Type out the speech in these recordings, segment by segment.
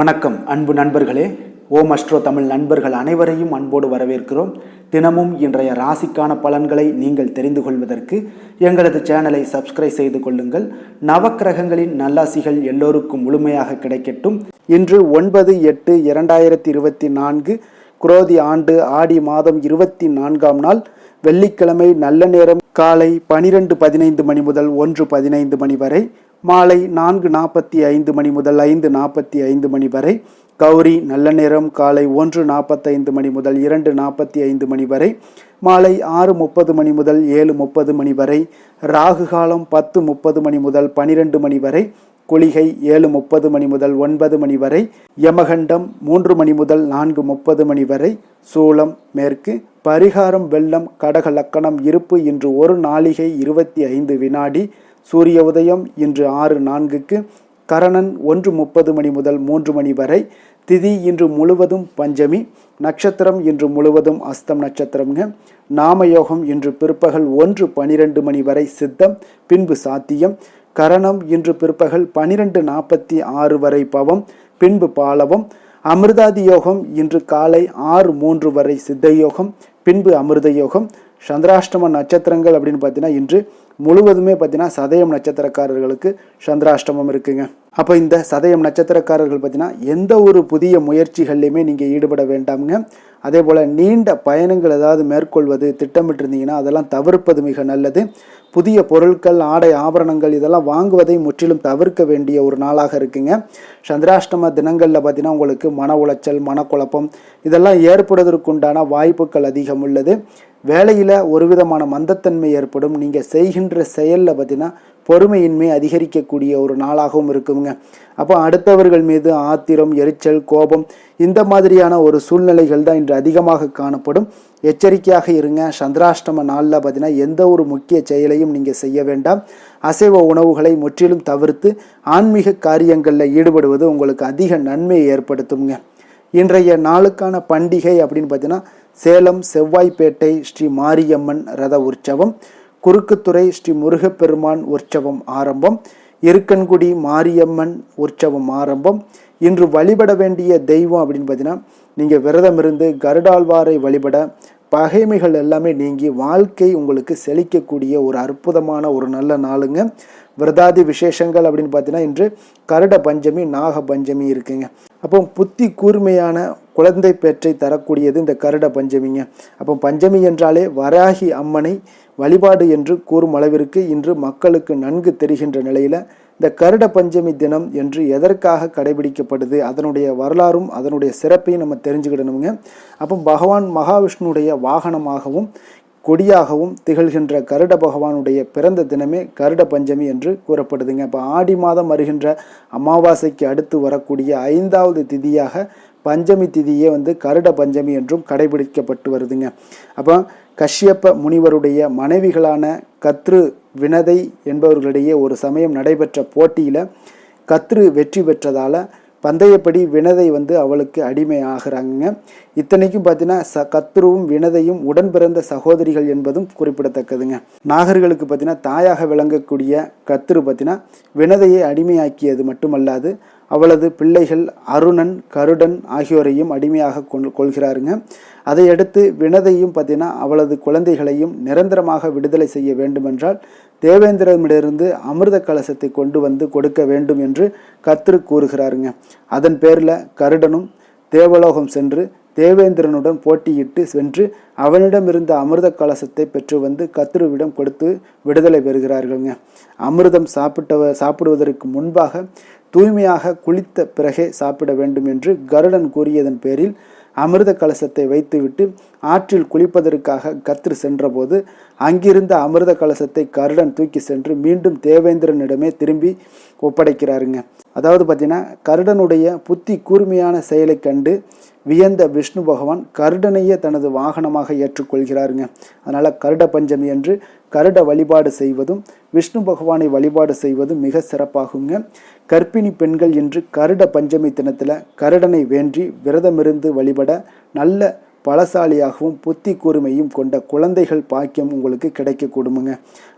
வணக்கம் அன்பு நண்பர்களே. ஓம் அஸ்ட்ரோ தமிழ் நண்பர்கள் அனைவரையும் அன்போடு வரவேற்கிறோம். தினமும் இன்றைய ராசிக்கான பலன்களை நீங்கள் தெரிந்து கொள்வதற்கு எங்களது சேனலை சப்ஸ்கிரைப் செய்து கொள்ளுங்கள். நவக்கிரகங்களின் நல்லாசிகள் எல்லோருக்கும் முழுமையாக கிடைக்கட்டும். இன்று 9/8/2024 குரோதி ஆண்டு ஆடி மாதம் 24ஆம் நாள் வெள்ளிக்கிழமை. நல்ல நேரம் காலை 12:15 மணி முதல் 1:15 மணி வரை, மாலை 4:45 மணி முதல் 5:45 மணி வரை. கௌரி நல்ல நேரம் காலை 1:45 மணி முதல் 2:45 மணி வரை, மாலை 6:30 மணி முதல் 7:30 மணி வரை. ராகு காலம் 10:30 மணி முதல் 12 மணி வரை. குளிகை 7:30 மணி முதல் 9 மணி வரை. யமகண்டம் 3 மணி முதல் 4:30 மணி வரை. சூலம் மேற்கு. பரிகாரம் வெள்ளம். கடக லக்கணம். இருப்பு இன்று 1 நாழிகை 25 வினாடி. சூரிய உதயம் இன்று 6:04. கரணன் 1:30 மணி முதல் 3 மணி வரை. திதி இன்று முழுவதும் பஞ்சமி. நட்சத்திரம் இன்று முழுவதும் அஸ்தம் நட்சத்திரம்ங்க. நாமயோகம் இன்று பிற்பகல் 1:12 மணி வரை சித்தம், பின்பு சாத்தியம். கரணம் இன்று பிற்பகல் 12:46 வரை பவம், பின்பு பாலவம். அமிர்தாதி யோகம் இன்று காலை 6:03 வரை சித்த யோகம், பின்பு அமிர்த யோகம். சந்திராஷ்டம நட்சத்திரங்கள் அப்படின்னு பார்த்தீங்கன்னா இன்று முழுவதுமே பார்த்தீங்கன்னா சதயம் நட்சத்திரக்காரர்களுக்கு சந்திராஷ்டமம் இருக்குங்க. அப்போ இந்த சதயம் நட்சத்திரக்காரர்கள் பார்த்தீங்கன்னா எந்த ஒரு புதிய முயற்சிகள்லையுமே நீங்கள் ஈடுபட வேண்டாமுங்க. அதே போல் நீண்ட பயணங்கள் ஏதாவது மேற்கொள்வது திட்டமிட்டு இருந்தீங்கன்னா அதெல்லாம் தவிர்ப்பது மிக நல்லது. புதிய பொருட்கள், ஆடை, ஆபரணங்கள் இதெல்லாம் வாங்குவதை முற்றிலும் தவிர்க்க வேண்டிய ஒரு நாளாக இருக்குங்க. சந்திராஷ்டம தினங்களில் பார்த்தீங்கன்னா உங்களுக்கு மன உளைச்சல், மனக்குழப்பம் இதெல்லாம் ஏற்படுவதற்குண்டான வாய்ப்புகள் அதிகம் உள்ளது. வேலையில் ஒரு விதமான மந்தத்தன்மை ஏற்படும். நீங்கள் செய்கின்ற செயலில் பார்த்தீங்கன்னா பொறுமையின்மை அதிகரிக்கக்கூடிய ஒரு நாளாகவும் இருக்குங்க. அப்போ அடுத்தவர்கள் மீது ஆத்திரம், எரிச்சல், கோபம் இந்த மாதிரியான ஒரு சூழ்நிலைகள் தான் இன்று அதிகமாக காணப்படும். எச்சரிக்கையாக இருங்க. சந்திராஷ்டம நாளில் பார்த்தீங்கன்னா எந்த ஒரு முக்கிய செயலையும் நீங்கள் செய்ய வேண்டாம். அசைவ உணவுகளை முற்றிலும் தவிர்த்து ஆன்மீக காரியங்களில் ஈடுபடுவது உங்களுக்கு அதிக நன்மையை ஏற்படுத்துங்க. இன்றைய நாளுக்கான பண்டிகை அப்படின்னு பார்த்தீங்கன்னா சேலம் செவ்வாய்ப்பேட்டை ஸ்ரீ மாரியம்மன் ரத உற்சவம், குறுக்குத்துறை ஸ்ரீ முருகப்பெருமான் உற்சவம் ஆரம்பம், இருக்கன்குடி மாரியம்மன் உற்சவம் ஆரம்பம். இன்று வழிபட வேண்டிய தெய்வம் அப்படின்னு பார்த்தீங்கன்னா நீங்கள் விரதம் இருந்து கருடாழ்வாரை வழிபட பகைமைகள் எல்லாமே நீங்கி வாழ்க்கை உங்களுக்கு செழிக்கக்கூடிய ஒரு அற்புதமான ஒரு நல்ல நாளுங்க. விரதாதி விசேஷங்கள் அப்படின்னு பார்த்தீங்கன்னா இன்று கருட பஞ்சமி, நாக பஞ்சமி இருக்குங்க. அப்போ புத்தி கூர்மையான குழந்தை பேற்றை தரக்கூடியது இந்த கருட பஞ்சமிங்க. அப்போ பஞ்சமி என்றாலே வராகி அம்மனை வழிபாடு என்று கூறும் அளவிற்கு இன்று மக்களுக்கு நன்கு தெரிகின்ற நிலையில் இந்த கருட பஞ்சமி தினம் என்று எதற்காக கடைபிடிக்கப்படுது, அதனுடைய வரலாறும் அதனுடைய சிறப்பையும் நம்ம தெரிஞ்சுக்கிடணுங்க. அப்போ பகவான் மகாவிஷ்ணுடைய வாகனமாகவும் கொடியாகவும் திகழ்கின்ற கருட பகவானுடைய பிறந்த தினமே கருட பஞ்சமி என்று கூறப்படுதுங்க. இப்போ ஆடி மாதம் வருகின்ற அமாவாசைக்கு அடுத்து வரக்கூடிய 5வது திதியாக பஞ்சமி திதியே கருட பஞ்சமி என்றும் கடைபிடிக்கப்பட்டு வருதுங்க. அப்போ கஷ்யப்ப முனிவருடைய மனைவிகளான கத்ரு, வினதை என்பவர்களிடையே ஒரு சமயம் நடைபெற்ற போட்டியில் கத்ரு வெற்றி பெற்றதால் பந்தயப்படி வினதை அவளுக்கு அடிமை ஆகிறாங்க. இத்தனைக்கும் பார்த்தீங்கன்னா கத்ருவும் வினதையும் உடன் பிறந்த சகோதரிகள் என்பதும் குறிப்பிடத்தக்கதுங்க. நாகர்களுக்கு பார்த்தீங்கன்னா தாயாக விளங்கக்கூடிய கத்ரு பார்த்தீங்கன்னா வினதையை அடிமையாக்கியது மட்டுமல்லாது அவளது பிள்ளைகள் அருணன், கருடன் ஆகியோரையும் அடிமையாக கொள்கிறாருங்க. அதையடுத்து வினதையும் பார்த்தீங்கன்னா அவளது குழந்தைகளையும் நிரந்தரமாக விடுதலை செய்ய வேண்டுமென்றால் தேவேந்திரனிடமிருந்து அமிர்த கலசத்தை கொண்டு கொடுக்க வேண்டும் என்று கத்ரு கூறுகிறாருங்க. அதன் பேரில் கருடனும் தேவலோகம் சென்று தேவேந்திரனுடன் போட்டியிட்டு வென்று அவனிடமிருந்த அமிர்த கலசத்தை பெற்று கத்ருவிடம் கொடுத்து விடுதலை பெறுகிறார்கள்ங்க. அமிர்தம் சாப்பிடுவதற்கு முன்பாக தூய்மையாக குளித்த பிறகே சாப்பிட வேண்டும் என்று கருடன் கூறியதன் பேரில் அமிர்த கலசத்தை வைத்துவிட்டு ஆற்றில் குளிப்பதற்காக கத்ரு சென்றபோது அங்கிருந்த அமிர்த கலசத்தை கருடன் தூக்கி சென்று மீண்டும் தேவேந்திரனிடமே திரும்பி ஒப்படைக்கிறாருங்க. அதாவது பார்த்தீங்கன்னா கருடனுடைய புத்தி கூர்மையான செயலை கண்டு வியந்த விஷ்ணு பகவான் கருடனையே தனது வாகனமாக ஏற்றுக்கொள்கிறாருங்க. அதனால் கருட பஞ்சமி என்று கருட வழிபாடு செய்வதும் விஷ்ணு பகவானை வழிபாடு செய்வதும் மிக சிறப்பாகுங்க. கர்ப்பிணி பெண்கள் இன்று கருட பஞ்சமி தினத்தில் கருடனை வேண்டி விரதமிருந்து வழிபட நல்ல பலசாலியாகவும் புத்தி கூர்மையும் கொண்ட குழந்தைகள் பாக்கியம் உங்களுக்கு கிடைக்க கொடுமுங்க.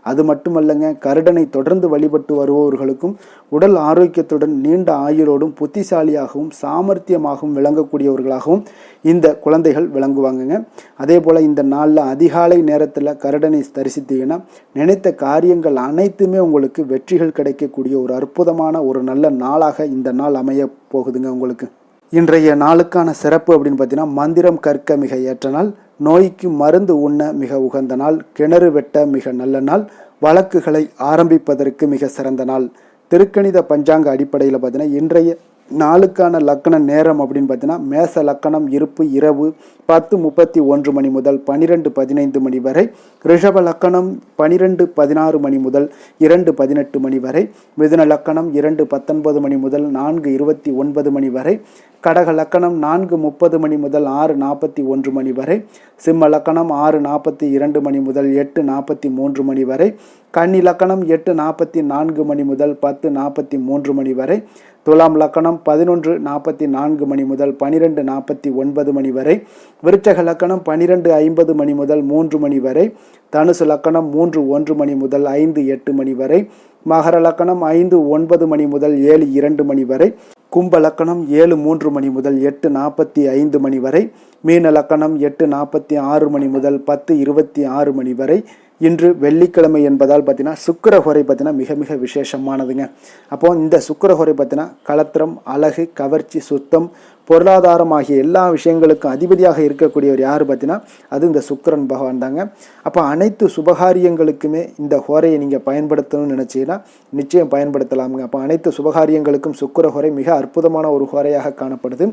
அது மட்டுமல்லங்க, கருடனை தொடர்ந்து வழிபட்டு வருபவர்களுக்கும் உடல் ஆரோக்கியத்துடன் நீண்ட ஆயுளோடும் புத்திசாலியாகவும் சாமர்த்தியமாகவும் விளங்கக்கூடியவர்களாகவும் இந்த குழந்தைகள் விளங்குவாங்கங்க. அதே போல் இந்த நாளில் அதிகாலை நேரத்தில் கருடனை தரிசித்தீங்கன்னா நினைத்த காரியங்கள் அனைத்துமே உங்களுக்கு வெற்றிகள் கிடைக்கக்கூடிய ஒரு அற்புதமான ஒரு நல்ல நாளாக இந்த நாள் அமைய போகுதுங்க உங்களுக்கு. இன்றைய நாளுக்கான சிறப்பு அப்படின்னு பார்த்தீங்கன்னா, மந்திரம் கற்க மிக ஏற்ற நாள், நோய்க்கு மருந்து உண்ண மிக உகந்த நாள், கிணறு வெட்ட மிக நல்ல நாள், வழக்குகளை ஆரம்பிப்பதற்கு மிக சிறந்த நாள். திருக்கணித பஞ்சாங்க அடிப்படையில் பார்த்தீங்கன்னா இன்றைய நாளுக்கான லக்கண நேரம் அப்படின்னு பார்த்தீங்கன்னா, மேச லக்கணம் இருப்பு இரவு 10:31 மணி முதல் 12:15 மணி வரை, ரிஷப லக்கணம் 12:16 மணி முதல் 2:18 மணி வரை, மிதுன லக்கணம் 2:19 மணி முதல் 4:29 மணி வரை, கடக லக்கணம் 4:30 மணி முதல் 6:41 மணி வரை, சிம்ம லக்கணம் 6:42 மணி முதல் 8:43 மணி வரை, கன்னி லக்கணம் 8:44 மணி முதல் 10:43 மணி வரை, துலாம் லக்கணம் 11:44 மணி முதல் 12:49 மணி வரை, விருச்சக லக்கணம் 12:50 மணி முதல் 3 மணி வரை, தனுசு லக்கணம் 3:1 மணி முதல் 5:08 மணி வரை, மகர லக்கணம் 5:09 மணி முதல் 7:02 மணி வரை, கும்ப லக்கணம் 7:03 மணி முதல் 8:45 மணி வரை, மீன லக்கணம் 8:46 மணி முதல் 10:26 மணி வரை. இன்று வெள்ளிக்கிழமை என்பதால் பார்த்தீங்கன்னா சுக்கிரஹோரை பார்த்தீங்கன்னா மிக மிக விசேஷமானதுங்க. அப்போ இந்த சுக்கிரஹோரை பார்த்தீங்கன்னா கலத்திரம், அழகு, கவர்ச்சி, சுத்தம், பொருளாதாரம் ஆகிய எல்லா விஷயங்களுக்கும் அதிபதியாக இருக்கக்கூடியவர் யார் பார்த்தீங்கன்னா அது இந்த சுக்கிரன் பகவான் தாங்க. அப்போ அனைத்து சுபகாரியங்களுக்குமே இந்த ஹோரையை நீங்கள் பயன்படுத்தணும்னு நினச்சிங்கன்னா நிச்சயம் பயன்படுத்தலாமுங்க. அப்போ அனைத்து சுபகாரியங்களுக்கும் சுக்கிரஹோரை மிக அற்புதமான ஒரு ஹோரையாக காணப்படுது.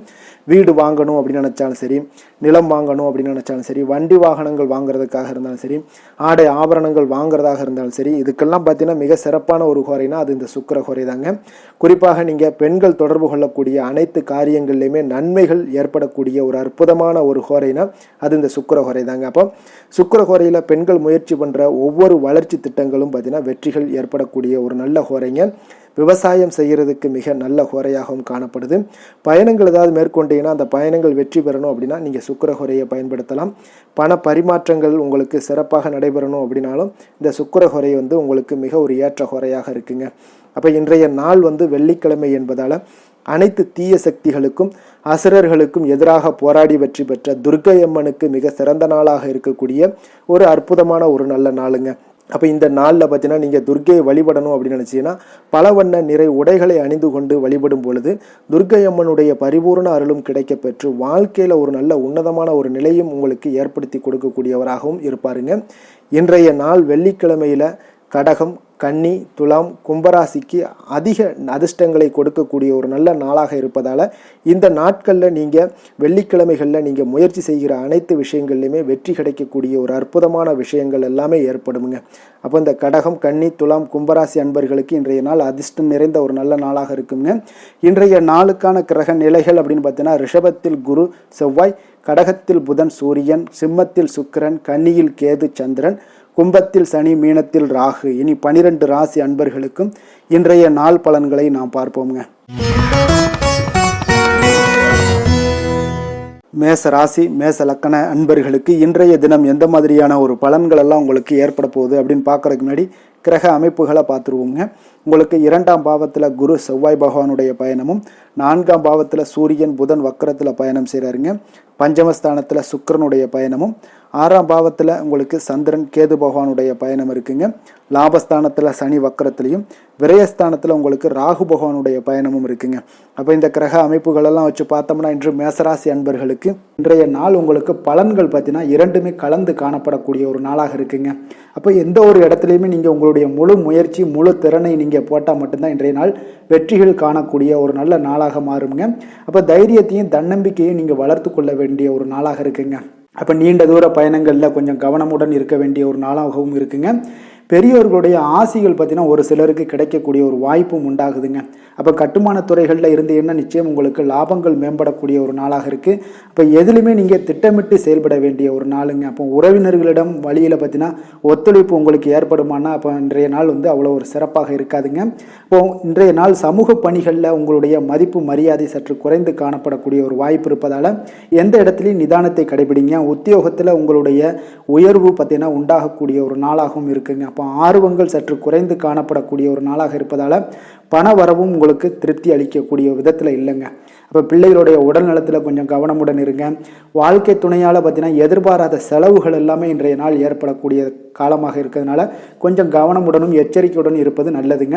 வீடு வாங்கணும் அப்படின்னு நினச்சாலும் சரி, நிலம் வாங்கணும் அப்படின்னு நினச்சாலும் சரி, வண்டி வாகனங்கள் வாங்குறதுக்காக இருந்தாலும் சரி, ஆடை ஆபரணங்கள் வாங்குறதாக இருந்தாலும் சரி, இதுக்கெல்லாம் பார்த்தீங்கன்னா மிக சிறப்பான ஒரு ஹோரைனா அது இந்த சுக்கிரஹோரை தாங்க. குறிப்பாக நீங்கள் பெண்கள் தொடர்பு கொள்ளக்கூடிய அனைத்து காரியங்கள்லையுமே நன்மைகள் ஏற்படக்கூடிய ஒரு அற்புதமான ஒரு ஹோரைனா அது இந்த சுக்கிரஹோரை தாங்க. அப்போ சுக்கிரஹோரையில் பெண்கள் முயற்சி பண்ணுற ஒவ்வொரு வளர்ச்சி திட்டங்களும் பார்த்தீங்கன்னா வெற்றிகள் ஏற்படக்கூடிய ஒரு நல்ல ஹோரைங்க. விவசாயம் செய்கிறதுக்கு மிக நல்ல ஹோரையாகவும் காணப்படுது. பயணங்கள் ஏதாவது மேற்கொண்டீங்கன்னா அந்த பயணங்கள் வெற்றி பெறணும் அப்படின்னா நீங்கள் சுக்கிரஹோரையை பயன்படுத்தலாம். பண பரிமாற்றங்கள் உங்களுக்கு சிறப்பாக நடைபெறணும் அப்படின்னாலும் இந்த சுக்கிரஹோரை உங்களுக்கு மிக ஒரு ஏற்ற ஹோரையாக இருக்குங்க. அப்போ இன்றைய நாள் வெள்ளிக்கிழமை என்பதால் அனைத்து தீய சக்திகளுக்கும் அசுரர்களுக்கும் எதிராக போராடி வெற்றி பெற்ற துர்க்கை அம்மனுக்கு மிக சிறந்த நாளாக இருக்கக்கூடிய ஒரு அற்புதமான ஒரு நல்ல நாளுங்க. அப்போ இந்த நாளில் பார்த்தீங்கன்னா நீங்கள் துர்க்கையை வழிபடணும் அப்படின்னு நினச்சிங்கன்னா பல வண்ண நிறை உடைகளை அணிந்து கொண்டு வழிபடும் பொழுது துர்க்கை அம்மனுடைய பரிபூர்ண அருளும் கிடைக்க பெற்று வாழ்க்கையில் ஒரு நல்ல உன்னதமான ஒரு நிலையும் உங்களுக்கு ஏற்படுத்தி கொடுக்கக்கூடியவராகவும் இருப்பாருங்க. இன்றைய நாள் வெள்ளிக்கிழமையில் கடகம், கன்னி, துலாம், கும்பராசிக்கு அதிக அதிர்ஷ்டங்களை கொடுக்கக்கூடிய ஒரு நல்ல நாளாக இருப்பதால் இந்த நாட்களில் நீங்கள் வெள்ளிக்கிழமைகளில் நீங்கள் முயற்சி செய்கிற அனைத்து விஷயங்கள்லையுமே வெற்றி கிடைக்கக்கூடிய ஒரு அற்புதமான விஷயங்கள் எல்லாமே ஏற்படுமுங்க. அப்போ இந்த கடகம், கன்னி, துலாம், கும்பராசி அன்பர்களுக்கு இன்றைய நாள் அதிர்ஷ்டம் நிறைந்த ஒரு நல்ல நாளாக இருக்குங்க. இன்றைய நாளுக்கான கிரக நிலைகள் அப்படின்னு பார்த்தீங்கன்னா ரிஷபத்தில் குரு செவ்வாய், கடகத்தில் புதன் சூரியன், சிம்மத்தில் சுக்கிரன், கன்னியில் கேது சந்திரன், கும்பத்தில் சனி, மீனத்தில் ராகு. இனி 12 ராசி அன்பர்களுக்கும் இன்றைய நாள் பலன்களை நாம் பார்ப்போங்க. மேச ராசி மேச லக்கண அன்பர்களுக்கு இன்றைய தினம் எந்த மாதிரியான ஒரு பலன்கள் எல்லாம் உங்களுக்கு ஏற்பட போகுது அப்படின்னு பார்க்கறதுக்கு முன்னாடி கிரக அமைப்புகளை பார்த்துருவோங்க. உங்களுக்கு 2ஆம் பாவத்தில் குரு செவ்வாய் பகவானுடைய பயணமும், 4ஆம் பாவத்தில் சூரியன் புதன் வக்கரத்தில் பயணம் செய்கிறாருங்க. பஞ்சமஸ்தானத்தில் சுக்கிரனுடைய பயணமும், 6ஆம் பாவத்தில் உங்களுக்கு சந்திரன் கேது பகவானுடைய பயணம் இருக்குங்க. லாபஸ்தானத்தில் சனி வக்கரத்திலையும், விரயஸ்தானத்தில் உங்களுக்கு ராகு பகவானுடைய பயணமும் இருக்குங்க. அப்போ இந்த கிரக அமைப்புகளெல்லாம் வச்சு பார்த்தோம்னா இன்று மேசராசி அன்பர்களுக்கு இன்றைய நாள் உங்களுக்கு பலன்கள் பார்த்தீங்கன்னா இரண்டுமே கலந்து காணப்படக்கூடிய ஒரு நாளாக இருக்குங்க. அப்போ எந்த ஒரு இடத்துலையுமே நீங்கள் உங்களுடைய முழு முயற்சி முழு திறனை நீங்கள் போட்டால் மட்டும்தான் இன்றைய நாள் வெற்றிகள் காணக்கூடிய ஒரு நல்ல நாளாக மாறுங்க. அப்போ தைரியத்தையும் தன்னம்பிக்கையும் நீங்கள் வளர்த்து கொள்ள வேண்டிய ஒரு நாளாக இருக்குங்க. அப்போ நீண்ட தூர பயணங்களில் கொஞ்சம் கவனமுடன் இருக்க வேண்டிய ஒரு நாளாகவும் இருக்குங்க. பெரியோர்களுடைய ஆசிகள் பார்த்தீங்கன்னா ஒரு சிலருக்கு கிடைக்கக்கூடிய ஒரு வாய்ப்பும் உண்டாகுதுங்க. அப்போ கட்டுமான துறைகளில் இருந்தீங்கன்னா நிச்சயம் உங்களுக்கு லாபங்கள் மேம்படக்கூடிய ஒரு நாளாக இருக்குது. அப்போ எதுலையுமே நீங்கள் திட்டமிட்டு செயல்பட வேண்டிய ஒரு நாளுங்க. அப்போ உறவினர்களிடம் வழியில் பார்த்தீங்கன்னா ஒத்துழைப்பு உங்களுக்கு ஏற்படுமானா அப்போ இன்றைய நாள் வந்து அவ்வளோ ஒரு சிறப்பாக இருக்காதுங்க. இப்போ இன்றைய நாள் சமூக பணிகளில் உங்களுடைய மதிப்பு மரியாதை சற்று குறைந்து காணப்படக்கூடிய ஒரு வாய்ப்பு இருப்பதால் எந்த இடத்துலையும் நிதானத்தை கடைபிடிங்க. உத்தியோகத்தில் உங்களுடைய உயர்வு பார்த்தீங்கன்னா உண்டாகக்கூடிய ஒரு நாளாகவும் இருக்குங்க. அப்போ ஆர்வங்கள் சற்று குறைந்து காணப்படக்கூடிய ஒரு நாளாக இருப்பதால் பண வரவும் உங்களுக்கு திருப்தி அளிக்கக்கூடிய விதத்தில் இல்லைங்க. அப்போ பிள்ளைகளுடைய உடல் நலத்தில் கொஞ்சம் கவனமுடன் இருங்க. வாழ்க்கை துணையால் பார்த்தீங்கன்னா எதிர்பாராத செலவுகள் எல்லாமே இன்றைய நாள் ஏற்படக்கூடிய காலமாக இருக்கிறதுனால கொஞ்சம் கவனமுடனும் எச்சரிக்கையுடன் இருப்பது நல்லதுங்க.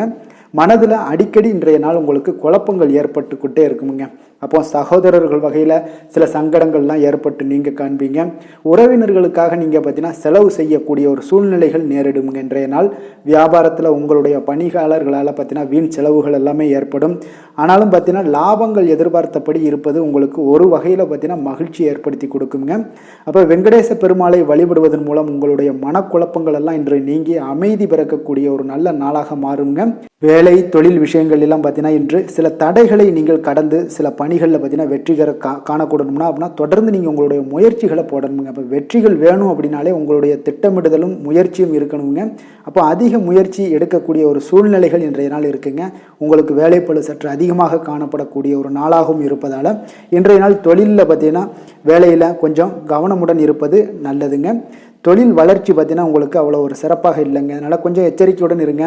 மனதில் அடிக்கடி இன்றைய நாள் உங்களுக்கு குழப்பங்கள் ஏற்பட்டுக்கிட்டே இருக்குமுங்க. அப்போ சகோதரர்கள் வகையில் சில சங்கடங்கள்லாம் ஏற்பட்டு நீங்கள் காண்பீங்க. உறவினர்களுக்காக நீங்கள் பார்த்தீங்கன்னா செலவு செய்யக்கூடிய ஒரு சூழ்நிலைகள் நேரிடுங்க. இன்றைய நாள் வியாபாரத்தில் உங்களுடைய பணியாளர்களால் பார்த்தீங்கன்னா வீண் செலவுகள் எல்லாமே ஏற்படும். ஆனாலும் பார்த்தீங்கன்னா லாபங்கள் எதிர்பார்த்தபடி இருப்பது உங்களுக்கு ஒரு வகையில் பார்த்தீங்கன்னா மகிழ்ச்சி ஏற்படுத்தி கொடுக்குங்க. அப்போ வெங்கடேச பெருமாளை வழிபடுவதன் மூலம் உங்களுடைய மனக்குழப்பங்கள் எல்லாம் இன்று நீங்கி அமைதி பிறக்கக்கூடிய ஒரு நல்ல நாளாக மாறுங்க. வேலை தொழில் விஷயங்கள் எல்லாம் பார்த்தீங்கன்னா இன்று சில தடைகளை நீங்கள் கடந்து சில பணிகளில் பார்த்தீங்கன்னா வெற்றிகர காணக்கூடணும்னா அப்படின்னா தொடர்ந்து நீங்கள் உங்களுடைய முயற்சிகளை போடணுங்க. அப்போ வெற்றிகள் வேணும் அப்படின்னாலே உங்களுடைய திட்டமிடுதலும் முயற்சியும் இருக்கணுங்க. அப்போ அதிக முயற்சி எடுக்கக்கூடிய ஒரு சூழ்நிலைகள் இன்றைய நாள் இருக்குங்க. உங்களுக்கு வேலைப்பளு சற்று அதிகமாக காணப்படக்கூடிய ஒரு நாளாகவும் இருப்பதால் இன்றைய நாள் தொழிலில் பார்த்தீங்கன்னா வேலையில் கொஞ்சம் கவனமுடன் இருப்பது நல்லதுங்க. தொழில் வளர்ச்சி பார்த்தீங்கன்னா உங்களுக்கு அவ்வளோ ஒரு சிறப்பாக இல்லைங்க. அதனால் கொஞ்சம் எச்சரிக்கையுடன் இருங்க.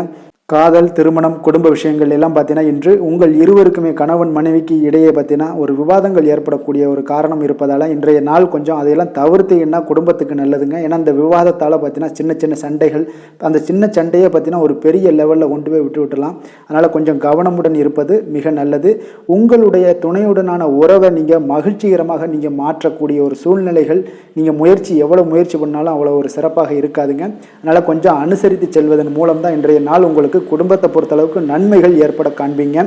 காதல், திருமணம், குடும்ப விஷயங்கள் எல்லாம் பார்த்தீங்கன்னா இன்று உங்கள் இருவருக்குமே கணவன் மனைவிக்கு இடையே பார்த்தீங்கன்னா ஒரு விவாதங்கள் ஏற்படக்கூடிய ஒரு காரணம் இருப்பதால் இன்றைய நாள் கொஞ்சம் அதையெல்லாம் தவிர்த்தீங்கன்னா குடும்பத்துக்கு நல்லதுங்க. ஏன்னா அந்த விவாதத்தால் பார்த்தீங்கன்னா சின்ன சின்ன சண்டைகள், அந்த சின்ன சண்டையை பார்த்தீங்கன்னா ஒரு பெரிய லெவலில் கொண்டு போய் விட்டுலாம். அதனால் கொஞ்சம் கவனமுடன் இருப்பது மிக நல்லது. உங்களுடைய துணையுடனான உறவை நீங்கள் மகிழ்ச்சிகரமாக நீங்கள் மாற்றக்கூடிய ஒரு சூழ்நிலைகள் நீங்கள் எவ்வளோ முயற்சி பண்ணாலும் அவ்வளோ ஒரு சிறப்பாக இருக்காதுங்க. அதனால் கொஞ்சம் அனுசரித்து செல்வதன் மூலம் தான் இன்றைய நாள் உங்களுக்கு குடும்பத்தை பொறுத்தளவுக்கு நன்மைகள் ஏற்பட காண்பீங்க.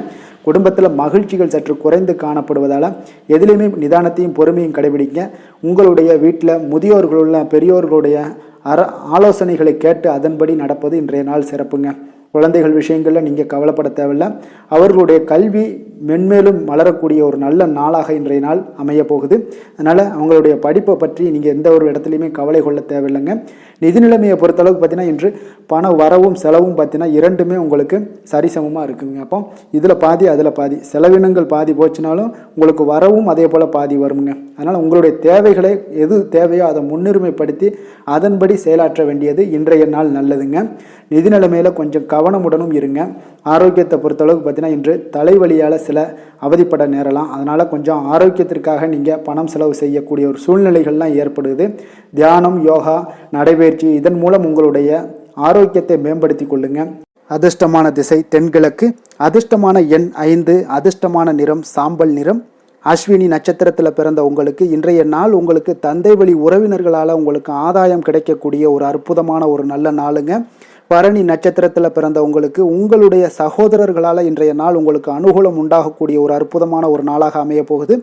குடும்பத்தில் மகிழ்ச்சிகள் சற்று குறைந்து காணப்படுவதால் எதிலையுமே நிதானத்தையும் பொறுமையும் கடைபிடிங்க. உங்களுடைய வீட்டில் முதியோர்களுள்ள பெரியோர்களுடைய ஆலோசனைகளை கேட்டு அதன்படி நடப்பது இன்றைய நாள் சிறப்புங்க. குழந்தைகள் விஷயங்களில் நீங்கள் கவலைப்பட தேவையில்லை. அவர்களுடைய கல்வி மென்மேலும் வளரக்கூடிய ஒரு நல்ல நாளாக இன்றைய நாள் அமைய போகுது. அதனால் அவங்களுடைய படிப்பை பற்றி நீங்கள் எந்த ஒரு இடத்துலையுமே கவலை கொள்ள தேவையில்லைங்க. நிதி நிலைமையை பொறுத்தளவுக்கு பார்த்தீங்கன்னா இன்று பண வரவும் செலவும் பார்த்தீங்கன்னா இரண்டுமே உங்களுக்கு சரிசமமாக இருக்குங்க. அப்போ இதில் பாதி அதில் பாதி, செலவினங்கள் பாதி போச்சுனாலும் உங்களுக்கு வரவும் அதே போல் பாதி வருங்க. அதனால் உங்களுடைய தேவைகளை எது தேவையோ அதை முன்னுரிமைப்படுத்தி அதன்படி செயலாற்ற வேண்டியது இன்றைய நாள் நல்லதுங்க. நிதி நிலைமையில் கொஞ்சம் கவனமுடனும் இருங்க. ஆரோக்கியத்தை பொறுத்தளவுக்கு பார்த்தீங்கன்னா இன்று தலைவலியால் சில அவதிப்பட நேரலாம். அதனால் கொஞ்சம் ஆரோக்கியத்திற்காக நீங்கள் பணம் செலவு செய்யக்கூடிய ஒரு சூழ்நிலைகள்லாம் ஏற்படுது. தியானம், யோகா, நடைபயிற்சி இதன் மூலம் உங்களுடைய ஆரோக்கியத்தை மேம்படுத்தி கொள்ளுங்க. அதிர்ஷ்டமான திசை தென்கிழக்கு, அதிர்ஷ்டமான எண் 5, அதிர்ஷ்டமான நிறம் சாம்பல் நிறம். அஸ்வினி நட்சத்திரத்தில் பிறந்த உங்களுக்கு இன்றைய நாள் உங்களுக்கு தந்தை வழி உறவினர்களால் உங்களுக்கு ஆதாயம் கிடைக்கக்கூடிய ஒரு அற்புதமான ஒரு நல்ல நாளுங்க. பரணி நட்சத்திரத்தில் பிறந்த உங்களுக்கு உங்களுடைய சகோதரர்களால் இன்றைய நாள் உங்களுக்கு அனுகூலம் உண்டாகக்கூடிய ஒரு அற்புதமான ஒரு நாளாக அமைய போகுது.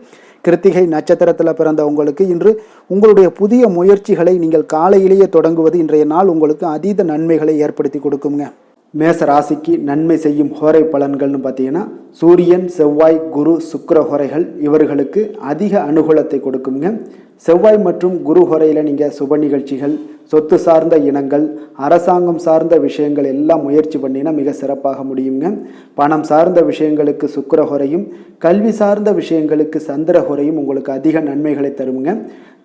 கிருத்திகை நட்சத்திரத்தில் பிறந்த உங்களுக்கு இன்று உங்களுடைய புதிய முயற்சிகளை நீங்கள் காலையிலேயே தொடங்குவது இன்றைய நாள் உங்களுக்கு அதீத நன்மைகளை ஏற்படுத்தி கொடுக்குங்க. மேச ராசிக்கு நன்மை செய்யும் ஹோரை பலன்கள்னு பார்த்தீங்கன்னா சூரியன், செவ்வாய், குரு, சுக்கிர ஹோரைகள் இவர்களுக்கு அதிக அனுகூலத்தை கொடுக்குங்க. செவ்வாய் மற்றும் குரு ஹோரையில் நீங்கள் சுப நிகழ்ச்சிகள், சொத்து சார்ந்த இனங்கள், அரசாங்கம் சார்ந்த விஷயங்கள் எல்லாம் முயற்சி பண்ணினா மிக சிறப்பாக முடியுங்க. பணம் சார்ந்த விஷயங்களுக்கு சுக்கிர ஹோரையும், கல்வி சார்ந்த விஷயங்களுக்கு சந்திர ஹோரையும் உங்களுக்கு அதிக நன்மைகளை தருங்க.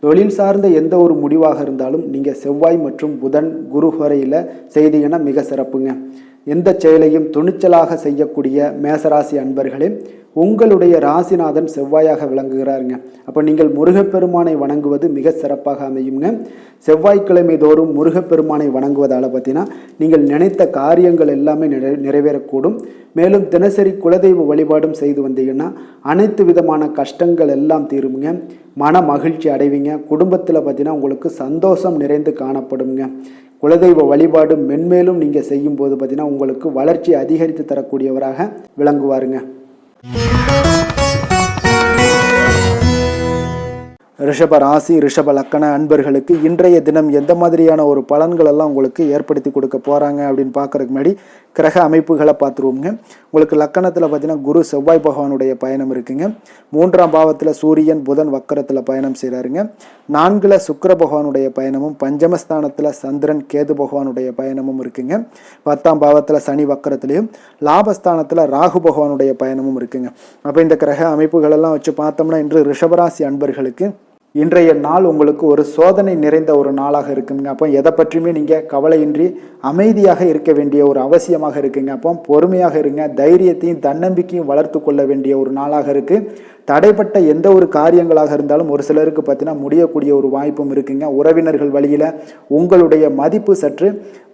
தொழில் சார்ந்த எந்த ஒரு முடிவாக இருந்தாலும் நீங்கள் செவ்வாய் மற்றும் புதன், குரு ஹோரையில் செய்தீங்கன்னா மிக சிறப்புங்க. எந்த செயலையும் துணிச்சலாக செய்யக்கூடிய மேசராசி அன்பர்களே, உங்களுடைய ராசிநாதன் செவ்வாயாக விளங்குகிறாருங்க. அப்போ நீங்கள் முருகப்பெருமானை வணங்குவது மிக சிறப்பாக அமையுங்க. செவ்வாய்க்கிழமை தோறும் முருகப்பெருமானை வணங்குவதால் பார்த்தீங்கன்னா நீங்கள் நினைத்த காரியங்கள் எல்லாமே நிறைவேறக்கூடும். மேலும் தினசரி குலதெய்வ வழிபாடும் செய்து வந்தீங்கன்னா அனைத்து விதமான கஷ்டங்கள் எல்லாம் தீருங்க. மன மகிழ்ச்சி அடைவீங்க. குடும்பத்தில் பார்த்தீங்கன்னா உங்களுக்கு சந்தோஷம் நிறைந்து காணப்படுங்க. குலதெய்வ வழிபாடு மென்மேலும் நீங்கள் செய்யும்போது பார்த்தீங்கன்னா உங்களுக்கு வளர்ச்சி அதிகரித்து தரக்கூடியவராக விளங்குவாருங்க. ரிஷப ராசி ரிஷப லக்கண அன்பர்களுக்கு இன்றைய தினம் எந்த மாதிரியான ஒரு பலன்கள் எல்லாம் உங்களுக்கு ஏற்படுத்தி கொடுக்க போகிறாங்க அப்படின்னு பார்க்குறதுக்கு முன்னாடி கிரக அமைப்புகளை பார்த்துருவோங்க. உங்களுக்கு லக்கணத்தில் பார்த்தீங்கன்னா குரு செவ்வாய் பகவானுடைய பயணம் இருக்குங்க. 3ஆம் பாவத்தில் சூரியன் புதன் வக்கரத்தில் பயணம் செய்கிறாருங்க. 4ல் சுக்கிர பகவானுடைய பயணமும், பஞ்சமஸ்தானத்தில் சந்திரன் கேது பகவானுடைய பயணமும் இருக்குங்க. 10ஆம் பாவத்தில் சனி வக்கரத்திலையும், லாபஸ்தானத்தில் ராகு பகவானுடைய பயணமும் இருக்குங்க. அப்போ இந்த கிரக அமைப்புகளெல்லாம் வச்சு பார்த்தோம்னா இன்று ரிஷபராசி அன்பர்களுக்கு இன்றைய நாள் உங்களுக்கு ஒரு சோதனை நிறைந்த ஒரு நாளாக இருக்குங்க. அப்போ எதை பற்றியுமே நீங்கள் கவலையின்றி அமைதியாக இருக்க வேண்டிய ஒரு அவசியமாக இருக்குங்க. அப்போ பொறுமையாக இருங்க. தைரியத்தையும் தன்னம்பிக்கையும் வளர்த்து கொள்ள வேண்டிய ஒரு நாளாக இருக்குது. தடைப்பட்ட எந்த ஒரு காரியங்களாக இருந்தாலும் ஒரு சிலருக்கு பார்த்தீங்கன்னா முடியக்கூடிய ஒரு வாய்ப்பும் இருக்குங்க. உறவினர்கள் வழியில் உங்களுடைய மதிப்பு சற்று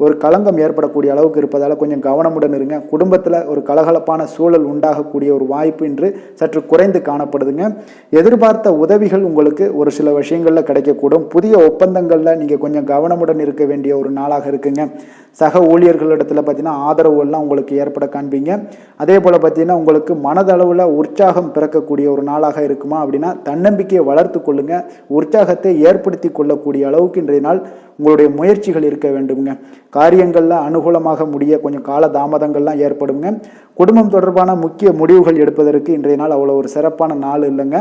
ஒரு களங்கம் ஏற்படக்கூடிய அளவுக்கு இருப்பதால் கொஞ்சம் கவனமுடன் இருங்க. குடும்பத்தில் ஒரு கலகலப்பான சூழல் உண்டாகக்கூடிய ஒரு வாய்ப்பு இன்று சற்று குறைந்து காணப்படுதுங்க. எதிர்பார்த்த உதவிகள் உங்களுக்கு ஒரு சில விஷயங்களில் கிடைக்கக்கூடும். புதிய ஒப்பந்தங்களில் நீங்கள் கொஞ்சம் கவனமுடன் இருக்க வேண்டிய ஒரு நாளாக இருக்குங்க. சக ஊழியர்களிடத்தில் பார்த்தீங்கன்னா ஆதரவுகள்லாம் உங்களுக்கு ஏற்பட காண்பீங்க. அதே போல் பார்த்தீங்கன்னா உங்களுக்கு மனதளவில் உற்சாகம் பிறக்கக்கூடிய ஒரு நாளாக இருக்குமா அப்படின்னா தன்னம்பிக்கையை வளர்த்து கொள்ளுங்க. உற்சாகத்தை ஏற்படுத்தி கொள்ளக்கூடிய அளவுக்கு இன்றைய நாள் உங்களுடைய முயற்சிகள் இருக்க வேண்டுங்க. காரியங்களில் அனுகூலமாக முடிய கொஞ்சம் கால தாமதங்கள்லாம் ஏற்படுங்க. குடும்பம் தொடர்பான முக்கிய முடிவுகள் எடுப்பதற்கு இன்றைய நாள் அவ்வளோ ஒரு சிறப்பான நாள் இல்லைங்க.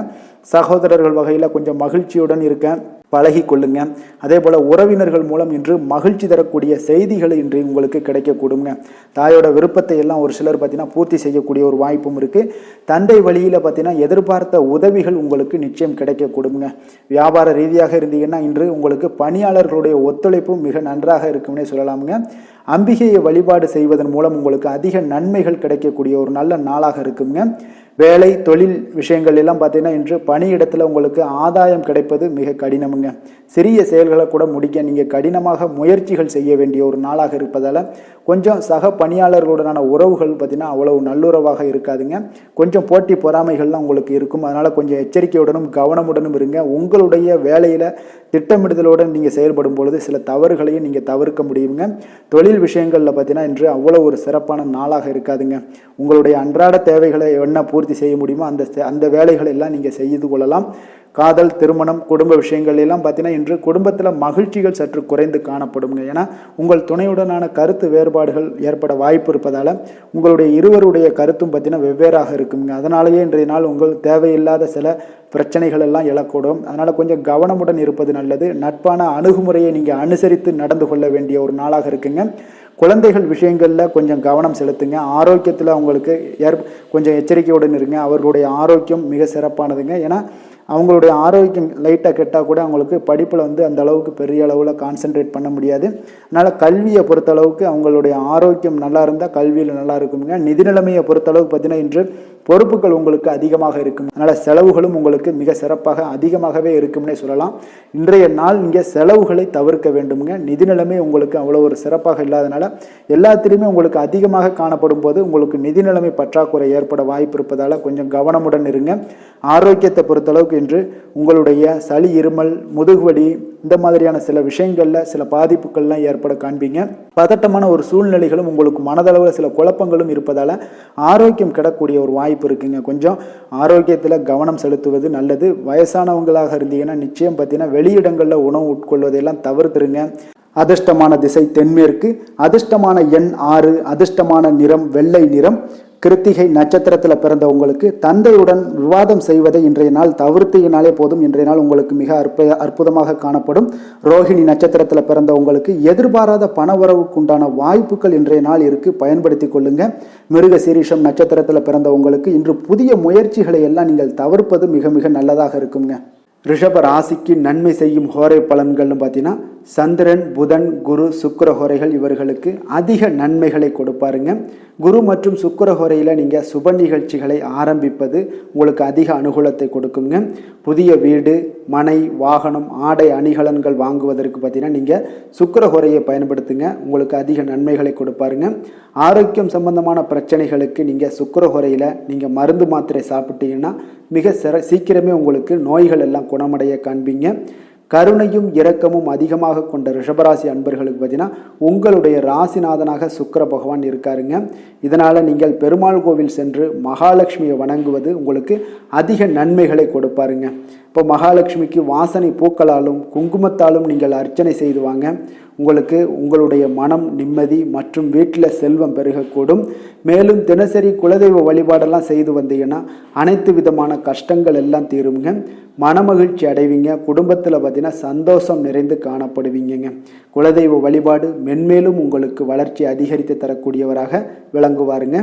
சகோதரர்கள் வகையில் கொஞ்சம் மகிழ்ச்சியுடன் இருக்க பழகி கொள்ளுங்க. அதே போல் உறவினர்கள் மூலம் இன்று மகிழ்ச்சி தரக்கூடிய செய்திகள் இன்று உங்களுக்கு கிடைக்கக்கூடுங்க. தாயோட விருப்பத்தை எல்லாம் ஒரு சிலர் பார்த்தீங்கன்னா பூர்த்தி செய்யக்கூடிய ஒரு வாய்ப்பும் இருக்குது. தந்தை வழியில் பார்த்தீங்கன்னா எதிர்பார்த்த உதவிகள் உங்களுக்கு நிச்சயம் கிடைக்கக்கூடுங்க. வியாபார ரீதியாக இருந்தீங்கன்னா இன்று உங்களுக்கு பணியாளர்களுடைய ஒத்துழைப்பும் மிக நன்றாக இருக்கும்னே சொல்லலாமுங்க. அம்பிகையை வழிபாடு செய்வதன் மூலம் உங்களுக்கு அதிக நன்மைகள் கிடைக்கக்கூடிய ஒரு நல்ல நாளாக இருக்குங்க. வேலை தொழில் விஷயங்கள் எல்லாம் பார்த்தீங்கன்னா இன்று பணியிடத்தில் உங்களுக்கு ஆதாயம் கிடைப்பது மிக கடினமுங்க. சிறிய செயல்களை கூட முடிக்க நீங்கள் கடினமாக முயற்சிகள் செய்ய வேண்டிய ஒரு நாளாக இருப்பதால் கொஞ்சம் சக பணியாளர்களுடனான உறவுகள் பார்த்தீங்கன்னா அவ்வளவு நல்லுறவாக இருக்காதுங்க. கொஞ்சம் போட்டி பொறாமைகள்லாம் உங்களுக்கு இருக்கும். அதனால் கொஞ்சம் எச்சரிக்கையுடனும் கவனமுடனும் இருங்க. உங்களுடைய வேலையில் திட்டமிடுதலுடன் நீங்கள் செயல்படும் பொழுது சில தவறுகளையும் நீங்கள் தவிர்க்க முடியுங்க. தொழில் விஷயங்களில் பார்த்தீங்கன்னா இன்று அவ்வளோ ஒரு சிறப்பான நாளாக இருக்காதுங்க. உங்களுடைய அன்றாட தேவைகளை என்ன பூர்த்தி செய்ய முடியுமோ அந்த வேலைகளை எல்லாம் நீங்கள் செய்து கொள்ளலாம். காதல், திருமணம், குடும்ப விஷயங்கள் எல்லாம் பார்த்தீங்கன்னா இன்று குடும்பத்தில் மகிழ்ச்சிகள் சற்று குறைந்து காணப்படுங்க. ஏன்னா உங்கள் துணையுடனான கருத்து வேறுபாடுகள் ஏற்பட வாய்ப்பு இருப்பதால் உங்களுடைய இருவருடைய கருத்தும் பார்த்தீங்கன்னா வெவ்வேறாக இருக்குங்க. அதனாலேயே இன்றைய நாள் உங்கள் தேவையில்லாத சில பிரச்சனைகள் எல்லாம் எழக்கூடும். அதனால் கொஞ்சம் கவனமுடன் இருப்பது நல்லது. நட்பான அணுகுமுறையை நீங்கள் அனுசரித்து நடந்து கொள்ள வேண்டிய ஒரு நாளாக இருக்குங்க. குழந்தைகள் விஷயங்களில் கொஞ்சம் கவனம் செலுத்துங்க. ஆரோக்கியத்தில் அவங்களுக்கு கொஞ்சம் எச்சரிக்கையுடன் இருங்க. அவர்களுடைய ஆரோக்கியம் மிக சிறப்பானதுங்க. ஏன்னா அவங்களுடைய ஆரோக்கியம் லைட்டாக கெட்டால் கூட அவங்களுக்கு படிப்பில் அந்த அளவுக்கு பெரிய அளவில் கான்சென்ட்ரேட் பண்ண முடியாது. அதனால் கல்வியை பொறுத்தளவுக்கு அவங்களுடைய ஆரோக்கியம் நல்லா இருந்தால் கல்வியில் நல்லா இருக்குங்க. நிதி நிலைமையை பொறுத்தளவுக்கு பார்த்தீங்கன்னா இன்று பொறுப்புகள் உங்களுக்கு அதிகமாக இருக்கும். அதனால் செலவுகளும் உங்களுக்கு மிக சிறப்பாக அதிகமாகவே இருக்கும்னே சொல்லலாம். இன்றைய நாள் இங்கே செலவுகளை தவிர்க்க வேண்டுமுங்க. நிதி நிலைமை உங்களுக்கு அவ்வளோ ஒரு சிறப்பாக இல்லாதனால எல்லாத்திலையுமே உங்களுக்கு அதிகமாக காணப்படும் போது உங்களுக்கு நிதி நிலைமை பற்றாக்குறை ஏற்பட வாய்ப்பு இருப்பதால் கொஞ்சம் கவனமுடன் இருங்க. ஆரோக்கியத்தை பொறுத்தளவுக்கு இன்று உங்களுடைய சளி, இருமல், முதுகுவலி இந்த மாதிரியான சில விஷயங்களில் சில பாதிப்புகள்லாம் ஏற்பட காண்பீங்க. பதட்டமான ஒரு சூழ்நிலைகளும் உங்களுக்கு மனதளவில் சில குழப்பங்களும் இருப்பதால் ஆரோக்கியம் கிடக்கூடிய ஒரு வாய்ப்பு இருக்குங்க. கொஞ்சம் ஆரோக்கியத்தில் கவனம் செலுத்துவது நல்லது. வயசானவங்களாக இருந்தீங்கன்னா நிச்சயம் பார்த்தீங்கன்னா வெளியிடங்களில் உணவு உட்கொள்வதையெல்லாம் தவிர்த்துருங்க. அதிர்ஷ்டமான திசை தென்மேற்கு, அதிர்ஷ்டமான எண் 6, அதிர்ஷ்டமான நிறம் வெள்ளை நிறம். கிருத்திகை நட்சத்திரத்தில் பிறந்த உங்களுக்கு தந்தையுடன் விவாதம் செய்வதை இன்றைய நாள் தவிர்த்தினாலே போதும். இன்றைய நாள் உங்களுக்கு மிக அற்புதமாக காணப்படும். ரோஹிணி நட்சத்திரத்தில் பிறந்த உங்களுக்கு எதிர்பாராத பணவரவுக்கு உண்டான வாய்ப்புகள் இன்றைய நாள் இருக்கு, பயன்படுத்தி கொள்ளுங்க. மிருக சீரிஷம் நட்சத்திரத்தில் பிறந்த உங்களுக்கு இன்று புதிய முயற்சிகளை எல்லாம் நீங்கள் தவிர்ப்பது மிக மிக நல்லதாக இருக்குங்க. ரிஷப ராசிக்கு நன்மை செய்யும் ஹோரை பலன்கள்னு பார்த்தீங்கன்னா சந்திரன், புதன், குரு, சுக்கிர ஹோரைகள் இவர்களுக்கு அதிக நன்மைகளை கொடுப்பாருங்க. குரு மற்றும் சுக்கிர ஹோரையில் நீங்கள் சுப நிகழ்ச்சிகளை ஆரம்பிப்பது உங்களுக்கு அதிக அனுகூலத்தை கொடுக்குங்க. புதிய வீடு, மனை, வாகனம், ஆடை அணிகலன்கள் வாங்குவதற்கு பார்த்தீங்கன்னா நீங்கள் சுக்கிர ஹோரையை பயன்படுத்துங்க. உங்களுக்கு அதிக நன்மைகளை கொடுப்பாருங்க. ஆரோக்கியம் சம்பந்தமான பிரச்சனைகளுக்கு நீங்கள் சுக்கிர ஹோரையில் நீங்கள் மருந்து மாத்திரை சாப்பிட்டீங்கன்னா மிக சீக்கிரமே உங்களுக்கு நோய்கள் எல்லாம் குணமடைய காண்பீங்க. கருணையும் இரக்கமும் அதிகமாக கொண்ட ரிஷபராசி அன்பர்களுக்கு பார்த்தீங்கன்னா உங்களுடைய ராசிநாதனாக சுக்கிர பகவான் இருக்காருங்க. இதனால் நீங்கள் பெருமாள் கோவில் சென்று மகாலட்சுமியை வணங்குவது உங்களுக்கு அதிக நன்மைகளை கொடுப்பாருங்க. இப்போ மகாலட்சுமிக்கு வாசனை பூக்களாலும் குங்குமத்தாலும் நீங்கள் அர்ச்சனை செய்து வாங்க. உங்களுக்கு உங்களுடைய மனம் நிம்மதி மற்றும் வீட்டில் செல்வம் பெருகக்கூடும். மேலும் தினசரி குலதெய்வ வழிபாடெல்லாம் செய்து வந்தீங்கன்னா அனைத்து விதமான கஷ்டங்கள் எல்லாம் தீருங்க. மனமகிழ்ச்சி அடைவீங்க. குடும்பத்தில் பார்த்தீங்கன்னா சந்தோஷம் நிறைந்து காணப்படுவீங்க. குலதெய்வ வழிபாடு மென்மேலும் உங்களுக்கு வளர்ச்சி அதிகரித்து தரக்கூடியவராக விளங்குவாருங்க.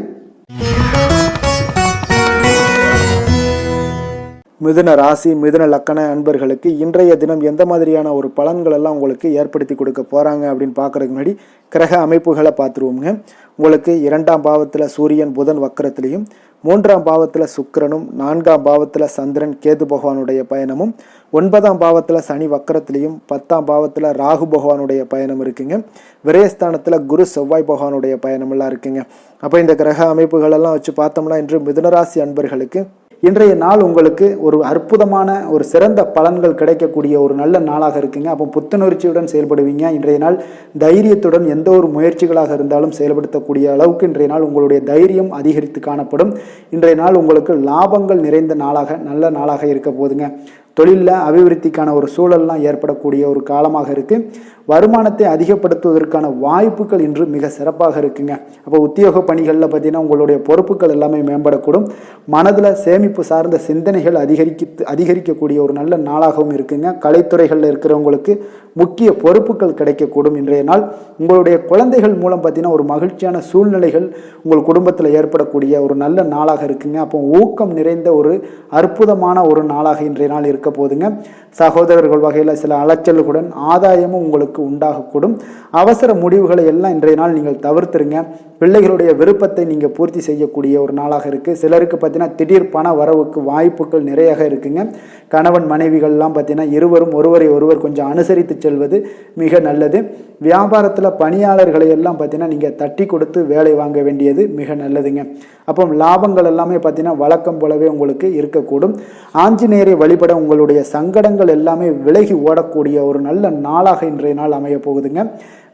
மிதுன ராசி மிதுன லக்கண அன்பர்களுக்கு இன்றைய தினம் எந்த மாதிரியான ஒரு பலன்கள் எல்லாம் உங்களுக்கு ஏற்படுத்தி கொடுக்க போகிறாங்க அப்படின்னு பார்க்குறதுக்கு முன்னாடி கிரக அமைப்புகளை பார்த்துருவோங்க. உங்களுக்கு 2ஆம் பாவத்தில் சூரியன் புதன் வக்கரத்திலையும், 3ஆம் பாவத்தில் சுக்கிரனும், 4ஆம் பாவத்தில் சந்திரன் கேது பகவானுடைய பயணமும், 9ஆம் பாவத்தில் சனி வக்கரத்திலையும், 10ஆம் பாவத்தில் ராகு பகவானுடைய பயணம் இருக்குங்க. விரயஸ்தானத்தில் குரு செவ்வாய் பகவானுடைய பயணமெல்லாம் இருக்குங்க. அப்போ இந்த கிரக அமைப்புகளெல்லாம் வச்சு பார்த்தோம்னா இன்று மிதுனராசி அன்பர்களுக்கு இன்றைய நாள் உங்களுக்கு ஒரு அற்புதமான ஒரு சிறந்த பலன்கள் கிடைக்கக்கூடிய ஒரு நல்ல நாளாக இருக்குங்க. அப்போ புத்துணர்ச்சியுடன் செயல்படுவீங்க. இன்றைய நாள் தைரியத்துடன் எந்த ஒரு முயற்சிகளாக இருந்தாலும் செயல்படுத்தக்கூடிய அளவுக்கு இன்றைய நாள் உங்களுடைய தைரியம் அதிகரித்து காணப்படும். இன்றைய நாள் உங்களுக்கு லாபங்கள் நிறைந்த நாளாக நல்ல நாளாக இருக்க போதுங்க. தொழிலில் அபிவிருத்திக்கான ஒரு சூழல்லாம் ஏற்படக்கூடிய ஒரு காலமாக இருக்குது. வருமானத்தை அதிகப்படுத்துவதற்கான வாய்ப்புகள் இன்று மிக சிறப்பாக இருக்குங்க. அப்போ உத்தியோக பணிகளில் பார்த்தீங்கன்னா உங்களுடைய பொறுப்புகள் எல்லாமே மேம்படக்கூடும். மனதில் சேமிப்பு சார்ந்த சிந்தனைகள் அதிகரிக்கக்கூடிய ஒரு நல்ல நாளாகவும் இருக்குங்க. கலைத்துறைகளில் இருக்கிறவங்களுக்கு முக்கிய பொறுப்புகள் கிடைக்கக்கூடும். இன்றைய நாள் உங்களுடைய குழந்தைகள் மூலம் பார்த்தீங்கன்னா ஒரு மகிழ்ச்சியான சூழ்நிலைகள் உங்கள் குடும்பத்தில் ஏற்படக்கூடிய ஒரு நல்ல நாளாக இருக்குங்க. அப்போ ஊக்கம் நிறைந்த ஒரு அற்புதமான ஒரு நாளாக இன்றைய நாள் இருக்க போதுங்க. சகோதரர்கள் வகையில் சில அலைச்சல்களுடன் ஆதாயமும் உங்களுக்கு உண்டாகக்கூடும். அவசர முடிவுகளை எல்லாம் இன்றைய நாள் நீங்கள் தவிர்த்துருங்க. பிள்ளைகளுடைய விருப்பத்தை நீங்கள் பூர்த்தி செய்யக்கூடிய ஒரு நாளாக இருக்குது. சிலருக்கு பார்த்தீங்கன்னா திடீர் பண வரவுக்கு வாய்ப்புகள் நிறையாக இருக்குங்க. கணவன் மனைவிகள்லாம் பார்த்தீங்கன்னா இருவரும் ஒருவரை ஒருவர் கொஞ்சம் அனுசரித்து செல்வது மிக நல்லது. வியாபாரத்தில் பணியாளர்களை எல்லாம் பார்த்தீங்கன்னா நீங்கள் தட்டி கொடுத்து வேலை வாங்க வேண்டியது மிக நல்லதுங்க. அப்போ லாபங்கள் எல்லாமே பார்த்தீங்கன்னா வழக்கம் போலவே உங்களுக்கு இருக்கக்கூடும். ஆஞ்சநேயரை வழிபட உங்களுடைய சங்கடங்கள் எல்லாமே விலகி ஓடக்கூடிய ஒரு நல்ல நாளாக இன்றைய நாள் அமைய போகுதுங்க.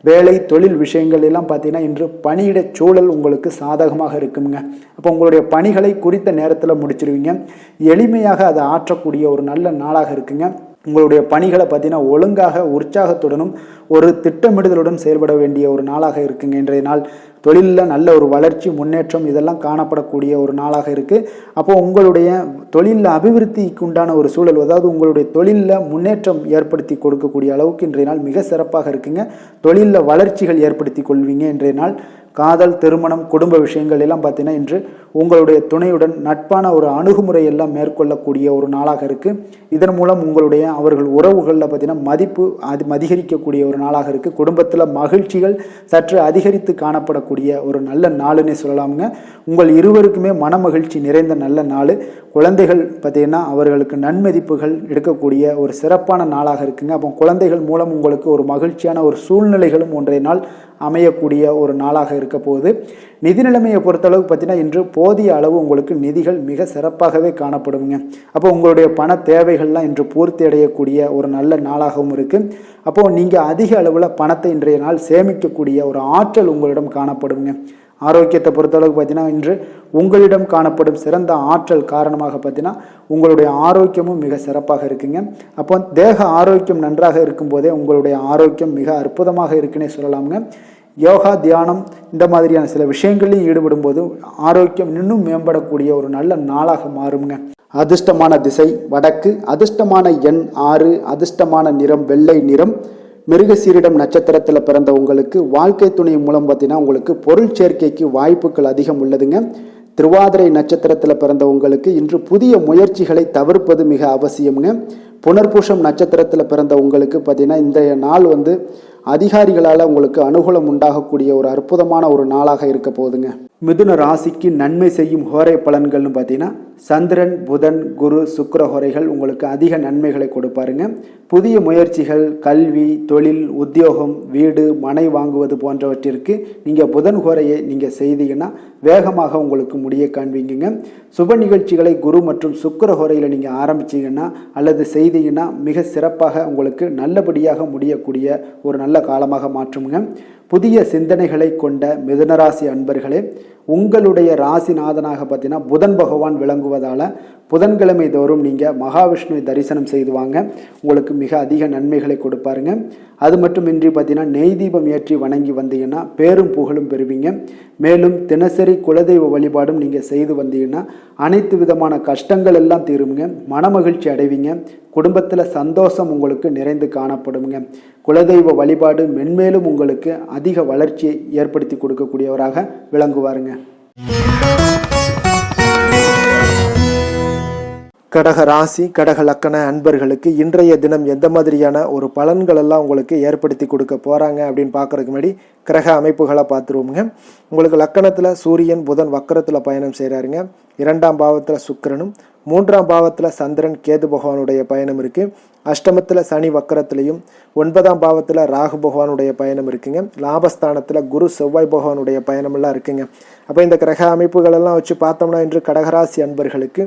வேலை தொழில் விஷயங்கள் எல்லாம் பார்த்தீங்கன்னா இன்று பணியிட சூழல் உங்களுக்கு சாதகமாக இருக்குங்க. அப்போ உங்களுடைய பணிகளை குறித்த நேரத்தில் முடிச்சிருவீங்க. எளிமையாக அதை ஆற்றக்கூடிய ஒரு நல்ல நாளாக இருக்குங்க. உங்களுடைய பணிகளை பார்த்தீங்கன்னா ஒழுங்காக உற்சாகத்துடனும் ஒரு திட்டமிடுதலுடன் செயல்பட வேண்டிய ஒரு நாளாக இருக்குங்க. இன்றைய நாள் தொழிலில் நல்ல ஒரு வளர்ச்சி முன்னேற்றம் இதெல்லாம் காணப்படக்கூடிய ஒரு நாளாக இருக்குது. அப்போ உங்களுடைய தொழிலில் அபிவிருத்திக்கு உண்டான ஒரு சூழல், அதாவது உங்களுடைய தொழிலில் முன்னேற்றம் ஏற்படுத்தி கொடுக்கக்கூடிய அளவுக்கு இன்றைய நாள் மிக சிறப்பாக இருக்குங்க. தொழிலில் வளர்ச்சிகள் ஏற்படுத்தி கொள்வீங்க. இன்றைய நாள் காதல், திருமணம், குடும்ப விஷயங்கள் எல்லாம் பார்த்தீங்கன்னா இன்று உங்களுடைய துணையுடன் நட்பான ஒரு அணுகுமுறை எல்லாம் மேற்கொள்ளக்கூடிய ஒரு நாளாக இருக்குது. இதன் மூலம் உங்களுடைய அவர்கள் உறவுகளில் பார்த்தீங்கன்னா மதிப்பு அதிகரிக்கக்கூடிய ஒரு நாளாக இருக்குது. குடும்பத்தில் மகிழ்ச்சிகள் சற்று அதிகரித்து காணப்படக்கூடிய ஒரு நல்ல நாளுன்னே சொல்லலாமுங்க. உங்கள் இருவருக்குமே மன மகிழ்ச்சி நிறைந்த நல்ல நாள். குழந்தைகள் பார்த்தீங்கன்னா அவர்களுக்கு நன்மதிப்புகள் எடுக்கக்கூடிய ஒரு சிறப்பான நாளாக இருக்குங்க. அப்போ குழந்தைகள் மூலம் உங்களுக்கு ஒரு மகிழ்ச்சியான ஒரு சூழ்நிலைகளும் ஒன்றைய நாள் அமையக்கூடிய ஒரு நாளாக இருக்க போகுது. நிதி நிலைமையை பொறுத்தளவுக்கு பார்த்தீங்கன்னா இன்று போதிய அளவு உங்களுக்கு நிதிகள் மிக சிறப்பாகவே காணப்படுங்க. அப்போ உங்களுடைய பண தேவைகள்லாம் இன்று பூர்த்தி அடையக்கூடிய ஒரு நல்ல நாளாகவும் இருக்குது. அப்போது நீங்கள் அதிக அளவில் பணத்தை இன்றைய நாள் சேமிக்கக்கூடிய ஒரு ஆற்றல் உங்களிடம் காணப்படுங்க. ஆரோக்கியத்தை பொறுத்தளவுக்கு பார்த்தீங்கன்னா இன்று உங்களிடம் காணப்படும் சிறந்த ஆற்றல் காரணமாக பார்த்தீங்கன்னா உங்களுடைய ஆரோக்கியமும் மிக சிறப்பாக இருக்குங்க. அப்போ தேக ஆரோக்கியம் நன்றாக இருக்கும்போதே உங்களுடைய ஆரோக்கியம் மிக அற்புதமாக இருக்குன்னே சொல்லலாமுங்க. யோகா, தியானம் இந்த மாதிரியான சில விஷயங்களையும் ஈடுபடும் போது ஆரோக்கியம் இன்னும் மேம்படக்கூடிய ஒரு நல்ல நாளாக மாறுங்க. அதிர்ஷ்டமான திசை வடக்கு, அதிர்ஷ்டமான எண் 6, அதிர்ஷ்டமான நிறம் வெள்ளை நிறம். மிருகசீரிடம் நட்சத்திரத்தில் பிறந்த உங்களுக்கு வாழ்க்கை துணை மூலம் பார்த்தீங்கன்னா உங்களுக்கு பொருள் சேர்க்கைக்கு வாய்ப்புகள் அதிகம் உள்ளதுங்க. திருவாதிரை நட்சத்திரத்தில் பிறந்த உங்களுக்கு இன்று புதிய முயற்சிகளை தவிர்ப்பது மிக அவசியம்ங்க. புனர்பூஷம் நட்சத்திரத்தில் பிறந்த உங்களுக்கு பார்த்தீங்கன்னா இந்த நாள் அதிகாரிகளால் உங்களுக்கு அனுகூலம் உண்டாகக்கூடிய ஒரு அற்புதமான ஒரு நாளாக இருக்க போகுதுங்க. மிதுன ராசிக்கு நன்மை செய்யும் ஹோரை பலன்கள்னு பார்த்தீங்கன்னா சந்திரன், புதன், குரு, சுக்கிர ஹோரைகள் உங்களுக்கு அதிக நன்மைகளை கொடுப்பாருங்க. புதிய முயற்சிகள், கல்வி, தொழில், உத்தியோகம், வீடு, மனை வாங்குவது போன்றவற்றிற்கு நீங்கள் புதன் ஹோரையை நீங்கள் செய்தீங்கன்னா வேகமாக உங்களுக்கு முடிய காண்பீங்க. சுப நிகழ்ச்சிகளை குரு மற்றும் சுக்கிர ஹோரையில் நீங்கள் ஆரம்பிச்சிங்கன்னா அல்லது செய்தீங்கன்னா மிக சிறப்பாக உங்களுக்கு நல்லபடியாக முடியக்கூடிய ஒரு நல்ல காலமாக மாற்றுங்க. புதிய சிந்தனைகளை கொண்ட மிதுனராசி அன்பர்களே, உங்களுடைய ராசிநாதனாக பார்த்தீங்கன்னா புதன் பகவான் விளங்குவதால் புதன்கிழமை தோறும் நீங்கள் மகாவிஷ்ணுவை தரிசனம் செய்து வாங்க, உங்களுக்கு மிக அதிக நன்மைகளை கொடுப்பாருங்க. அது மட்டுமின்றி பார்த்தீங்கன்னா நெய் தீபம் ஏற்றி வணங்கி வந்தீங்கன்னா பேரும் புகழும் பெறுவீங்க. மேலும் தினசரி குலதெய்வ வழிபாடும் நீங்கள் செய்து வந்தீங்கன்னா அனைத்து விதமான கஷ்டங்கள் எல்லாம் தீருங்க, மனமகிழ்ச்சி அடைவீங்க, குடும்பத்தில் சந்தோஷம் உங்களுக்கு நிறைந்து காணப்படுங்க. குலதெய்வ வழிபாடு மென்மேலும் உங்களுக்கு அதிக வளர்ச்சியை ஏற்படுத்தி கொடுக்கக்கூடியவராக விளங்குவாருங்க. கடக ராசி, கடக லக்கண அன்பர்களுக்கு இன்றைய தினம் எந்த மாதிரியான ஒரு பலன்கள் எல்லாம் உங்களுக்கு ஏற்படுத்தி கொடுக்க போகிறாங்க அப்படின்னு பார்க்குறதுக்கு முன்னாடி கிரக அமைப்புகளை பார்த்துருவோமுங்க. உங்களுக்கு லக்கணத்தில் சூரியன், புதன் வக்கரத்தில் பயணம் செய்கிறாருங்க. 2ஆம் பாவத்தில் சுக்கிரனும், 3ஆம் பாவத்தில் சந்திரன், கேது பகவானுடைய பயணம் இருக்குது. அஷ்டமத்தில் சனி வக்கரத்திலையும், 9ஆம் பாவத்தில் ராகு பகவானுடைய பயணம் இருக்குங்க. லாபஸ்தானத்தில் குரு, செவ்வாய் பகவானுடைய பயணமெல்லாம் இருக்குங்க. அப்போ இந்த கிரக அமைப்புகளெல்லாம் வச்சு பார்த்தோம்னா இன்று கடகராசி அன்பர்களுக்கு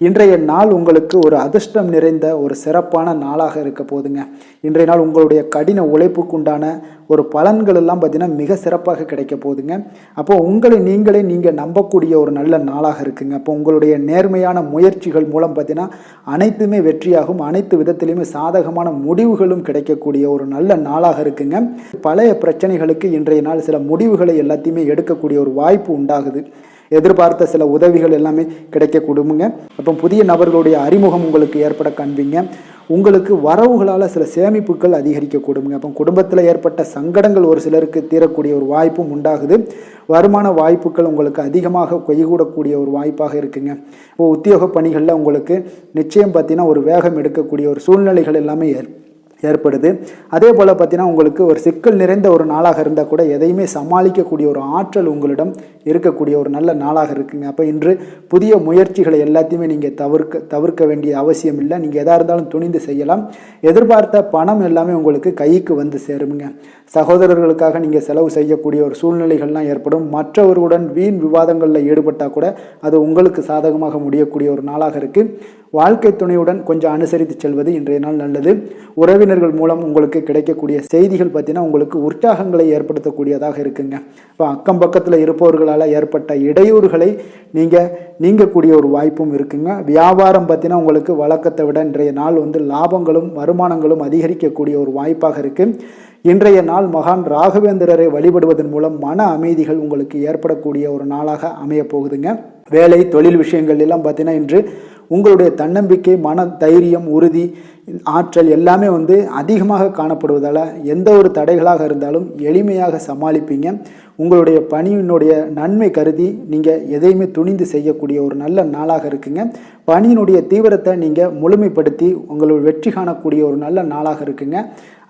இன்றைய நாள் உங்களுக்கு ஒரு அதிர்ஷ்டம் நிறைந்த ஒரு சிறப்பான நாளாக இருக்க போதுங்க. இன்றைய நாள் உங்களுடைய கடின உழைப்புக்குண்டான ஒரு பலன்கள் எல்லாம் பார்த்தீங்கன்னா மிக சிறப்பாக கிடைக்க போகுதுங்க. அப்போ உங்களை நீங்கள் நம்பக்கூடிய ஒரு நல்ல நாளாக இருக்குங்க. அப்போ உங்களுடைய நேர்மையான முயற்சிகள் மூலம் பார்த்தீங்கன்னா அனைத்துமே வெற்றியாகும், அனைத்து விதத்திலையுமே சாதகமான முடிவுகளும் கிடைக்கக்கூடிய ஒரு நல்ல நாளாக இருக்குங்க. பழைய பிரச்சனைகளுக்கு இன்றைய நாள் சில முடிவுகளை எல்லாத்தையுமே எடுக்கக்கூடிய ஒரு வாய்ப்பு உண்டாகுது. எதிர்பார்த்த சில உதவிகள் எல்லாமே கிடைக்க கொடுங்க. அப்போ புதிய நபர்களுடைய அறிமுகம் உங்களுக்கு ஏற்பட காண்பீங்க. உங்களுக்கு வரவுகளால் சில சேமிப்புகள் அதிகரிக்க கொடுங்க. அப்போ குடும்பத்தில் ஏற்பட்ட சங்கடங்கள் ஒரு சிலருக்கு தீரக்கூடிய ஒரு வாய்ப்பும் உண்டாகுது. வருமான வாய்ப்புகள் உங்களுக்கு அதிகமாக கைகூடக்கூடிய ஒரு வாய்ப்பாக இருக்குங்க. இப்போ உத்தியோக பணிகளில் உங்களுக்கு நிச்சயம் பார்த்தீங்கன்னா ஒரு வேகம் எடுக்கக்கூடிய ஒரு சூழ்நிலைகள் எல்லாமே ஏற்படுது. அதே போல் பார்த்தீங்கன்னா உங்களுக்கு ஒரு சிக்கல் நிறைந்த ஒரு நாளாக இருந்தால் கூட எதையுமே சமாளிக்கக்கூடிய ஒரு ஆற்றல் உங்களிடம் இருக்கக்கூடிய ஒரு நல்ல நாளாக இருக்குங்க. அப்போ இன்று புதிய முயற்சிகளை எல்லாத்தையுமே நீங்கள் தவிர்க்க வேண்டிய அவசியம் இல்லை. நீங்கள் எதாக இருந்தாலும் துணிந்து செய்யலாம். எதிர்பார்த்த பணம் எல்லாமே உங்களுக்கு கைக்கு வந்து சேருங்க. சகோதரர்களுக்காக நீங்கள் செலவு செய்யக்கூடிய ஒரு சூழ்நிலைகள்லாம் ஏற்படும். மற்றவர்களுடன் வீண் விவாதங்களில் ஈடுபட்டால் கூட அது உங்களுக்கு சாதகமாக முடியக்கூடிய ஒரு நாளாக இருக்குது. வாழ்க்கை துணையுடன் கொஞ்சம் அனுசரித்து செல்வது இன்றைய நாள் நல்லது. உறவினர்கள் மூலம் உங்களுக்கு கிடைக்கக்கூடிய செய்திகள் பார்த்தீங்கன்னா உங்களுக்கு உற்சாகங்களை ஏற்படுத்தக்கூடியதாக இருக்குங்க. இப்போ அக்கம் பக்கத்தில் இருப்பவர்களால் ஏற்பட்ட இடையூறுகளை நீங்கக்கூடிய ஒரு வாய்ப்பும் இருக்குங்க. வியாபாரம் பார்த்தீங்கன்னா உங்களுக்கு வழக்கத்தை விட இன்றைய நாள் லாபங்களும் வருமானங்களும் அதிகரிக்கக்கூடிய ஒரு வாய்ப்பாக இருக்குது. இன்றைய நாள் மகான் ராகவேந்திரரை வழிபடுவதன் மூலம் மன அமைதிகள் உங்களுக்கு ஏற்படக்கூடிய ஒரு நாளாக அமைய போகுதுங்க. வேலை, தொழில் விஷயங்கள் எல்லாம் பார்த்தீங்கன்னா இன்று உங்களுடைய தன்னம்பிக்கை, மன தைரியம், உறுதி, ஆற்றல் எல்லாமே அதிகமாக காணப்படுவதால் எந்த ஒரு தடைகளாக இருந்தாலும் எளிமையாக சமாளிப்பீங்க. உங்களுடைய பணியினுடைய நன்மை கருதி நீங்கள் எதையுமே துணிந்து செய்யக்கூடிய ஒரு நல்ல நாளாக இருக்குங்க. பணியினுடைய தீவிரத்தை நீங்கள் முழுமைப்படுத்தி உங்களுடைய வெற்றி காணக்கூடிய ஒரு நல்ல நாளாக இருக்குங்க.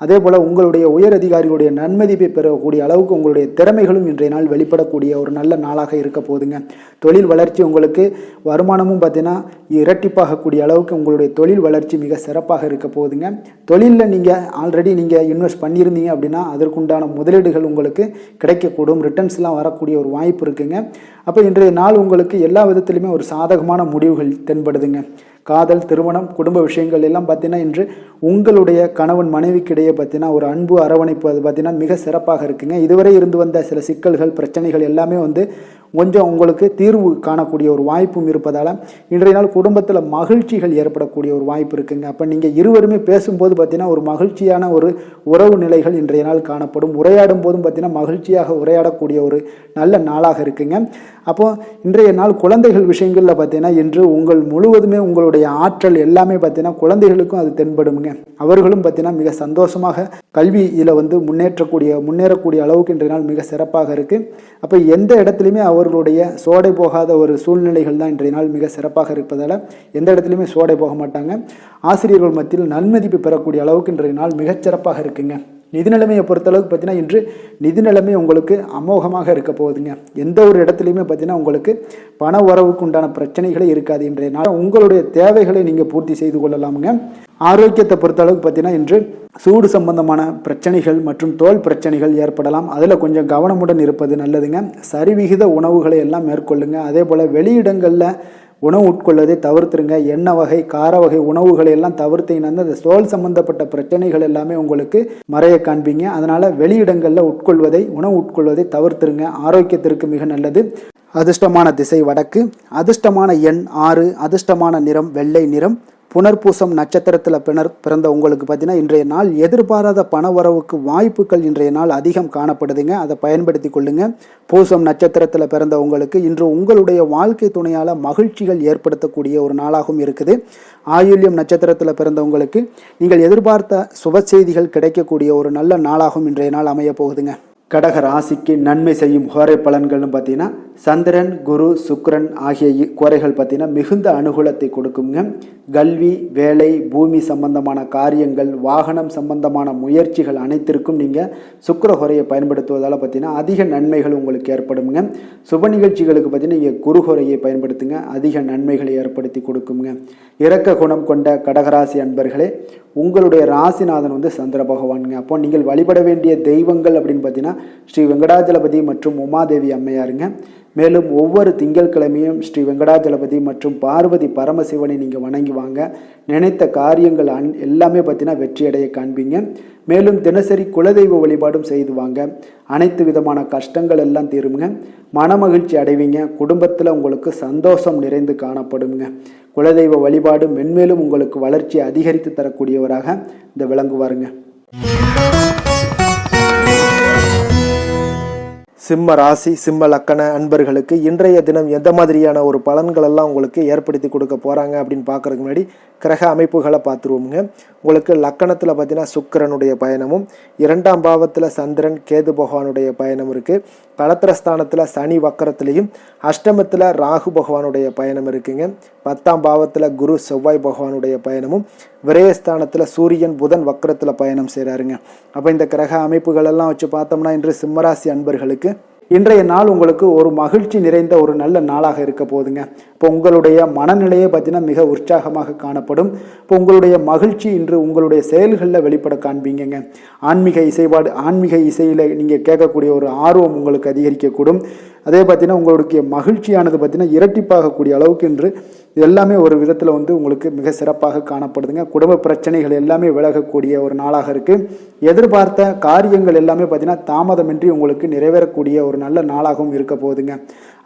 அதே போல் உங்களுடைய உயர் அதிகாரிகளுடைய நன்மதிப்பை பெறக்கூடிய அளவுக்கு உங்களுடைய திறமைகளும் இன்றைய நாள் வெளிப்படக்கூடிய ஒரு நல்ல நாளாக இருக்க போகுதுங்க. தொழில் வளர்ச்சி உங்களுக்கு வருமானமும் பார்த்தீங்கன்னா இரட்டிப்பாகக்கூடிய அளவுக்கு உங்களுடைய தொழில் வளர்ச்சி மிக சிறப்பாக இருக்க போகுதுங்க. தொழிலில் நீங்கள் ஆல்ரெடி இன்வெஸ்ட் பண்ணியிருந்தீங்க அப்படின்னா அதற்குண்டான முதலீடுகள் உங்களுக்கு கிடைக்கக்கூடும், ரிட்டர்ன்ஸ்லாம் வரக்கூடிய ஒரு வாய்ப்பு இருக்குங்க. அப்போ இன்றைய நாள் உங்களுக்கு எல்லா விதத்திலுமே ஒரு சாதகமான முடிவுகள் தென்படுதுங்க. காதல், திருமணம், குடும்ப விஷயங்கள் எல்லாம் பார்த்தீங்கன்னா இன்று உங்களுடைய கணவன் மனைவிக்கிடையே பார்த்தீங்கன்னா ஒரு அன்பு அரவணைப்பு அது பார்த்தீங்கன்னா மிக சிறப்பாக இருக்குங்க. இதுவரை இருந்து வந்த சில சிக்கல்கள், பிரச்சனைகள் எல்லாமே கொஞ்சம் உங்களுக்கு தீர்வு காணக்கூடிய ஒரு வாய்ப்பும் இருப்பதால் இன்றைய நாள் குடும்பத்தில் மகிழ்ச்சிகள் ஏற்படக்கூடிய ஒரு வாய்ப்பு இருக்குங்க. அப்போ நீங்கள் இருவருமே பேசும்போது பார்த்தீங்கன்னா ஒரு மகிழ்ச்சியான ஒரு உறவு நிலைகள் இன்றைய நாள் காணப்படும். உரையாடும் போதும் பார்த்தீங்கன்னா மகிழ்ச்சியாக உரையாடக்கூடிய ஒரு நல்ல நாளாக இருக்குங்க. அப்போது இன்றைய நாள் குழந்தைகள் விஷயங்களில் பார்த்தீங்கன்னா இன்று முழுவதுமே உங்களுடைய ஆற்றல் எல்லாமே பார்த்தீங்கன்னா குழந்தைகளுக்கும் அது தென்படுங்க. அவர்களும் பார்த்தீங்கன்னா மிக சந்தோஷமாக கல்வியில் முன்னேறக்கூடிய அளவுக்கு இன்றைய நாள் மிக சிறப்பாக இருக்குது. அப்போ எந்த இடத்துலையுமே அவர்களுடைய சோடை போகாத ஒரு சூழ்நிலைகள் தான் இன்றைய நாள் மிக சிறப்பாக இருப்பதால் எந்த இடத்துலையுமே சோடை போக மாட்டாங்க. ஆசிரியர்கள் மத்தியில் நன்மதிப்பு பெறக்கூடிய அளவுக்கு இன்றைய நாள் மிகச்சிறப்பாக இருக்குங்க. நிதி நிலைமையை பொறுத்தளவுக்கு பார்த்தீங்கன்னா இன்று நிதி நிலைமை உங்களுக்கு அமோகமாக இருக்க போகுதுங்க. எந்த ஒரு இடத்துலையுமே பார்த்தீங்கன்னா உங்களுக்கு பண உறவுக்கு உண்டான பிரச்சனைகளே இருக்காது. இன்றைய நாள் உங்களுடைய தேவைகளை நீங்கள் பூர்த்தி செய்து கொள்ளலாமுங்க. ஆரோக்கியத்தை பொறுத்தளவுக்கு பார்த்தீங்கன்னா இன்று சூடு சம்பந்தமான பிரச்சனைகள் மற்றும் தோல் பிரச்சனைகள் ஏற்படலாம். அதில் கொஞ்சம் கவனமுடன் இருப்பது நல்லதுங்க. சரிவிகித உணவுகளை எல்லாம் மேற்கொள்ளுங்க. அதே போல் வெளியிடங்களில் உணவு உட்கொள்வதை தவிர்த்துருங்க. எண்ணெய் வகை கார வகை உணவுகளை எல்லாம் தவிர்த்தீங்கன்னா அந்த தோல் சம்பந்தப்பட்ட பிரச்சனைகள் எல்லாமே உங்களுக்கு மறைய காண்பீங்க. அதனால் வெளியிடங்களில் உணவு உட்கொள்வதை தவிர்த்துருங்க. ஆரோக்கியத்திற்கு மிக நல்லது. அதிர்ஷ்டமான திசை வடக்கு, அதிர்ஷ்டமான எண் 6, அதிர்ஷ்டமான நிறம் வெள்ளை நிறம். புனர்பூசம் நட்சத்திரத்தில் பிறந்த உங்களுக்கு பார்த்தீங்கன்னா இன்றைய நாள் எதிர்பாராத பணவரவுக்கு வாய்ப்புகள் இன்றைய நாள் அதிகம் காணப்படுதுங்க. அதை பயன்படுத்தி கொள்ளுங்க. பூசம் நட்சத்திரத்தில் பிறந்த உங்களுக்கு இன்று உங்களுடைய வாழ்க்கை துணையால் மகிழ்ச்சிகள் ஏற்படுத்தக்கூடிய ஒரு நாளாகவும் இருக்குது. ஆயுள்யம் நட்சத்திரத்தில் பிறந்தவங்களுக்கு நீங்கள் எதிர்பார்த்த சுப செய்திகள் கிடைக்கக்கூடிய ஒரு நல்ல நாளாகவும் இன்றைய நாள் அமைய போகுதுங்க. கடக ராசிக்கு நன்மை செய்யும் கோரை பலன்கள்னு பார்த்தீங்கன்னா சந்திரன், குரு, சுக்கிரன் ஆகிய கோரைகள் பார்த்தீங்கன்னா மிகுந்த அனுகூலத்தை கொடுக்குங்க. கல்வி, வேலை, பூமி சம்பந்தமான காரியங்கள், வாகனம் சம்பந்தமான முயற்சிகள் அனைத்திற்கும் நீங்கள் சுக்கிர கோரையை பயன்படுத்துவதால் பார்த்தீங்கன்னா அதிக நன்மைகள் உங்களுக்கு ஏற்படுங்க. சுப நிகழ்ச்சிகளுக்கு பார்த்தீங்கன்னா நீங்கள் குரு கோரையை பயன்படுத்துங்க. அதிக நன்மைகளை ஏற்படுத்தி கொடுக்குங்க. இரக்க குணம் கொண்ட கடகராசி அன்பர்களே, உங்களுடைய ராசிநாதன் சந்திர பகவானுங்க. அப்போ நீங்கள் வழிபட வேண்டிய தெய்வங்கள் அப்படின்னு பார்த்தீங்கன்னா ஸ்ரீ வெங்கடாஜலபதி மற்றும் உமாதேவி அம்மையாருங்க. மேலும் ஒவ்வொரு திங்கட்கிழமையும் ஸ்ரீ வெங்கடாஜலபதி மற்றும் பார்வதி பரமசிவனை நீங்கள் வணங்கி வாங்க. நினைத்த காரியங்கள் எல்லாமே பார்த்தீங்கன்னா வெற்றியடைய காண்பீங்க. மேலும் தினசரி குலதெய்வ வழிபாடும் செய்து வாங்க. அனைத்து விதமான கஷ்டங்கள் எல்லாம் தீருங்க. மனமகிழ்ச்சி அடைவீங்க. குடும்பத்தில் உங்களுக்கு சந்தோஷம் நிறைந்து காணப்படுங்க. குலதெய்வ வழிபாடு மென்மேலும் உங்களுக்கு வளர்ச்சியை அதிகரித்து தரக்கூடியவராக இந்த விளங்குவாருங்க. சிம்ம ராசி சிம்ம லக்கண அன்பர்களுக்கு இன்றைய தினம் எந்த மாதிரியான ஒரு பலன்கள் எல்லாம் உங்களுக்கு ஏற்படுத்தி கொடுக்க போகிறாங்க அப்படின்னு பார்க்குறதுக்கு முன்னாடி கிரக அமைப்புகளை பார்த்துருவோமுங்க. உங்களுக்கு லக்கணத்தில் பார்த்தீங்கன்னா சுக்கிரனுடைய பயணமும், 2ஆம் பாவத்தில் சந்திரன் கேது பகவானுடைய பயணம் இருக்குது. களத்திரஸ்தானத்தில் சனி வக்கரத்துலேயும், அஷ்டமத்தில் ராகு பகவானுடைய பயணம் இருக்குங்க. 10ஆம் பாவத்தில் குரு செவ்வாய் பகவானுடைய பயணமும், விரயஸ்தானத்தில் சூரியன் புதன் வக்கரத்தில் பயணம் செய்கிறாருங்க. அப்போ இந்த கிரக அமைப்புகளெல்லாம் வச்சு பார்த்தோம்னா இன்று சிம்மராசி அன்பர்களுக்கு இன்றைய நாள் உங்களுக்கு ஒரு மகிழ்ச்சி நிறைந்த ஒரு நல்ல நாளாக இருக்க போகுதுங்க. இப்போ உங்களுடைய மனநிலையை பார்த்தீங்கன்னா மிக உற்சாகமாக காணப்படும். இப்போ உங்களுடைய மகிழ்ச்சி இன்று உங்களுடைய செயல்களில் வெளிப்பட காண்பீங்க. ஆன்மீக இசையில் நீங்கள் கேட்கக்கூடிய ஒரு ஆர்வம் உங்களுக்கு அதிகரிக்கக்கூடும். அதே பார்த்தீங்கன்னா உங்களுடைய மகிழ்ச்சியானது பார்த்தீங்கன்னா இரட்டிப்பாகக்கூடிய அளவுக்கு இன்று எல்லாமே ஒரு விதத்தில் உங்களுக்கு மிக சிறப்பாக காணப்படுதுங்க. குடும்ப பிரச்சனைகள் எல்லாமே விலகக்கூடிய ஒரு நாளாக இருக்குது. எதிர்பார்த்த காரியங்கள் எல்லாமே பார்த்தீங்கன்னா தாமதமின்றி உங்களுக்கு நிறைவேறக்கூடிய ஒரு நல்ல நாளாகவும் இருக்க போகுதுங்க.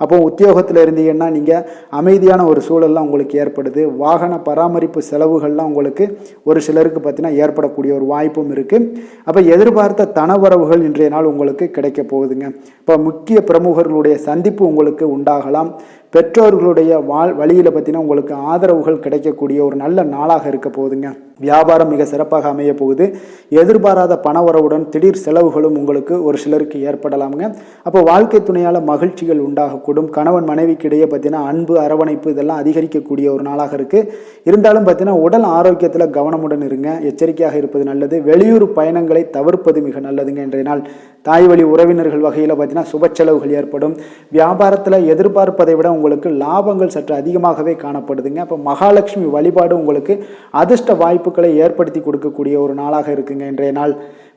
அப்போ உத்தியோகத்தில் இருந்தீங்கன்னா நீங்கள் அமைதியான ஒரு சூழல்லாம் உங்களுக்கு ஏற்படுது. வாகன பராமரிப்பு செலவுகள்லாம் உங்களுக்கு ஒரு சிலருக்கு பார்த்தீங்கன்னா ஏற்படக்கூடிய ஒரு வாய்ப்பும் இருக்குது. அப்போ எதிர்பார்த்த தனவரவுகள் இன்றைய நாள் உங்களுக்கு கிடைக்க போகுதுங்க. இப்போ முக்கிய பிரமுகர்களுடைய சந்திப்பு உங்களுக்கு உண்டாகலாம். பெற்றோர்களுடைய வழியில் பார்த்தீங்கன்னா உங்களுக்கு ஆதரவுகள் கிடைக்கக்கூடிய ஒரு நல்ல நாளாக இருக்க போகுதுங்க. வியாபாரம் மிக சிறப்பாக அமைய போகுது. எதிர்பாராத பணவரவுடன் திடீர் செலவுகளும் உங்களுக்கு ஒரு சிலருக்கு ஏற்படலாமுங்க. அப்போ வாழ்க்கை துணையால் மகிழ்ச்சிகள் உண்டாகக்கூடும். கணவன் மனைவிக்கு இடையே பார்த்தீங்கன்னா அன்பு, அரவணைப்பு இதெல்லாம் அதிகரிக்கக்கூடிய ஒரு நாளாக இருக்குது. இருந்தாலும் பார்த்தீங்கன்னா உடல் ஆரோக்கியத்தில் கவனமுடன் இருங்க. எச்சரிக்கையாக இருப்பது நல்லது. வெளியூர் பயணங்களை தவிர்ப்பது மிக நல்லதுங்க. இன்றைய நாள் தாய் வழி உறவினர்கள் வகையில் பார்த்தீங்கன்னா சுப செலவுகள் ஏற்படும். வியாபாரத்தில் எதிர்பார்ப்பதை விட உங்களுக்கு லாபங்கள் சற்று அதிகமாகவே காணப்படுதுங்க. அப்போ மகாலட்சுமி வழிபாடு உங்களுக்கு அதிர்ஷ்ட வாய்ப்புகளை ஏற்படுத்தி கொடுக்கக்கூடிய ஒரு நாளாக இருக்குங்க இன்றைய நாள்.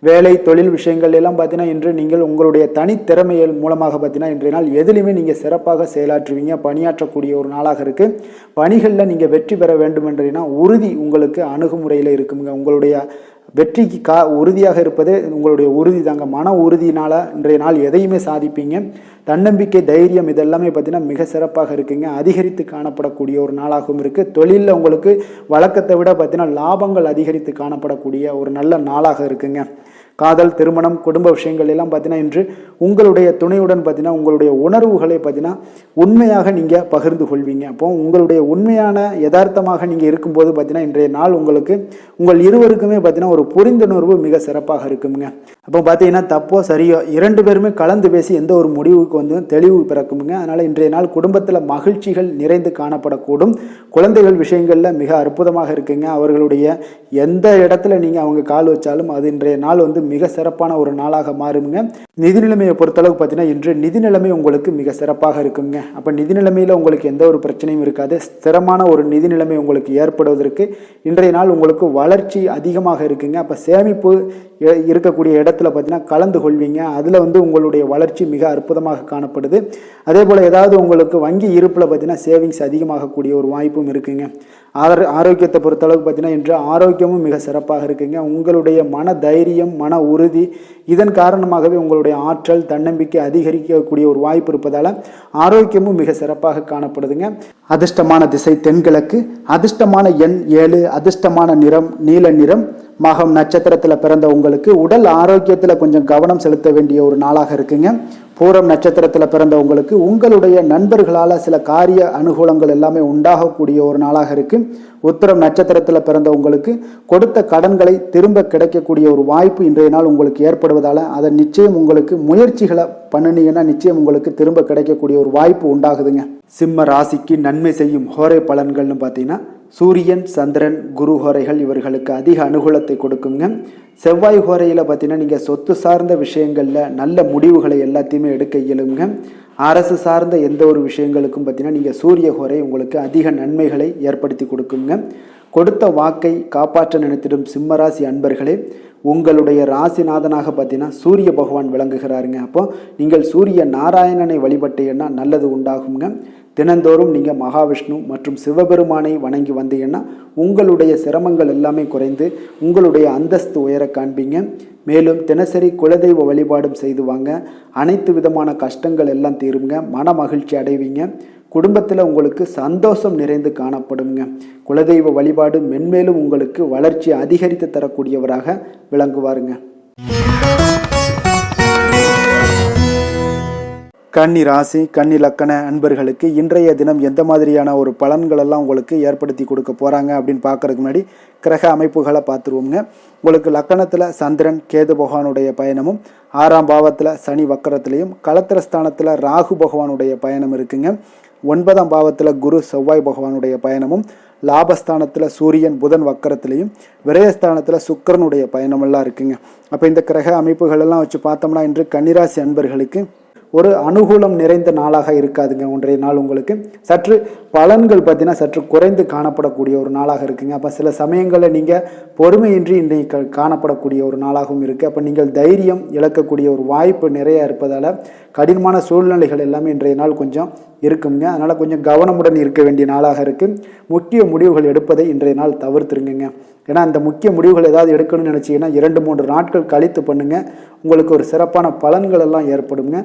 வேலை தொழில் விஷயங்கள் எல்லாம் பார்த்தீங்கன்னா இன்று நீங்கள் உங்களுடைய தனித்திறமைகள் மூலமாக பார்த்தீங்கன்னா இன்றைய நாள் எதிலுமே நீங்கள் சிறப்பாக செயலாற்றுவீங்க. பணியாற்றக்கூடிய ஒரு நாளாக இருக்குது. பணிகளில் நீங்கள் வெற்றி பெற வேண்டும் என்றீங்கன்னா உறுதி உங்களுக்கு அணுகுமுறையில் இருக்குங்க. உங்களுடைய வெற்றிக்கு உறுதியாக இருப்பது உங்களுடைய உறுதி தாங்க. மன உறுதியினால் இன்றைய நாள் எதையுமே சாதிப்பீங்க. தன்னம்பிக்கை, தைரியம் இதெல்லாமே பார்த்தீங்கன்னா மிக சிறப்பாக இருக்குங்க. அதிகரித்து காணப்படக்கூடிய ஒரு நாளாகவும் இருக்குது. தொழிலில் உங்களுக்கு வழக்கத்தை விட பார்த்தீங்கன்னா லாபங்கள் அதிகரித்து காணப்படக்கூடிய ஒரு நல்ல நாளாக இருக்குங்க. காதல், திருமணம், குடும்ப விஷயங்கள் எல்லாம் பார்த்தீங்கன்னா இன்று உங்களுடைய துணையுடன் பார்த்தீங்கன்னா உங்களுடைய உணர்வுகளை பார்த்தீங்கன்னா உண்மையாக நீங்கள் பகிர்ந்து கொள்வீங்க. அப்போ உங்களுடைய உண்மையான யதார்த்தமாக நீங்கள் இருக்கும்போது பார்த்தீங்கன்னா இன்றைய நாள் உங்களுக்கு உங்கள் இருவருக்குமே பார்த்தீங்கன்னா ஒரு புரிந்துணர்வு மிக சிறப்பாக இருக்குங்க. அப்போ பார்த்தீங்கன்னா தப்போ சரியோ 2 பேருமே கலந்து பேசி எந்த ஒரு முடிவுக்கு வந்து தெளிவு பிறக்குமுங்க. அதனால் இன்றைய நாள் குடும்பத்தில் மகிழ்ச்சிகள் நிறைந்து காணப்படக்கூடும். குழந்தைகள் விஷயங்களில் மிக அற்புதமாக இருக்குங்க. அவர்களுடைய எந்த இடத்துல நீங்கள் அவங்க கால் வச்சாலும் அது இன்றைய நாள் வந்து மிக சிறப்பான ஒரு நாளாக மாறுங்க. நிதி நிலைமையை பொறுத்தளவுக்கு பார்த்தீங்கன்னா இன்று நிதி நிலைமை உங்களுக்கு மிக சிறப்பாக இருக்குங்க. அப்போ நிதி நிலைமையில் உங்களுக்கு எந்த ஒரு பிரச்சனையும் இருக்காது. ஸ்திரமான ஒரு நிதி நிலைமை உங்களுக்கு ஏற்படுவதற்கு இன்றைய நாள் உங்களுக்கு வளர்ச்சி அதிகமாக இருக்குங்க. அப்போ சேமிப்பு இருக்கக்கூடிய இடத்துல பார்த்தீங்கன்னா கலந்து கொள்வீங்க. அதில் வந்து உங்களுடைய வளர்ச்சி மிக அற்புதமாக காணப்படுது. அதே போல் ஏதாவது உங்களுக்கு வங்கி இருப்பில் பார்த்தீங்கன்னா சேவிங்ஸ் அதிகமாகக்கூடிய ஒரு வாய்ப்பும் இருக்குங்க. ஆரோக்கியத்தை பொறுத்தளவுக்கு பார்த்தீங்கன்னா இன்று ஆரோக்கியமும் மிக சிறப்பாக இருக்குங்க. உங்களுடைய மன தைரியம், மன உறுதி, இதன் காரணமாகவே உங்களுடைய ஆற்றல், தன்னம்பிக்கை அதிகரிக்கக்கூடிய ஒரு வாய்ப்பு இருப்பதால் ஆரோக்கியமும் மிக சிறப்பாக காணப்படுதுங்க. அதிர்ஷ்டமான திசை தென்கிழக்கு, அதிர்ஷ்டமான எண் 7, அதிர்ஷ்டமான நிறம் நீல நிறம். மகம் நட்சத்திரத்தில் பிறந்த உங்களுக்கு உடல் ஆரோக்கியத்தில் கொஞ்சம் கவனம் செலுத்த வேண்டிய ஒரு நாளாக இருக்குங்க. பூரம் நட்சத்திரத்தில் பிறந்த உங்களுக்கு உங்களுடைய நண்பர்களால் சில காரிய அனுகூலங்கள் எல்லாமே உண்டாகக்கூடிய ஒரு நாளாக இருக்கு. உத்திரம் நட்சத்திரத்தில் பிறந்த உங்களுக்கு கொடுத்த கடன்களை திரும்ப கிடைக்கக்கூடிய ஒரு வாய்ப்பு இன்றைய நாள் உங்களுக்கு ஏற்படுவதால் அதை நிச்சயம் உங்களுக்கு முயற்சிகளை பண்ணினீங்கன்னா நிச்சயம் உங்களுக்கு திரும்ப கிடைக்கக்கூடிய ஒரு வாய்ப்பு உண்டாகுதுங்க. சிம்ம ராசிக்கு நன்மை செய்யும் ஹோரை பலன்கள்னு பார்த்தீங்கன்னா சூரியன், சந்திரன், குரு ஹோரைகள் இவர்களுக்கு அதிக அனுகூலத்தை கொடுக்குங்க. செவ்வாய் ஹோரையில் பார்த்தீங்கன்னா நீங்கள் சொத்து சார்ந்த விஷயங்களில் நல்ல முடிவுகளை எல்லாத்தையுமே எடுக்க இயலுங்க. அரசு சார்ந்த எந்த ஒரு விஷயங்களுக்கும் பார்த்தீங்கன்னா நீங்கள் சூரிய ஹோரை உங்களுக்கு அதிக நன்மைகளை ஏற்படுத்தி கொடுக்குங்க. கொடுத்த வாக்கை காப்பாற்ற நினைத்திடும் சிம்மராசி அன்பர்களே, உங்களுடைய ராசிநாதனாக பார்த்தீங்கன்னா சூரிய பகவான் விளங்குகிறாருங்க. அப்போ நீங்கள் சூரிய நாராயணனை வழிபட்டீங்கன்னா நல்லது உண்டாகுங்க. தினந்தோறும் நீங்கள் மகாவிஷ்ணு மற்றும் சிவபெருமானை வணங்கி வந்தீங்கன்னா உங்களுடைய சிரமங்கள் எல்லாமே குறைந்து உங்களுடைய அந்தஸ்து உயர காண்பீங்க. மேலும் தினசரி குலதெய்வ வழிபாடும் செய்து வாங்க. அனைத்து விதமான கஷ்டங்கள் எல்லாம் தீருங்க. மன மகிழ்ச்சி அடைவீங்க. குடும்பத்தில் உங்களுக்கு சந்தோஷம் நிறைந்து காணப்படுங்க. குலதெய்வ வழிபாடு மென்மேலும் உங்களுக்கு வளர்ச்சி அதிகரித்து தரக்கூடியவராக விளங்குவாருங்க. கன்னி ராசி, கன்னி லக்கண அன்பர்களுக்கு இன்றைய தினம் எந்த மாதிரியான ஒரு பலன்கள் எல்லாம் உங்களுக்கு ஏற்படுத்தி கொடுக்க போகிறாங்க அப்படின்னு பார்க்கறதுக்கு முன்னாடி கிரக அமைப்புகளை பார்த்துருவோங்க. உங்களுக்கு லக்கணத்தில் சந்திரன் கேது பகவானுடைய பயணமும், 6ஆம் பாவத்தில் சனி வக்கரத்திலையும், களத்திரஸ்தானத்தில் ராகு பகவானுடைய பயணம் இருக்குங்க. 9ஆம் பாவத்தில் குரு செவ்வாய் பகவானுடைய பயணமும், லாபஸ்தானத்தில் சூரியன் புதன் வக்கரத்திலையும், விரயஸ்தானத்தில் சுக்கிரனுடைய பயணமெல்லாம் இருக்குங்க. அப்போ இந்த கிரக அமைப்புகள் எல்லாம் வச்சு பார்த்தோம்னா இன்று கன்னிராசி அன்பர்களுக்கு ஒரு அனுகூலம் நிறைந்த நாளாக இருக்காதுங்க. இன்றைய நாள் உங்களுக்கு சற்று பலன்கள் பார்த்தீங்கன்னா சற்று குறைந்து காணப்படக்கூடிய ஒரு நாளாக இருக்குங்க. அப்போ சில சமயங்களில் நீங்கள் பொறுமையின்றி இன்றைக்கு காணப்படக்கூடிய ஒரு நாளாகவும் இருக்குது. அப்போ நீங்கள் தைரியம் இழக்கக்கூடிய ஒரு வாய்ப்பு நிறையா இருப்பதால் கடினமான சூழ்நிலைகள் எல்லாமே இன்றைய நாள் கொஞ்சம் இருக்குங்க. அதனால் கொஞ்சம் கவனமுடன் இருக்க வேண்டிய நாளாக இருக்குது. முக்கிய முடிவுகள் எடுப்பதை இன்றைய நாள் தவிர்த்துருங்க. ஏன்னா அந்த முக்கிய முடிவுகள் ஏதாவது எடுக்கணும்னு நினச்சிங்கன்னா 2-3 நாட்கள் கழித்து பண்ணுங்கள். உங்களுக்கு ஒரு சிறப்பான பலன்கள் எல்லாம் ஏற்படுங்க.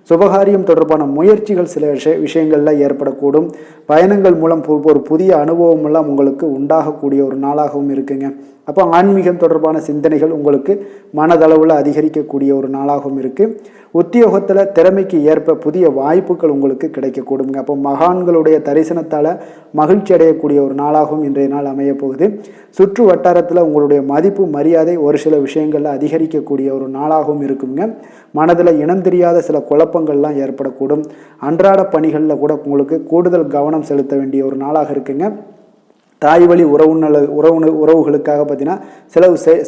சுபகாரியம் தொடர்பான முயற்சிகள் சில விஷயங்கள்லாம் ஏற்படக்கூடும். பயணங்கள் மூலம் ஒரு புதிய அனுபவம் எல்லாம் உங்களுக்கு உண்டாகக்கூடிய ஒரு நாளாகவும் இருக்குங்க. அப்போ ஆன்மீகம் தொடர்பான சிந்தனைகள் உங்களுக்கு மனதளவில் அதிகரிக்கக்கூடிய ஒரு நாளாகவும் இருக்குது. உத்தியோகத்தில் திறமைக்கு ஏற்ப புதிய வாய்ப்புகள் உங்களுக்கு கிடைக்கக்கூடுங்க. அப்போ மகான்களுடைய தரிசனத்தால் மகிழ்ச்சி அடையக்கூடிய ஒரு நாளாகவும் இன்றைய நாள் அமைய போகுது. சுற்று வட்டாரத்தில் உங்களுடைய மதிப்பு மரியாதை ஒரு சில விஷயங்களில் அதிகரிக்கக்கூடிய ஒரு நாளாகவும் இருக்குங்க. மனதில் இனம் தெரியாத சில குழப்பங்கள்லாம் ஏற்படக்கூடும். அன்றாட பணிகளில் கூட உங்களுக்கு கூடுதல் கவனம் செலுத்த வேண்டிய ஒரு நாளாக இருக்குங்க. தாய் வழி உறவுகளுக்காக பார்த்தீங்கன்னா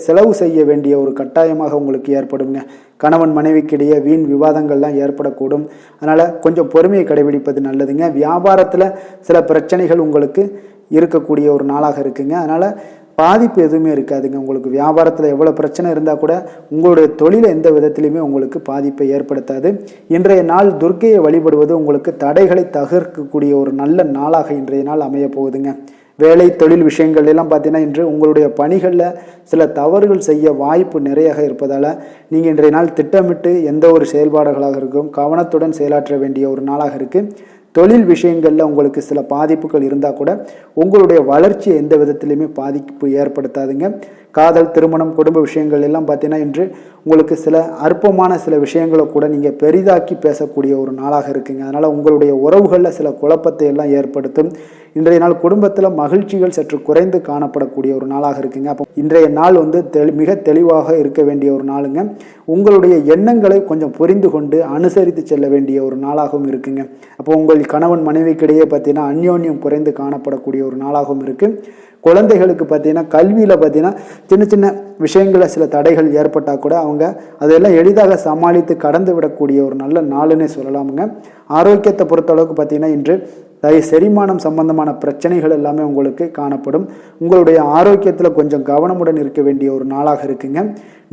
செலவு செய்ய வேண்டிய ஒரு கட்டாயமாக உங்களுக்கு ஏற்படுங்க. கணவன் மனைவிக்கிடையே வீண் விவாதங்கள்லாம் ஏற்படக்கூடும். அதனால் கொஞ்சம் பொறுமையை கடைபிடிப்பது நல்லதுங்க. வியாபாரத்தில் சில பிரச்சனைகள் உங்களுக்கு இருக்கக்கூடிய ஒரு நாளாக இருக்குங்க. அதனால் பாதிப்பு எதுவுமே இருக்காதுங்க. உங்களுக்கு வியாபாரத்தில் எவ்வளோ பிரச்சனை இருந்தால் கூட உங்களுடைய தொழிலை எந்த விதத்திலையுமே உங்களுக்கு பாதிப்பை ஏற்படுத்தாது. இன்றைய நாள் துர்க்கையை வழிபடுவது உங்களுக்கு தடைகளை தகர்க்கக்கூடிய ஒரு நல்ல நாளாக இன்றைய நாள் அமைய போகுதுங்க. வேலை தொழில் விஷயங்கள் எல்லாம் பார்த்தீங்கன்னா இன்று உங்களுடைய பணிகளில் சில தவறுகள் செய்ய வாய்ப்பு நிறையாக இருப்பதால் நீங்கள் இன்றைய நாள் திட்டமிட்டு எந்த ஒரு செயல்பாடுகளாக இருக்கும் கவனத்துடன் செயலாற்ற வேண்டிய ஒரு நாளாக இருக்குது. தொழில் விஷயங்களில் உங்களுக்கு சில பாதிப்புகள் இருந்தால் கூட உங்களுடைய வளர்ச்சியை எந்த விதத்திலையுமே பாதிப்பு ஏற்படுத்தாதுங்க. காதல், திருமணம், குடும்ப விஷயங்கள் எல்லாம் பார்த்தீங்கன்னா இன்று உங்களுக்கு சில அற்பமான சில விஷயங்களை கூட நீங்கள் பெரிதாக்கி பேசக்கூடிய ஒரு நாளாக இருக்குங்க. அதனால் உங்களுடைய உறவுகளில் சில குழப்பத்தை எல்லாம் ஏற்படுத்தும். இன்றைய நாள் குடும்பத்தில் மகிழ்ச்சிகள் சற்று குறைந்து காணப்படக்கூடிய ஒரு நாளாக இருக்குங்க. அப்போ இன்றைய நாள் வந்து மிக தெளிவாக இருக்க வேண்டிய ஒரு நாளுங்க. உங்களுடைய எண்ணங்களை கொஞ்சம் புரிந்து கொண்டு அனுசரித்து செல்ல வேண்டிய ஒரு நாளாகவும் இருக்குங்க. அப்போ உங்கள் கணவன் மனைவிக்கிடையே பார்த்தீங்கன்னா அந்யோன்யம் குறைந்து காணப்படக்கூடிய ஒரு நாளாகவும் இருக்குது. குழந்தைகளுக்கு பார்த்தீங்கன்னா கல்வியில் பார்த்தீங்கன்னா சின்ன சின்ன விஷயங்களில் சில தடைகள் ஏற்பட்டால் கூட அவங்க அதெல்லாம் எளிதாக சமாளித்து கடந்து விடக்கூடிய ஒரு நல்ல நாளுன்னே சொல்லலாமுங்க. ஆரோக்கியத்தை பொறுத்தளவுக்கு பார்த்தீங்கன்னா இன்று செரிமானம் சம்பந்தமான பிரச்சனைகள் எல்லாமே உங்களுக்கு காணப்படும். உங்களுடைய ஆரோக்கியத்தில் கொஞ்சம் கவனமுடன் இருக்க வேண்டிய ஒரு நாளாக இருக்குங்க.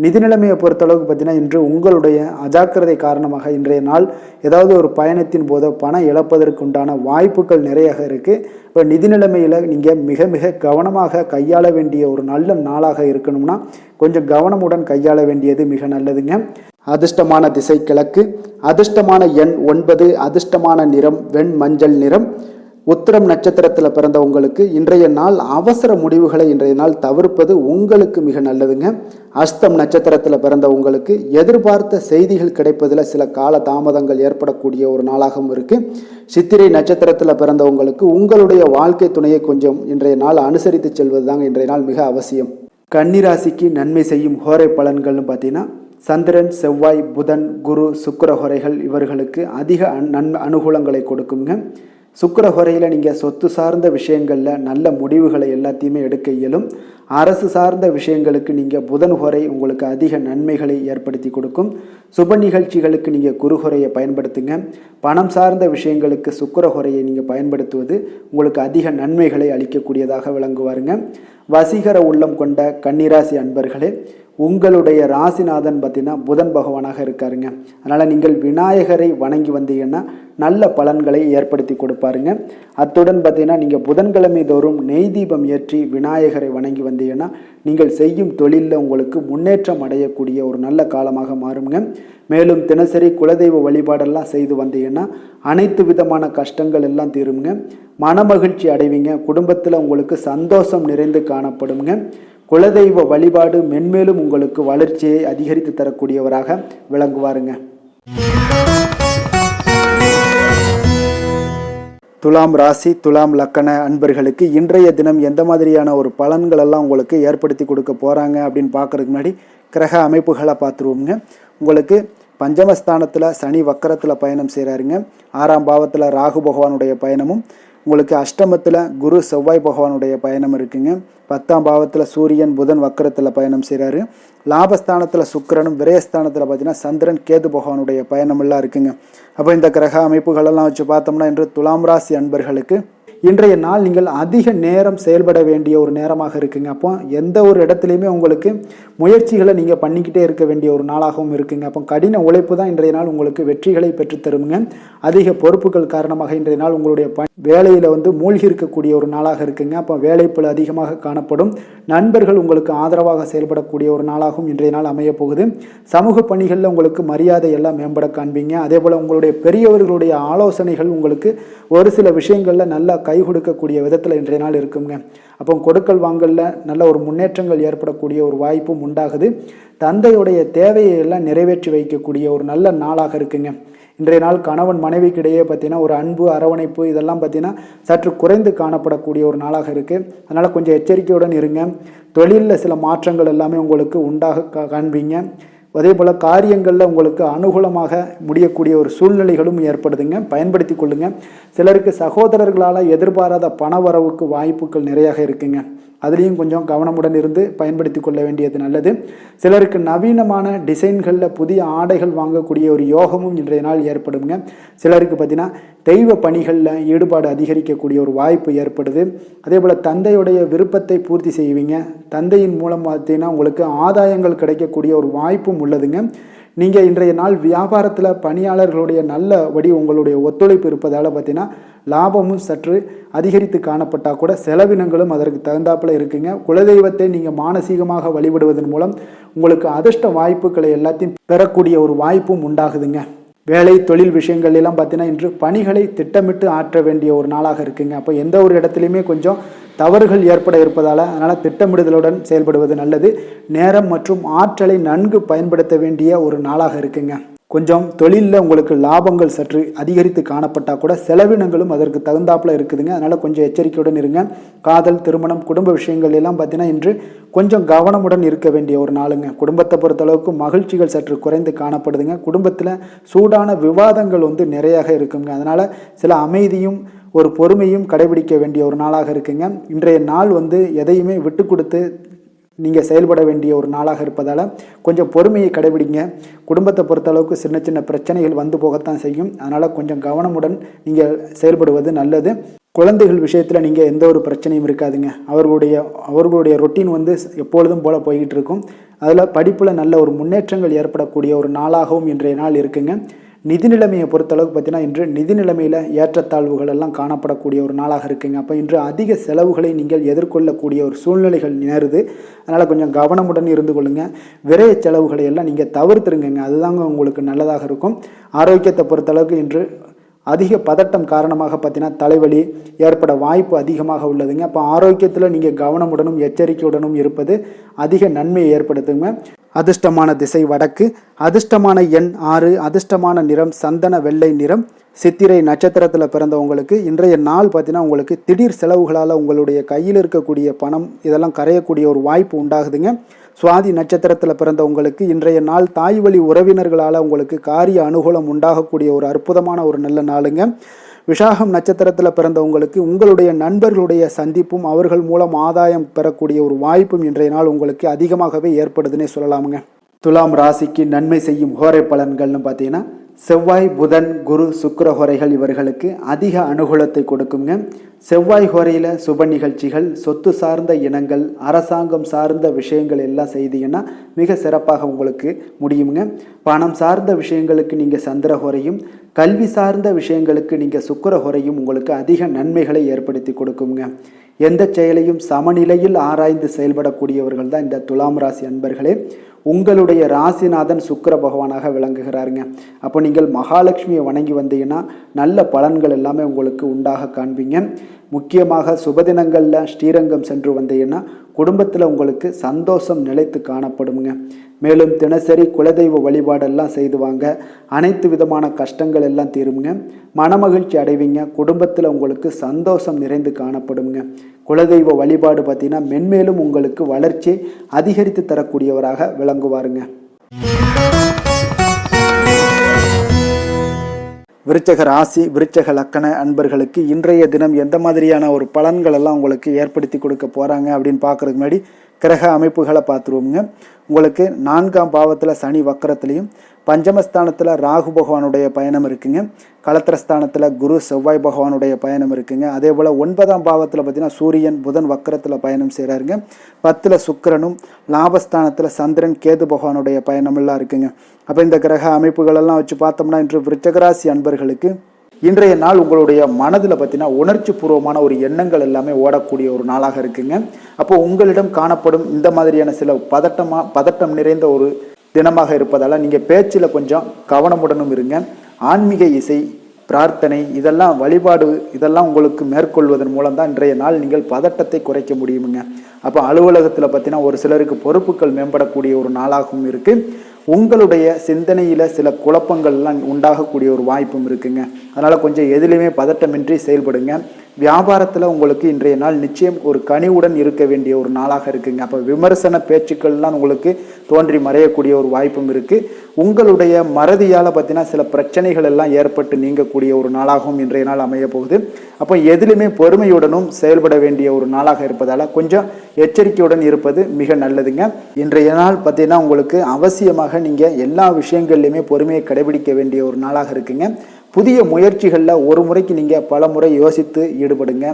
நிதி நிலைமையை பொறுத்தளவுக்கு பார்த்தீங்கன்னா இன்று உங்களுடைய அஜாக்கிரதை காரணமாக இன்றைய நாள் ஏதாவது ஒரு பயணத்தின் போதோ பணம் இழப்பதற்கு உண்டான வாய்ப்புகள் நிறைய இருக்குது. இப்போ நிதி நிலைமையில் நீங்கள் மிக மிக கவனமாக கையாள வேண்டிய ஒரு நல்ல நாளாக இருக்கணும்னா கொஞ்சம் கவனமுடன் கையாள வேண்டியது மிக நல்லதுங்க. அதிர்ஷ்டமான திசை கிழக்கு, அதிர்ஷ்டமான எண் 9, அதிர்ஷ்டமான நிறம் வெண் மஞ்சள் நிறம். உத்திரம் நட்சத்திரத்தில் பிறந்த உங்களுக்கு இன்றைய நாள் அவசர முடிவுகளை இன்றைய நாள் தவிர்ப்பது உங்களுக்கு மிக நல்லதுங்க. அஸ்தம் நட்சத்திரத்தில் பிறந்த உங்களுக்கு எதிர்பார்த்த செய்திகள் கிடைப்பதில் சில கால தாமதங்கள் ஏற்படக்கூடிய ஒரு நாளாகவும் இருக்குது. சித்திரை நட்சத்திரத்தில் பிறந்தவங்களுக்கு உங்களுடைய வாழ்க்கை துணையை கொஞ்சம் இன்றைய நாள் அனுசரித்து செல்வது தாங்க இன்றைய நாள் மிக அவசியம். கன்னிராசிக்கு நன்மை செய்யும் ஹோரை பலன்கள்னு பார்த்தீங்கன்னா சந்திரன், செவ்வாய், புதன், குரு, சுக்கிர ஹோரைகள் இவர்களுக்கு அதிக அனுகூலங்களை கொடுக்குங்க. சுக்கிர ஹோரையில் நீங்கள் சொத்து சார்ந்த விஷயங்களில் நல்ல முடிவுகளை எல்லாத்தையுமே எடுக்க இயலும். அரசு சார்ந்த விஷயங்களுக்கு நீங்கள் புதன் ஹோரை உங்களுக்கு அதிக நன்மைகளை ஏற்படுத்தி கொடுக்கும். சுப நிகழ்ச்சிகளுக்கு நீங்கள் குரு ஹோரையை பயன்படுத்துங்க. பணம் சார்ந்த விஷயங்களுக்கு சுக்கிர ஹோரையை நீங்கள் பயன்படுத்துவது உங்களுக்கு அதிக நன்மைகளை அளிக்கக்கூடியதாக விளங்குவாருங்க. வசீகர உள்ளம் கொண்ட கன்னிராசி அன்பர்களே, உங்களுடைய ராசிநாதன் பார்த்தீங்கன்னா புதன் பகவானாக இருக்காருங்க. அதனால் நீங்கள் விநாயகரை வணங்கி வந்தீங்கன்னா நல்ல பலன்களை ஏற்படுத்தி கொடுப்பாருங்க. அத்துடன் பார்த்தீங்கன்னா நீங்கள் புதன்கிழமை தோறும் நெய் தீபம் ஏற்றி விநாயகரை வணங்கி வந்தீங்கன்னா நீங்கள் செய்யும் தொழிலில் உங்களுக்கு முன்னேற்றம் அடையக்கூடிய ஒரு நல்ல காலமாக மாறுங்க. மேலும் தினசரி குலதெய்வ வழிபாடெல்லாம் செய்து வந்தீங்கன்னா அனைத்து விதமான கஷ்டங்கள் எல்லாம் தீருங்க. மனமகிழ்ச்சி அடைவீங்க. குடும்பத்தில் உங்களுக்கு சந்தோஷம் நிறைந்து காணப்படுங்க. குலதெய்வ வழிபாடு மென்மேலும் உங்களுக்கு வளர்ச்சியை அதிகரித்து தரக்கூடியவராக விளங்குவாருங்க. துலாம் ராசி, துலாம் லக்கண அன்பர்களுக்கு இன்றைய தினம் எந்த மாதிரியான ஒரு பலன்கள் எல்லாம் உங்களுக்கு ஏற்படுத்தி கொடுக்க போகிறாங்க அப்படின்னு பார்க்குறதுக்கு முன்னாடி கிரக அமைப்புகளை பார்த்துருவோங்க. உங்களுக்கு பஞ்சமஸ்தானத்தில் சனி வக்கரத்தில் பயணம் செய்கிறாருங்க. 6ஆம் பாவத்தில் ராகு பகவானுடைய பயணமும், உங்களுக்கு அஷ்டமத்தில் குரு செவ்வாய் பகவானுடைய பயணம் இருக்குங்க. 10ஆம் பாவத்தில் சூரியன் புதன் வக்கரத்தில் பயணம் செய்கிறாரு. லாபஸ்தானத்தில் சுக்கிரனும், விரயஸ்தானத்தில் பார்த்தீங்கன்னா சந்திரன் கேது பகவானுடைய பயணமெல்லாம் இருக்குங்க. அப்போ இந்த கிரக அமைப்புகளெல்லாம் வச்சு பார்த்தோம்னா இன்று துலாம் ராசி அன்பர்களுக்கு இன்றைய நாள் நீங்கள் அதிக நேரம் செயல்பட வேண்டிய ஒரு நேரமாக இருக்குங்க. அப்போ எந்த ஒரு இடத்துலையுமே உங்களுக்கு முயற்சிகளை நீங்கள் பண்ணிக்கிட்டே இருக்க வேண்டிய ஒரு நாளாகவும் இருக்குங்க. அப்போ கடின உழைப்பு தான் இன்றைய நாள் உங்களுக்கு வெற்றிகளை பெற்றுத்தருங்க. அதிக பொறுப்புகள் காரணமாக இன்றைய நாள் உங்களுடைய வேலையில் மூழ்கி இருக்கக்கூடிய ஒரு நாளாக இருக்குங்க. அப்போ வேலைப்பளு அதிகமாக காணப்படும். நண்பர்கள் உங்களுக்கு ஆதரவாக செயல்படக்கூடிய ஒரு நாளாகவும் இன்றைய நாள் அமைய போகுது. சமூக பணிகளில் உங்களுக்கு மரியாதை எல்லாம் மேம்பட காண்பீங்க. அதே போல் உங்களுடைய பெரியவர்களுடைய ஆலோசனைகள் உங்களுக்கு ஒரு சில விஷயங்களில் நல்லா கை கொடுக்கக்கூடிய விதத்தில் இன்றைய நாள் இருக்குங்க. அப்போ கொடுக்கல் வாங்கலில் நல்ல ஒரு முன்னேற்றங்கள் ஏற்படக்கூடிய ஒரு வாய்ப்பும் உண்டாகுது. தந்தையுடைய தேவையை எல்லாம் நிறைவேற்றி வைக்கக்கூடிய ஒரு நல்ல நாளாக இருக்குங்க. இன்றைய நாள் கணவன் மனைவிக்கிடையே பார்த்தீங்கன்னா ஒரு அன்பு, அரவணைப்பு இதெல்லாம் பார்த்தீங்கன்னா சற்று குறைந்து காணப்படக்கூடிய ஒரு நாளாக இருக்குது. அதனால் கொஞ்சம் எச்சரிக்கையுடன் இருங்க. தொழிலில் சில மாற்றங்கள் எல்லாமே உங்களுக்கு உண்டாக காண்பீங்க. அதே போல் காரியங்களில் உங்களுக்கு அனுகூலமாக முடியக்கூடிய ஒரு சூழ்நிலைகளும் ஏற்படுதுங்க. பயன்படுத்தி கொள்ளுங்க. சிலருக்கு சகோதரர்களால் எதிர்பாராத பண வரவுக்கு வாய்ப்புகள் நிறையாக இருக்குங்க. அதுலேயும் கொஞ்சம் கவனமுடன் இருந்து பயன்படுத்தி கொள்ள வேண்டியது நல்லது. சிலருக்கு நவீனமான டிசைன்களில் புதிய ஆடைகள் வாங்கக்கூடிய ஒரு யோகமும் இன்றைய நாள் ஏற்படுங்க. சிலருக்கு பார்த்தீங்கன்னா தெய்வ பணிகளில் ஈடுபாடு அதிகரிக்கக்கூடிய ஒரு வாய்ப்பு ஏற்படுது. அதே போல் தந்தையுடைய விருப்பத்தை பூர்த்தி செய்வீங்க. தந்தையின் மூலம் பார்த்தீங்கன்னா உங்களுக்கு ஆதாயங்கள் கிடைக்கக்கூடிய ஒரு வாய்ப்பும் உள்ளதுங்க. நீங்கள் இன்றைய நாள் வியாபாரத்தில் பணியாளர்களுடைய நல்லபடி உங்களுடைய ஒத்துழைப்பு இருப்பதால் பார்த்தீங்கன்னா லாபமும் சற்று அதிகரித்து காணப்பட்டால் கூட செலவினங்களும் அதற்கு தகுந்தாப்பில் இருக்குங்க. குலதெய்வத்தை நீங்கள் மானசீகமாக வழிபடுவதன் மூலம் உங்களுக்கு அதிர்ஷ்ட வாய்ப்புகளை எல்லாத்தையும் பெறக்கூடிய ஒரு வாய்ப்பும் உண்டாகுதுங்க. வேலை தொழில் விஷயங்கள் எல்லாம் பார்த்தீங்கன்னா இன்று பணிகளை திட்டமிட்டு ஆற்ற வேண்டிய ஒரு நாளாக இருக்குங்க. அப்போ எந்த ஒரு இடத்துலையுமே கொஞ்சம் தவறுகள் ஏற்பட இருப்பதால் அதனால் திட்டமிடுதலுடன் செயல்படுவது நல்லது. நேரம் மற்றும் ஆற்றலை நன்கு பயன்படுத்த வேண்டிய ஒரு நாளாக இருக்குங்க. கொஞ்சம் தொழிலில் உங்களுக்கு லாபங்கள் சற்று அதிகரித்து காணப்பட்டால் கூட செலவினங்களும் அதற்கு தகுந்தாப்புல இருக்குதுங்க. அதனால் கொஞ்சம் எச்சரிக்கையுடன் இருங்க. காதல், திருமணம், குடும்ப விஷயங்கள் எல்லாம் பார்த்தீங்கன்னா இன்று கொஞ்சம் கவனமுடன் இருக்க வேண்டிய ஒரு நாளுங்க. குடும்பத்தை பொறுத்தளவுக்கு மகிழ்ச்சிகள் சற்று குறைந்து காணப்படுதுங்க. குடும்பத்தில் சூடான விவாதங்கள் நிறையாக இருக்குங்க. அதனால் சில அமைதியும் ஒரு பொறுமையும் கடைபிடிக்க வேண்டிய ஒரு நாளாக இருக்குங்க. இன்றைய நாள் எதையுமே விட்டு கொடுத்து நீங்கள் செயல்பட வேண்டிய ஒரு நாளாக இருப்பதால் கொஞ்சம் பொறுமையை கடைபிடிங்க. குடும்பத்தை பொறுத்தளவுக்கு சின்ன சின்ன பிரச்சனைகள் போகத்தான் செய்யும். அதனால் கொஞ்சம் கவனமுடன் நீங்கள் செயல்படுவது நல்லது. குழந்தைகள் விஷயத்தில் நீங்கள் எந்த ஒரு பிரச்சனையும் இருக்காதுங்க. அவர்களுடைய ரொட்டீன் எப்பொழுதும் போல் போய்கிட்டு இருக்கும். அதில் படிப்பில் நல்ல ஒரு முன்னேற்றங்கள் ஏற்படக்கூடிய ஒரு நாளாகவும் இன்றைய நாள் இருக்குங்க. நிதி நிலைமையை பொறுத்தளவுக்கு பார்த்தீங்கன்னா இன்று நிதி நிலைமையில் ஏற்றத்தாழ்வுகள் எல்லாம் காணப்படக்கூடிய ஒரு நாளாக இருக்குங்க. அப்போ இன்று அதிக செலவுகளை நீங்கள் எதிர்கொள்ளக்கூடிய ஒரு சூழ்நிலைகள் நேருது. அதனால் கொஞ்சம் கவனமுடன் இருந்து கொள்ளுங்கள். விரைய செலவுகளை எல்லாம் நீங்கள் தவிர்த்துருங்க. அதுதாங்க உங்களுக்கு நல்லதாக இருக்கும். ஆரோக்கியத்தை பொறுத்தளவுக்கு இன்று அதிக பதட்டம் காரணமாக பார்த்தீங்கன்னா தலைவலி ஏற்பட வாய்ப்பு அதிகமாக உள்ளதுங்க. அப்போ ஆரோக்கியத்தில் நீங்கள் கவனமுடனும் எச்சரிக்கையுடனும் இருப்பது அதிக நன்மையை ஏற்படுத்துங்க. அதிர்ஷ்டமான திசை வடக்கு, அதிர்ஷ்டமான எண் 6, அதிர்ஷ்டமான நிறம் சந்தன வெள்ளை நிறம். சித்திரை நட்சத்திரத்தில் பிறந்தவங்களுக்கு இன்றைய நாள் பார்த்தீங்கன்னா உங்களுக்கு திடீர் செலவுகளால் உங்களுடைய கையில் இருக்கக்கூடிய பணம் இதெல்லாம் கரையக்கூடிய ஒரு வாய்ப்பு உண்டாகுதுங்க. சுவாதி நட்சத்திரத்தில் பிறந்தவங்களுக்கு இன்றைய நாள் தாய் வழி உறவினர்களால் உங்களுக்கு காரிய அனுகூலம் உண்டாகக்கூடிய ஒரு அற்புதமான ஒரு நல்ல நாளுங்க. விசாகம் நட்சத்திரத்தில் பிறந்தவங்களுக்கு உங்களுடைய நண்பர்களுடைய சந்திப்பும் அவர்கள் மூலம் ஆதாயம் பெறக்கூடிய ஒரு வாய்ப்பும் இன்றைய நாள் உங்களுக்கு அதிகமாகவே ஏற்படுதுன்னே சொல்லலாமுங்க. துலாம் ராசிக்கு நன்மை செய்யும் ஹோரை பலன்கள்னு பார்த்தீங்கன்னா செவ்வாய், புதன், குரு, சுக்கிர ஹோரைகள் இவர்களுக்கு அதிக அனுகூலத்தை கொடுக்குங்க. செவ்வாய் ஹோரையில் சுப நிகழ்ச்சிகள், சொத்து சார்ந்த இனங்கள், அரசாங்கம் சார்ந்த விஷயங்கள் எல்லாம் செய்தீங்கன்னா மிக சிறப்பாக உங்களுக்கு முடியுங்க. பணம் சார்ந்த விஷயங்களுக்கு நீங்கள் சந்திர ஹோரையும், கல்வி சார்ந்த விஷயங்களுக்கு நீங்கள் சுக்கிர ஹோரையும் உங்களுக்கு அதிக நன்மைகளை ஏற்படுத்தி கொடுக்குங்க. எந்த செயலையும் சமநிலையில் ஆராய்ந்து செயல்படக்கூடியவர்கள் தான் இந்த துலாம் ராசி அன்பர்களே. உங்களுடைய ராசிநாதன் சுக்கிர பகவானாக விளங்குகிறாருங்க. அப்போ நீங்கள் மகாலட்சுமியை வணங்கி வந்தீங்கன்னா நல்ல பலன்கள் எல்லாமே உங்களுக்கு உண்டாக காண்பீங்க. முக்கியமாக சுபதினங்களில் ஸ்ரீரங்கம் சென்று வந்தீங்கன்னா குடும்பத்தில் உங்களுக்கு சந்தோஷம் நிலைத்து காணப்படுங்க. மேலும் தினசரி குலதெய்வ வழிபாடெல்லாம் செய்து வாங்க. அனைத்து விதமான கஷ்டங்கள் எல்லாம் தீருங்க. மனமகிழ்ச்சி அடைவீங்க. குடும்பத்தில் உங்களுக்கு சந்தோஷம் நிறைந்து காணப்படுங்க. குலதெய்வ வழிபாடு பார்த்தீங்கன்னா மென்மேலும் உங்களுக்கு வளர்ச்சி அதிகரித்து தரக்கூடியவராக விளங்குவாருங்க. விருச்சக ராசி, விருச்சக லக்கண அன்பர்களுக்கு இன்றைய தினம் எந்த மாதிரியான ஒரு பலன்கள் எல்லாம் உங்களுக்கு ஏற்படுத்தி கொடுக்க போகிறாங்க அப்படின்னு பார்க்குறதுக்கு முன்னாடி கிரக அமைப்புகளை பார்த்துருவோங்க. உங்களுக்கு 4ஆம் பாவத்தில் சனி வக்கரத்துலேயும், பஞ்சமஸ்தானத்தில் ராகு பகவானுடைய பயணம் இருக்குங்க. களத்திரஸ்தானத்தில் குரு செவ்வாய் பகவானுடைய பயணம் இருக்குங்க. அதே போல் 9ஆம் பாவத்தில் பார்த்தீங்கன்னா சூரியன் புதன் வக்கரத்தில் பயணம் செய்கிறாருங்க. 10ல் சுக்கிரனும், லாபஸ்தானத்தில் சந்திரன் கேது பகவானுடைய பயணமெல்லாம் இருக்குங்க. அப்போ இந்த கிரக அமைப்புகளெல்லாம் வச்சு பார்த்தோம்னா இன்று விருச்சகராசி அன்பர்களுக்கு இன்றைய நாள் உங்களுடைய மனதில் பார்த்தீங்கன்னா உணர்ச்சி பூர்வமான ஒரு எண்ணங்கள் எல்லாமே ஓடக்கூடிய ஒரு நாளாக இருக்குங்க. அப்போ உங்களிடம் காணப்படும் இந்த மாதிரியான சில பதட்டம் நிறைந்த ஒரு தினமாக இருப்பதால் நீங்கள் பேச்சில் கொஞ்சம் கவனமுடனும் இருங்க. ஆன்மீக இசை, பிரார்த்தனை, இதெல்லாம் வழிபாடு இதெல்லாம் உங்களுக்கு மேற்கொள்வதன் மூலம் தான் இன்றைய நாள் நீங்கள் பதட்டத்தை குறைக்க முடியுமுங்க. அப்போ அலுவலகத்தில் பார்த்தீங்கன்னா ஒரு சிலருக்கு பொறுப்புகள் மேம்படக்கூடிய ஒரு நாளாகவும் இருக்குது. உங்களுடைய சிந்தனையில் சில குழப்பங்கள்லாம் உண்டாகக்கூடிய ஒரு வாய்ப்பும் இருக்குங்க. அதனால் கொஞ்சம் எதிலுமே பதட்டமின்றி செயல்படுங்க. வியாபாரத்தில் உங்களுக்கு இன்றைய நாள் நிச்சயம் ஒரு கனிவுடன் இருக்க வேண்டிய ஒரு நாளாக இருக்குங்க. அப்போ விமர்சன பேச்சுக்கள்லாம் உங்களுக்கு தோன்றி மறையக்கூடிய ஒரு வாய்ப்பும் இருக்குது. உங்களுடைய மறதியால் பார்த்தீங்கன்னா சில பிரச்சனைகள் எல்லாம் ஏற்பட்டு நீங்கக்கூடிய ஒரு நாளாகவும் இன்றைய நாள் அமைய போகுது. அப்போ எதிலுமே பொறுமையுடனும் செயல்பட வேண்டிய ஒரு நாளாக இருப்பதால் கொஞ்சம் எச்சரிக்கையுடன் இருப்பது மிக நல்லதுங்க. இன்றைய நாள் பார்த்தீங்கன்னா உங்களுக்கு அவசியமாக நீங்கள் எல்லா விஷயங்கள்லையுமே பொறுமையை கடைபிடிக்க வேண்டிய ஒரு நாளாக இருக்குங்க. புதிய முயற்சிகளில் ஒரு முறைக்கு நீங்கள் பல முறை யோசித்து ஈடுபடுங்க.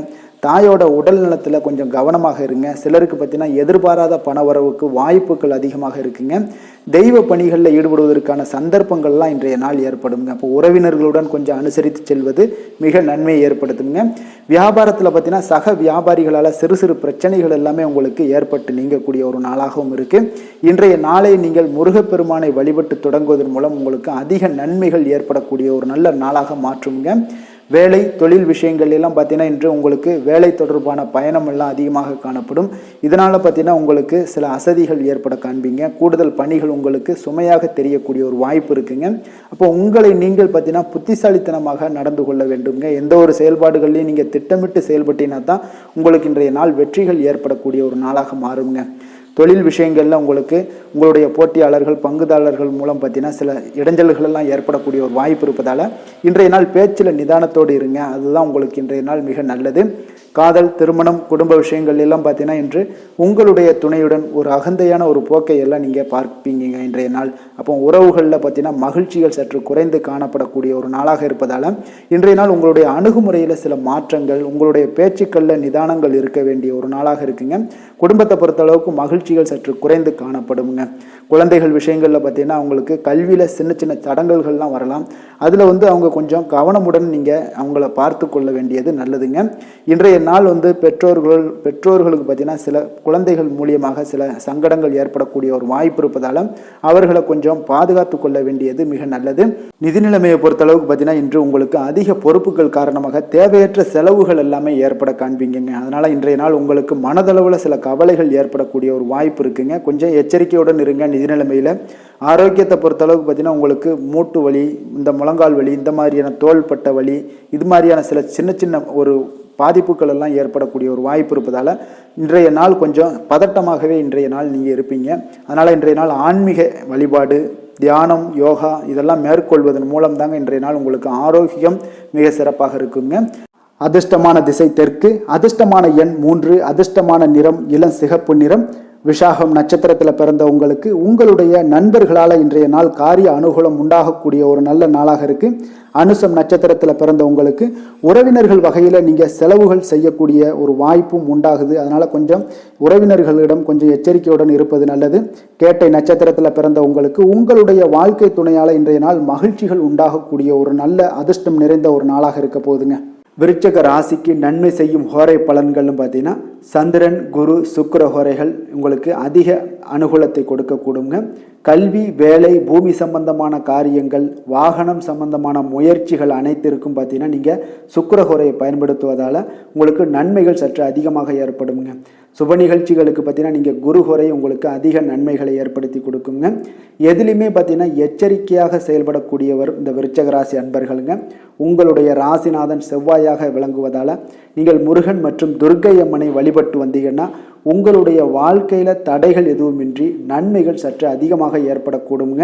தாயோட உடல் நலத்தில் கொஞ்சம் கவனமாக இருங்க. சிலருக்கு பார்த்தீங்கன்னா எதிர்பாராத பண வரவுக்கு வாய்ப்புகள் அதிகமாக இருக்குங்க. தெய்வ பணிகளில் ஈடுபடுவதற்கான சந்தர்ப்பங்கள்லாம் இன்றைய நாள் ஏற்படுங்க. அப்போ உறவினர்களுடன் கொஞ்சம் அனுசரித்து செல்வது மிக நன்மையை ஏற்படுத்துங்க. வியாபாரத்தில் பார்த்தீங்கன்னா சக வியாபாரிகளால் சிறு சிறு பிரச்சனைகள் எல்லாமே உங்களுக்கு ஏற்பட்டு நீங்கக்கூடிய ஒரு நாளாகவும் இருக்குது. இன்றைய நாளை நீங்கள் முருகப்பெருமானை வழிபட்டு தொடங்குவதன் மூலம் உங்களுக்கு அதிக நன்மைகள் ஏற்படக்கூடிய ஒரு நல்ல நாளாக மாற்றுங்க. வேலை தொழில் விஷயங்கள் எல்லாம் பார்த்தீங்கன்னா இன்று உங்களுக்கு வேலை தொடர்பான பயணம் எல்லாம் அதிகமாக காணப்படும். இதனால் பார்த்தீங்கன்னா உங்களுக்கு சில அசதிகள் ஏற்பட காண்பீங்க. கூடுதல் பணிகள் உங்களுக்கு சுமையாக தெரியக்கூடிய ஒரு வாய்ப்பு இருக்குங்க. அப்போ உங்களை நீங்கள் பார்த்தீங்கன்னா புத்திசாலித்தனமாக நடந்து கொள்ள வேண்டுங்க. எந்த ஒரு செயல்பாடுகள்லையும் நீங்கள் திட்டமிட்டு செயல்பட்டீங்கன்னா தான் உங்களுக்கு இன்றைய நாள் வெற்றிகள் ஏற்படக்கூடிய ஒரு நாளாக மாறுங்க. தொழில் விஷயங்களில் உங்களுக்கு உங்களுடைய போட்டியாளர்கள் பங்குதாரர்கள் மூலம் பார்த்தீங்கன்னா சில இடைஞ்சல்கள் எல்லாம் ஏற்படக்கூடிய ஒரு வாய்ப்பு இருப்பதால் இன்றைய நாள் பேச்சில் நிதானத்தோடு இருங்க. அதுதான் உங்களுக்கு இன்றைய நாள் மிக நல்லது. காதல் திருமணம் குடும்ப விஷயங்கள் எல்லாம் பார்த்தீங்கன்னா இன்று உங்களுடைய துணையுடன் ஒரு அகந்தையான ஒரு போக்கை எல்லாம் நீங்கள் பார்ப்பீங்க இன்றைய நாள். அப்போ உறவுகளில் பார்த்தீங்கன்னா மகிழ்ச்சிகள் சற்று குறைந்து காணப்படக்கூடிய ஒரு நாளாக இருப்பதால் இன்றைய நாள் உங்களுடைய அணுகுமுறையில் சில மாற்றங்கள் உங்களுடைய பேச்சுக்களில் நிதானங்கள் இருக்க வேண்டிய ஒரு நாளாக இருக்குங்க. குடும்பத்தை பொறுத்தளவுக்கு மகிழ்ச்சிகள் சற்று குறைந்து காணப்படுங்க. குழந்தைகள் விஷயங்களில் பார்த்தீங்கன்னா அவங்களுக்கு கல்வியில் சின்ன சின்ன தடங்கல்கள்லாம் வரலாம். அதில் அவங்க கொஞ்சம் கவனமுடன் நீங்கள் அவங்கள பார்த்து கொள்ள வேண்டியது நல்லதுங்க. இன்றைய நாள் பெற்றோர்களுக்கு பார்த்தீங்கன்னா சில குழந்தைகள் மூலியமாக சில சங்கடங்கள் ஏற்படக்கூடிய ஒரு வாய்ப்பு இருப்பதால் அவர்களை கொஞ்சம் பாதுகாத்து கொள்ள வேண்டியது மிக நல்லது. நிதி நிலைமையை பொறுத்தளவுக்கு பார்த்தீங்கன்னா இன்று உங்களுக்கு அதிக பொறுப்புகள் காரணமாக தேவையற்ற செலவுகள் எல்லாமே ஏற்பட காண்பீங்க. அதனால் இன்றைய நாள் உங்களுக்கு மனதளவில் சில கவலைகள் ஏற்படக்கூடிய ஒரு வாய்ப்பு இருக்குங்க. கொஞ்சம் எச்சரிக்கையுடன் இருங்க. நிதி நிலைமையில் ஆரோக்கியத்தை பொறுத்தளவுக்கு பார்த்தீங்கன்னா உங்களுக்கு மூட்டு வலி இந்த முழங்கால் வலி இந்த மாதிரியான தோள்பட்ட வலி இது மாதிரியான சில சின்ன சின்ன ஒரு பாதிப்புகள் எல்லாம் ஏற்படக்கூடிய ஒரு வாய்ப்பு இருப்பதால் இன்றைய நாள் கொஞ்சம் பதட்டமாகவே இன்றைய நாள் நீங்கள் இருப்பீங்க. அதனால் இன்றைய நாள் ஆன்மீக வழிபாடு தியானம் யோகா இதெல்லாம் மேற்கொள்வதன் மூலம் தாங்க இன்றைய நாள் உங்களுக்கு ஆரோக்கியம் மிக சிறப்பாக இருக்குங்க. அதிர்ஷ்டமான திசை தெற்கு, அதிர்ஷ்டமான எண் 3, அதிர்ஷ்டமான நிறம் இளம் சிகப்பு நிறம். விஷாகம் நட்சத்திரத்தில் பிறந்த உங்களுக்கு உங்களுடைய நண்பர்களால் இன்றைய நாள் காரிய அனுகூலம் உண்டாகக்கூடிய ஒரு நல்ல நாளாக இருக்கு. அனுசம் நட்சத்திரத்தில் பிறந்த உங்களுக்கு உறவினர்கள் வகையில் நீங்கள் செலவுகள் செய்யக்கூடிய ஒரு வாய்ப்பும் உண்டாகுது. அதனால் கொஞ்சம் உறவினர்களிடம் கொஞ்சம் எச்சரிக்கையுடன் இருப்பது நல்லது. கேட்டை நட்சத்திரத்தில் பிறந்த உங்களுக்கு உங்களுடைய வாழ்க்கை துணையால் இன்றைய நாள் மகிழ்ச்சிகள் உண்டாகக்கூடிய ஒரு நல்ல அதிர்ஷ்டம் நிறைந்த ஒரு நாளாக இருக்க போகுதுங்க. விருச்சக ராசிக்கு நன்மை செய்யும் ஹோரை பலன்கள்னு பார்த்தீங்கன்னா சந்திரன் குரு சுக்கிர ஹோரைகள் உங்களுக்கு அதிக அனுகூலத்தை கொடுக்கக்கூடுங்க. கல்வி வேலை பூமி சம்பந்தமான காரியங்கள் வாகனம் சம்பந்தமான முயற்சிகள் அனைத்திற்கும் பார்த்தீங்கன்னா நீங்கள் சுக்கிர ஹோரையை பயன்படுத்துவதால் உங்களுக்கு நன்மைகள் சற்று அதிகமாக ஏற்படுங்க. சுப நிகழ்ச்சிகளுக்கு பார்த்தீங்கன்னா நீங்கள் குரு ஹோரை உங்களுக்கு அதிக நன்மைகளை ஏற்படுத்தி கொடுக்குங்க. எதுலையுமே பார்த்தீங்கன்னா எச்சரிக்கையாக செயல்படக்கூடியவர் இந்த விருச்சக ராசி அன்பர்களுங்க. உங்களுடைய ராசிநாதன் செவ்வாயாக விளங்குவதால் நீங்கள் முருகன் மற்றும் துர்க்கை அம்மனை வழிபட்டு வந்தீங்கன்னா உங்களுடைய வாழ்க்கையில் தடைகள் எதுவுமின்றி நன்மைகள் சற்று அதிகமாக ஏற்படக்கூடுங்க.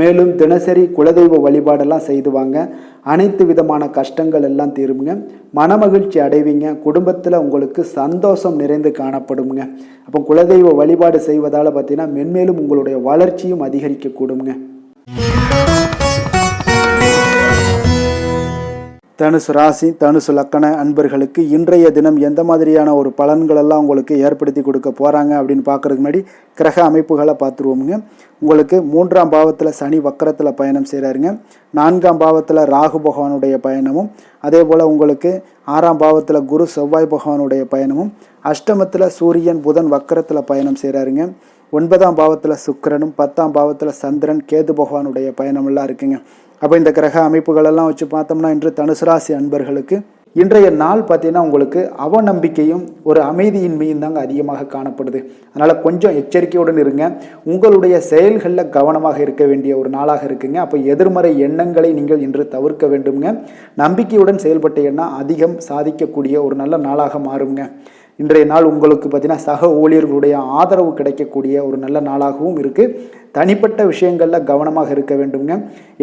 மேலும் தினசரி குலதெய்வ வழிபாடெல்லாம் செய்து வாங்க. அனைத்து விதமான கஷ்டங்கள் எல்லாம் தீருங்க. மனமகிழ்ச்சி அடைவீங்க. குடும்பத்தில் உங்களுக்கு சந்தோஷம் நிறைந்து காணப்படுங்க. அப்போ குலதெய்வ வழிபாடு செய்வதால் பார்த்தீங்கன்னா மென்மேலும் உங்களுடைய வளர்ச்சியும் அதிகரிக்கக்கூடுங்க. தனுசு ராசி தனுசு லக்கண அன்பர்களுக்கு இன்றைய தினம் எந்த மாதிரியான ஒரு பலன்களெல்லாம் உங்களுக்கு ஏற்படுத்தி கொடுக்க போகிறாங்க அப்படின்னு பார்க்குறதுக்கு முன்னாடி கிரக அமைப்புகளை பார்த்துருவோமுங்க. உங்களுக்கு 3ஆம் பாவத்தில் சனி வக்கரத்தில் பயணம் செய்கிறாருங்க. 4ஆம் பாவத்தில் ராகு பகவானுடைய பயணமும் அதே போல் உங்களுக்கு 6ஆம் பாவத்தில் குரு செவ்வாய் பகவானுடைய பயணமும் அஷ்டமத்தில் சூரியன் புதன் வக்கரத்தில் பயணம் செய்கிறாருங்க. 9ஆம் பாவத்தில் சுக்கிரனும் 10ஆம் பாவத்தில் சந்திரன் கேது பகவானுடைய பயணமெல்லாம் இருக்குங்க. அப்போ இந்த கிரக அமைப்புகளெல்லாம் வச்சு பார்த்தோம்னா இன்று தனுசு ராசி அன்பர்களுக்கு இன்றைய நாள் பார்த்தீங்கன்னா உங்களுக்கு அவநம்பிக்கையும் ஒரு அமைதியின்மையும் தாங்க அதிகமாக காணப்படுது. அதனால் கொஞ்சம் எச்சரிக்கையுடன் இருங்க. உங்களுடைய செயல்களில் கவனமாக இருக்க வேண்டிய ஒரு நாளாக இருக்குங்க. அப்போ எதிர்மறை எண்ணங்களை நீங்கள் இன்று தவிர்க்க வேண்டுங்க. நம்பிக்கையுடன் செயல்பட்டீங்கன்னா அதிகம் சாதிக்கக்கூடிய ஒரு நல்ல நாளாக மாறுங்க. இன்றைய நாள் உங்களுக்கு பார்த்தீங்கன்னா சக ஊழியர்களுடைய ஆதரவு கிடைக்கக்கூடிய ஒரு நல்ல நாளாகவும் இருக்குது. தனிப்பட்ட விஷயங்களில் கவனமாக இருக்க வேண்டுங்க.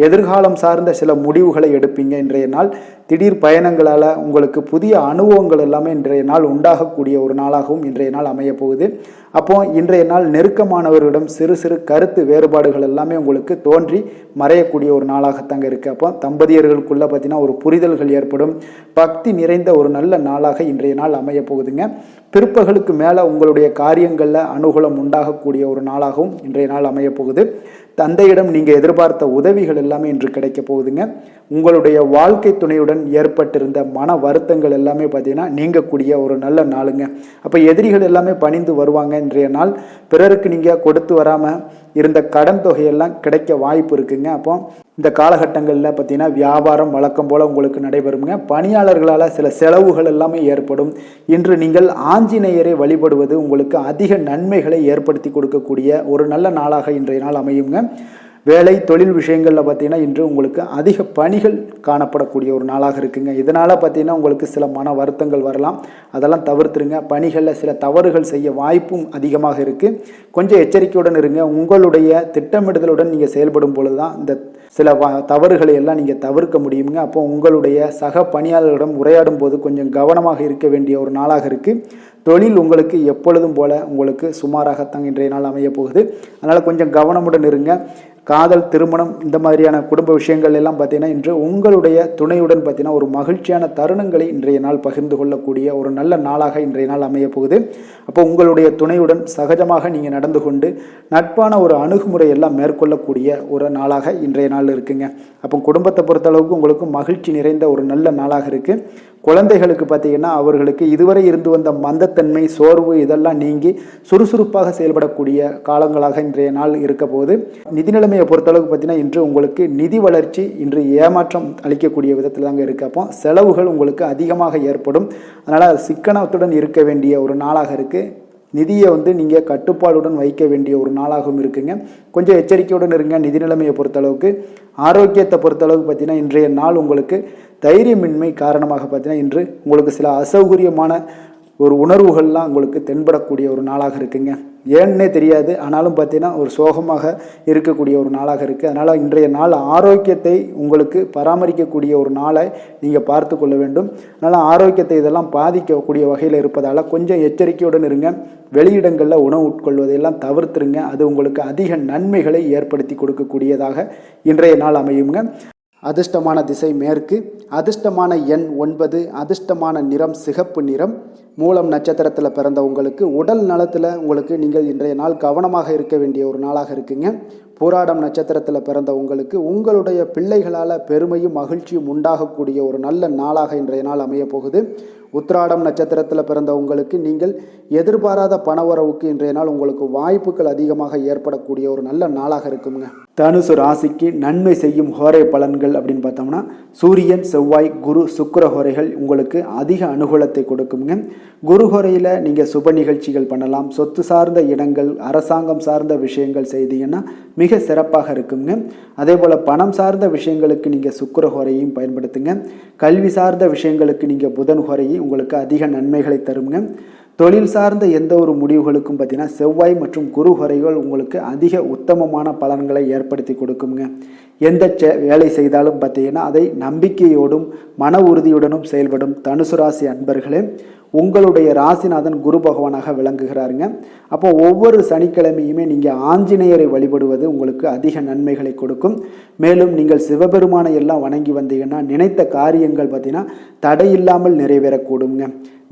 எதிர்காலம் சார்ந்த சில முடிவுகளை எடுப்பீங்க. இன்றைய நாள் திடீர் பயணங்களால் உங்களுக்கு புதிய அனுபவங்கள் எல்லாமே இன்றைய நாள் உண்டாகக்கூடிய ஒரு நாளாகவும் இன்றைய நாள் அமைய போகுது. அப்போ இன்றைய நாள் நெருக்கமானவர்களிடம் சிறு சிறு கருத்து வேறுபாடுகள் எல்லாமே உங்களுக்கு தோன்றி மறையக்கூடிய ஒரு நாளாகத்தாங்க இருக்குது. அப்போ தம்பதியர்களுக்குள்ளே பார்த்தீங்கன்னா ஒரு புரிதல்கள் ஏற்படும். பக்தி நிறைந்த ஒரு நல்ல நாளாக இன்றைய நாள் அமைய போகுதுங்க. பிற்பகலுக்கு மேலே உங்களுடைய காரியங்களில் அனுகூலம் உண்டாகக்கூடிய ஒரு நாளாகவும் இன்றைய நாள் அமைய போகுது. தந்தையிடம் நீங்கள் எதிர்பார்த்த உதவிகள் எல்லாமே இன்று கிடைக்க போகுதுங்க. உங்களுடைய வாழ்க்கை துணையுடன் ஏற்பட்டிருந்த மன வருத்தங்கள் எல்லாமே பார்த்தீங்கன்னா நீங்கக்கூடிய ஒரு நல்ல நாளுங்க. அப்போ எதிரிகள் எல்லாமே பணிந்து வருவாங்க இன்றைய நாள். பிறருக்கு நீங்கள் கொடுத்து வராமல் இருந்த கடன் தொகையெல்லாம் கிடைக்க வாய்ப்பு இருக்குங்க. அப்போ இந்த காலகட்டங்களில் பார்த்தீங்கன்னா வியாபாரம் வழக்கம் போல் உங்களுக்கு நடைபெறுங்க. பணியாளர்களால் சில செலவுகள் எல்லாமே ஏற்படும். இன்று நீங்கள் ஆஞ்சநேயரை வழிபடுவது உங்களுக்கு அதிக நன்மைகளை ஏற்படுத்தி கொடுக்கக்கூடிய ஒரு நல்ல நாளாக இன்றைய நாள் அமையுங்க. வேலை தொழில் விஷயங்களில் பார்த்தீங்கன்னா இன்று உங்களுக்கு அதிக பணிகள் காணப்படக்கூடிய ஒரு நாளாக இருக்குங்க. இதனால் பார்த்தீங்கன்னா உங்களுக்கு சில மன வருத்தங்கள் வரலாம், அதெல்லாம் தவிர்த்துருங்க. பணிகளில் சில தவறுகள் செய்ய வாய்ப்பும் அதிகமாக இருக்குது. கொஞ்சம் எச்சரிக்கையுடன் இருங்க. உங்களுடைய திட்டமிடுதலுடன் நீங்கள் செயல்படும் பொழுது தான் இந்த சில தவறுகளை எல்லாம் நீங்கள் தவிர்க்க முடியுங்க. அப்போ உங்களுடைய சக பணியாளர்களிடம் உரையாடும் போது கொஞ்சம் கவனமாக இருக்க வேண்டிய ஒரு நாளாக இருக்குது. தொழில் உங்களுக்கு எப்பொழுதும் போல உங்களுக்கு சுமாராகத்தான் இன்றைய நாள் அமைய போகுது. அதனால் கொஞ்சம் கவனமுடன் இருங்க. காதல், திருமணம் இந்த மாதிரியான குடும்ப விஷயங்கள் எல்லாம் பார்த்தீங்கன்னா இன்று உங்களுடைய துணையுடன் பார்த்தீங்கன்னா ஒரு மகிழ்ச்சியான தருணங்களை இன்றைய நாள் பகிர்ந்து கொள்ளக்கூடிய ஒரு நல்ல நாளாக இன்றைய நாள் அமைய போகுது. அப்போ உங்களுடைய துணையுடன் சகஜமாக நீங்கள் நடந்து கொண்டு நட்பான ஒரு அணுகுமுறை எல்லாம் மேற்கொள்ளக்கூடிய ஒரு நாளாக இன்றைய நாள் இருக்குங்க. அப்போ குடும்பத்தை பொறுத்தளவுக்கு உங்களுக்கு மகிழ்ச்சி நிறைந்த ஒரு நல்ல நாளாக இருக்குது. குழந்தைகளுக்கு பார்த்தீங்கன்னா அவர்களுக்கு இதுவரை இருந்து வந்த மந்தத்தன்மை, சோர்வு இதெல்லாம் நீங்கி சுறுசுறுப்பாக செயல்படக்கூடிய காலங்களாக இன்றைய நாள் இருக்க போது. நிதி நிலைமையை பொறுத்தளவுக்கு பார்த்தீங்கன்னா இன்று உங்களுக்கு நிதி வளர்ச்சி இன்று ஏமாற்றம் அளிக்கக்கூடிய விதத்தில் தாங்க இருக்குது. அப்போ செலவுகள் உங்களுக்கு அதிகமாக ஏற்படும். அதனால் சிக்கனத்துடன் இருக்க வேண்டிய ஒரு நாளாக இருக்குது. நிதியை நீங்கள் கட்டுப்பாடுடன் வைக்க வேண்டிய ஒரு நாளாகவும் இருக்குங்க. கொஞ்சம் எச்சரிக்கையுடன் இருங்க. நிதி நிலைமையை பொறுத்தளவுக்கு ஆரோக்கியத்தை பொறுத்தளவுக்கு பார்த்தீங்கன்னா இன்றைய நாள் உங்களுக்கு தைரியமின்மை காரணமாக பார்த்தீங்கன்னா இன்று உங்களுக்கு சில அசௌகரியமான ஒரு உணர்வுகள்லாம் உங்களுக்கு தென்படக்கூடிய ஒரு நாளாக இருக்குங்க. ஏன்னே தெரியாது, ஆனாலும் பார்த்தீங்கன்னா ஒரு சோகமாக இருக்கக்கூடிய ஒரு நாளாக இருக்குது. அதனால் இன்றைய நாள் ஆரோக்கியத்தை உங்களுக்கு பராமரிக்கக்கூடிய ஒரு நாளை நீங்கள் பார்த்து கொள்ள வேண்டும். அதனால் ஆரோக்கியத்தை இதெல்லாம் பாதிக்கக்கூடிய வகையில் இருப்பதால் கொஞ்சம் எச்சரிக்கையுடன் இருங்க. வெளியிடங்களில் உணவு உட்கொள்வதையெல்லாம் தவிர்த்துருங்க. அது உங்களுக்கு அதிக நன்மைகளை ஏற்படுத்தி கொடுக்கக்கூடியதாக இன்றைய நாள் அமையுங்க. அதிர்ஷ்டமான திசை மேற்கு, அதிர்ஷ்டமான எண் 9, அதிர்ஷ்டமான நிறம் சிகப்பு நிறம். மூலம் நட்சத்திரத்தில் பிறந்த உங்களுக்கு உடல் நலத்தில் உங்களுக்கு நீங்கள் இன்றைய நாள் கவனமாக இருக்க வேண்டிய ஒரு நாளாக இருக்குங்க. பூராடம் நட்சத்திரத்தில் பிறந்த உங்களுக்கு உங்களுடைய பிள்ளைகளால் பெருமையும் மகிழ்ச்சியும் உண்டாகக்கூடிய ஒரு நல்ல நாளாக இன்றைய நாள் அமைய போகுது. உத்திராடம் நட்சத்திரத்தில் பிறந்த உங்களுக்கு நீங்கள் எதிர்பாராத பணவரவுக்கு இன்றைய நாள் உங்களுக்கு வாய்ப்புகள் அதிகமாக ஏற்படக்கூடிய ஒரு நல்ல நாளாக இருக்குங்க. தனுசு ராசிக்கு நன்மை செய்யும் ஹோரை பலன்கள் அப்படின்னு பார்த்தோம்னா சூரியன், செவ்வாய், குரு, சுக்கிர ஹோரைகள் உங்களுக்கு அதிக அனுகூலத்தை கொடுக்குங்க. குரு ஹோரையில் நீங்கள் சுப நிகழ்ச்சிகள் பண்ணலாம். சொத்து சார்ந்த இடங்கள், அரசாங்கம் சார்ந்த விஷயங்கள் செய்தீங்கன்னா மிக சிறப்பாக இருக்குங்க. அதே போல் பணம் சார்ந்த விஷயங்களுக்கு நீங்கள் சுக்கிர ஹோரையும் பயன்படுத்துங்க. கல்வி சார்ந்த விஷயங்களுக்கு நீங்கள் புதன் ஹோரையும் உங்களுக்கு அதிக நன்மைகளை தருங்க. தொழில் சார்ந்த எந்த ஒரு முடிவுகளுக்கும் பார்த்தீங்கன்னா செவ்வாய் மற்றும் குரு ஹோரைகள் உங்களுக்கு அதிக உத்தமமான பலன்களை ஏற்படுத்தி கொடுக்குங்க. எந்த வேலை செய்தாலும் பார்த்தீங்கன்னா அதை நம்பிக்கையோடும் மன உறுதியுடனும் செயல்படும் தனுசு ராசி அன்பர்களே, உங்களுடைய ராசிநாதன் குரு பகவானாக விளங்குகிறாருங்க. அப்போ ஒவ்வொரு சனிக்கிழமையுமே நீங்கள் ஆஞ்சநேயரை வழிபடுவது உங்களுக்கு அதிக நன்மைகளை கொடுக்கும். மேலும் நீங்கள் சிவபெருமானை எல்லாம் வணங்கி வந்தீங்கன்னா நினைத்த காரியங்கள் பார்த்தீங்கன்னா தடையில்லாமல் நிறைவேறக்கூடுங்க.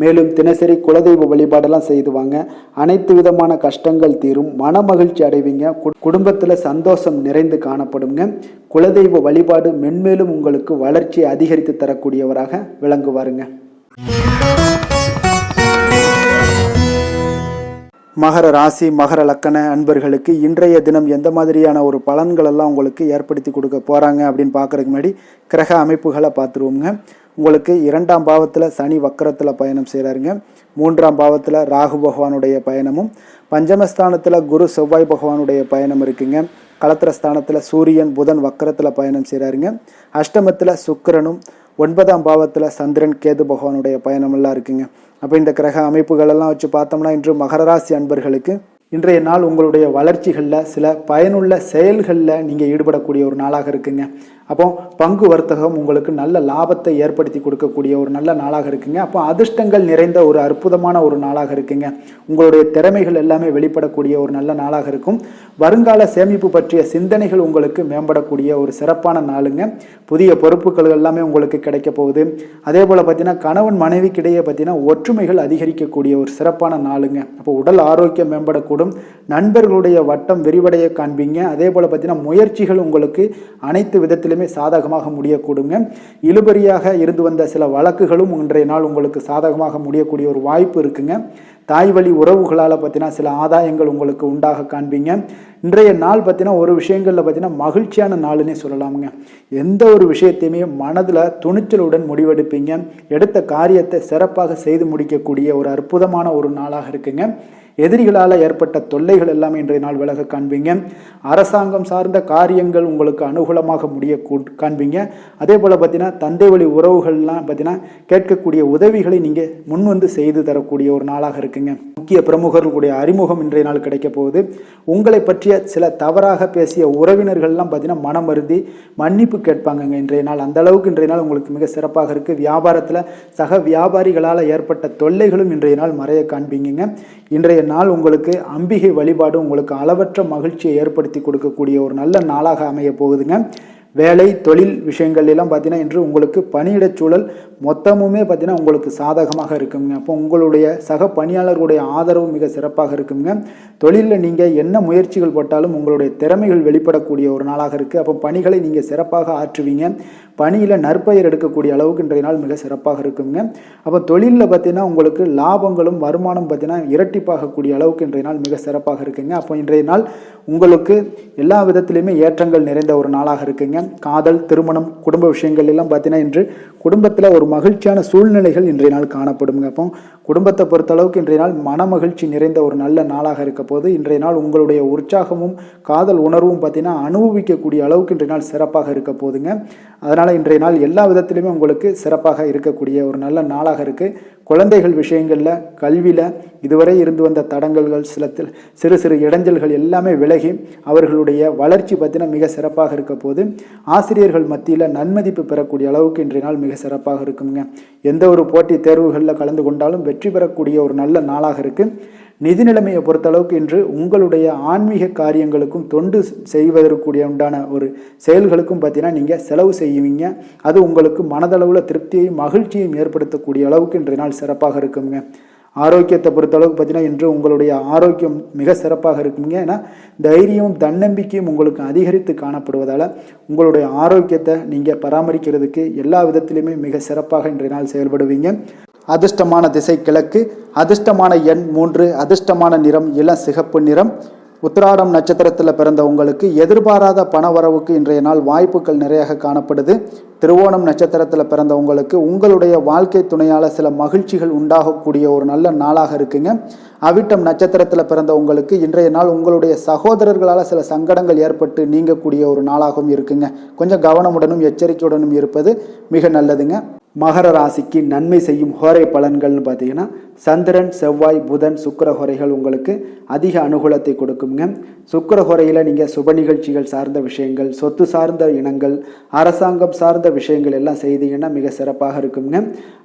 மேலும் தினசரி குலதெய்வ வழிபாடெல்லாம் செய்துவாங்க. அனைத்து விதமான கஷ்டங்கள் தீரும், மன மகிழ்ச்சி அடைவீங்க. குடும்பத்தில் சந்தோஷம் நிறைந்து காணப்படுங்க. குலதெய்வ வழிபாடு மென்மேலும் உங்களுக்கு வளர்ச்சியை அதிகரித்து தரக்கூடியவராக விளங்குவாருங்க. மகர ராசி, மகர லக்கண அன்பர்களுக்கு இன்றைய தினம் எந்த மாதிரியான ஒரு பலன்களெல்லாம் உங்களுக்கு ஏற்படுத்தி கொடுக்க போகிறாங்க அப்படின்னு பார்க்குறதுக்கு முன்னாடி கிரக அமைப்புகளை பார்த்துருவோங்க. உங்களுக்கு 2ஆம் பாவத்தில் சனி வக்கரத்தில் பயணம் செய்கிறாருங்க. 3ஆம் பாவத்தில் ராகு பகவானுடைய பயணமும், பஞ்சமஸ்தானத்தில் குரு செவ்வாய் பகவானுடைய பயணம் இருக்குங்க. களத்திரஸ்தானத்தில் சூரியன் புதன் வக்கரத்தில் பயணம் செய்கிறாருங்க. அஷ்டமத்தில் சுக்கிரனும், 9ஆம் பாவத்தில் சந்திரன் கேது பகவானுடைய பயணமெல்லாம் இருக்குங்க. அப்போ இந்த கிரக அமைப்புகளெல்லாம் வச்சு பார்த்தோம்னா இன்று மகர ராசி அன்பர்களுக்கு இன்றைய நாள் உங்களுடைய வளர்ச்சிகளில் சில பயனுள்ள செயல்களில் நீங்கள் ஈடுபடக்கூடிய ஒரு நாளாக இருக்குங்க. அப்போ பங்கு வர்த்தகம் உங்களுக்கு நல்ல லாபத்தை ஏற்படுத்தி கொடுக்கக்கூடிய ஒரு நல்ல நாளாக இருக்குங்க. அப்போ அதிர்ஷ்டங்கள் நிறைந்த ஒரு அற்புதமான ஒரு நாளாக இருக்குங்க. உங்களுடைய திறமைகள் எல்லாமே வெளிப்படக்கூடிய ஒரு நல்ல நாளாக இருக்கும். வருங்கால சேமிப்பு பற்றிய சிந்தனைகள் உங்களுக்கு மேம்படக்கூடிய ஒரு சிறப்பான நாளுங்க. புதிய பொறுப்புகள் எல்லாமே உங்களுக்கு கிடைக்க போகுது. அதே போல் பார்த்தீங்கன்னா கணவன் மனைவிக்கிடையே பார்த்தீங்கன்னா ஒற்றுமைகள் அதிகரிக்கக்கூடிய ஒரு சிறப்பான நாளுங்க. அப்போ உடல் ஆரோக்கியம் மேம்படக்கூடிய காணக்கூடும். நண்பர்களுடைய வட்டம் விரிவடைய காண்பீங்க. அதே போல் பார்த்தீங்கன்னா முயற்சிகள் உங்களுக்கு அனைத்து விதத்திலுமே சாதகமாக முடியக்கூடுங்க. இழுபறியாக இருந்து வந்த சில வழக்குகளும் இன்றைய நாள் உங்களுக்கு சாதகமாக முடியக்கூடிய ஒரு வாய்ப்பு இருக்குங்க. தாய் வழி உறவுகளால் பார்த்தீங்கன்னா சில ஆதாயங்கள் உங்களுக்கு உண்டாக காண்பீங்க. இன்றைய நாள் பார்த்தீங்கன்னா ஒரு விஷயங்களில் பார்த்தீங்கன்னா மகிழ்ச்சியான நாளுன்னே சொல்லலாமுங்க. எந்த ஒரு விஷயத்தையுமே மனதில் துணிச்சலுடன் முடிவெடுப்பீங்க. எடுத்த காரியத்தை சிறப்பாக செய்து முடிக்கக்கூடிய ஒரு அற்புதமான ஒரு நாளாக இருக்குங்க. எதிரிகளால் ஏற்பட்ட தொல்லைகள் எல்லாமே இன்றைய நாள் விலக காண்பீங்க. அரசாங்கம் சார்ந்த காரியங்கள் உங்களுக்கு அனுகூலமாக முடிய காண்பீங்க. அதே போல் பார்த்தீங்கன்னா தந்தை வழி உறவுகள்லாம் பார்த்தீங்கன்னா கேட்கக்கூடிய உதவிகளை நீங்கள் முன் வந்து செய்து தரக்கூடிய ஒரு நாளாக இருக்குங்க. முக்கிய பிரமுகர்களுடைய அறிமுகம் இன்றைய நாள் கிடைக்க போகுது. உங்களை பற்றிய சில தவறாக பேசிய உறவினர்கள்லாம் பார்த்தீங்கன்னா மனம் வருந்தி மன்னிப்பு கேட்பாங்கங்க இன்றைய நாள். அந்த அளவுக்கு இன்றைய நாள் உங்களுக்கு மிக சிறப்பாக இருக்குது. வியாபாரத்தில் சக வியாபாரிகளால் ஏற்பட்ட தொல்லைகளும் இன்றைய நாள் மறைய காண்பீங்க. இன்றைய நாள் உங்களுக்கு அம்பிகை வழிபாடு உங்களுக்கு அளவற்ற மகிழ்ச்சியை ஏற்படுத்தி கொடுக்கக்கூடிய ஒரு நல்ல நாளாக அமைய போகுதுங்க. வேலை தொழில் விஷயங்கள் எல்லாம் பார்த்தீங்கன்னா இன்று உங்களுக்கு பணியிடச் சூழல் மொத்தமுமே பார்த்தீங்கன்னா உங்களுக்கு சாதகமாக இருக்குங்க. அப்போ உங்களுடைய சக பணியாளர்களுடைய ஆதரவு மிக சிறப்பாக இருக்குங்க. தொழிலில் நீங்கள் என்ன முயற்சிகள் போட்டாலும் உங்களுடைய திறமைகள் வெளிப்படக்கூடிய ஒரு நாளாக இருக்குது. அப்போ பணிகளை நீங்கள் சிறப்பாக ஆற்றுவீங்க. பணியில் நற்பெயர் எடுக்கக்கூடிய அளவுக்கு இன்றைய நாள் மிக சிறப்பாக இருக்குங்க. அப்போ தொழிலில் பார்த்தீங்கன்னா உங்களுக்கு லாபங்களும் வருமானம் பார்த்தீங்கன்னா இரட்டிப்பாகக்கூடிய அளவுக்கு இன்றைய நாள் மிக சிறப்பாக இருக்குங்க. அப்போ இன்றைய நாள் உங்களுக்கு எல்லா விதத்திலையுமே ஏற்றங்கள் நிறைந்த ஒரு நாளாக இருக்குங்க. காதல், திருமணம், குடும்ப விஷயங்கள் எல்லாம் பார்த்தீங்கன்னா இன்று குடும்பத்தில் ஒரு மகிழ்ச்சியான சூழ்நிலைகள் இன்றைய நாள் காணப்படுங்க. அப்போ குடும்பத்தை பொறுத்தளவுக்கு இன்றைய நாள் மன மகிழ்ச்சி நிறைந்த ஒரு நல்ல நாளாக இருக்க போது இன்றைய நாள் உங்களுடைய உற்சாகமும் காதல் உணர்வும் பார்த்தீங்கன்னா அனுபவிக்கக்கூடிய அளவுக்கு இன்றைய நாள் சிறப்பாக இருக்க போதுங்க. அதனால் இன்றைய நாள் எல்லா விதத்திலுமே உங்களுக்கு சிறப்பாக இருக்கக்கூடிய ஒரு நல்ல நாளாக இருக்குது. குழந்தைகள் விஷயங்களில் கல்வியில் இதுவரை இருந்து வந்த தடங்கல்கள் சிறு சிறு இடைஞ்சல்கள் எல்லாமே விலகி அவர்களுடைய வளர்ச்சி பார்த்தீங்கன்னா மிக சிறப்பாக இருக்க போது ஆசிரியர்கள் மத்தியில் நன்மதிப்பு பெறக்கூடிய அளவுக்கு இன்றைய நாள் மிக சிறப்பாக இருக்குங்க. எந்த ஒரு போட்டி தேர்வுகளில் கலந்து கொண்டாலும் வெற்றி பெறக்கூடிய ஒரு நல்ல நாளாக இருக்குது. நிதி நிலைமையை பொறுத்தளவுக்கு இன்று உங்களுடைய ஆன்மீக காரியங்களுக்கும் தொண்டு செய்வதற்குரிய உண்டான ஒரு செயல்களுக்கும் பார்த்தீங்கன்னா நீங்கள் செலவு செய்வீங்க. அது உங்களுக்கு மனதளவில் திருப்தியையும் மகிழ்ச்சியையும் ஏற்படுத்தக்கூடிய அளவுக்கு இன்றைய நாள் சிறப்பாக இருக்குங்க. ஆரோக்கியத்தை பொறுத்தளவுக்கு பார்த்தீங்கன்னா இன்று உங்களுடைய ஆரோக்கியம் மிக சிறப்பாக இருக்குங்க. ஏன்னா தைரியமும் தன்னம்பிக்கையும் உங்களுக்கு அதிகரித்து காணப்படுவதால் உங்களுடைய ஆரோக்கியத்தை நீங்கள் பராமரிக்கிறதுக்கு எல்லா விதத்திலையுமே மிக சிறப்பாக இன்றைய நாள் செயல்படுவீங்க. அதிர்ஷ்டமான திசை கிழக்கு, அதிர்ஷ்டமான எண் 3, அதிர்ஷ்டமான நிறம் இளம் சிகப்பு நிறம். உத்திராடம் நட்சத்திரத்தில் பிறந்த உங்களுக்கு எதிர்பாராத பண வரவுக்கு இன்றைய நாள் வாய்ப்புகள் நிறைய காணப்படுது. திருவோணம் நட்சத்திரத்தில் பிறந்த உங்களுக்கு உங்களுடைய வாழ்க்கை துணையால் சில மகிழ்ச்சிகள் உண்டாகக்கூடிய ஒரு நல்ல நாளாக இருக்குங்க. அவிட்டம் நட்சத்திரத்தில் பிறந்த உங்களுக்கு இன்றைய நாள் உங்களுடைய சகோதரர்களால் சில சங்கடங்கள் ஏற்பட்டு நீங்கக்கூடிய ஒரு நாளாகவும் இருக்குங்க. கொஞ்சம் கவனமுடனும் எச்சரிக்கையுடனும் இருப்பது மிக நல்லதுங்க. மகர ராசிக்கு நன்மை செய்யும் ஹோரை பலன்கள்னு பார்த்தீங்கன்னா சந்திரன், செவ்வாய், புதன், சுக்கிர ஹோரைகள் உங்களுக்கு அதிக அனுகூலத்தை கொடுக்குங்க. சுக்கிர ஹோரையில் நீங்கள் சுப நிகழ்ச்சிகள் சார்ந்த விஷயங்கள், சொத்து சார்ந்த இனங்கள், அரசாங்கம் சார்ந்த விஷயங்கள் எல்லாம் செய்தீங்கன்னா மிக சிறப்பாக இருக்குங்க.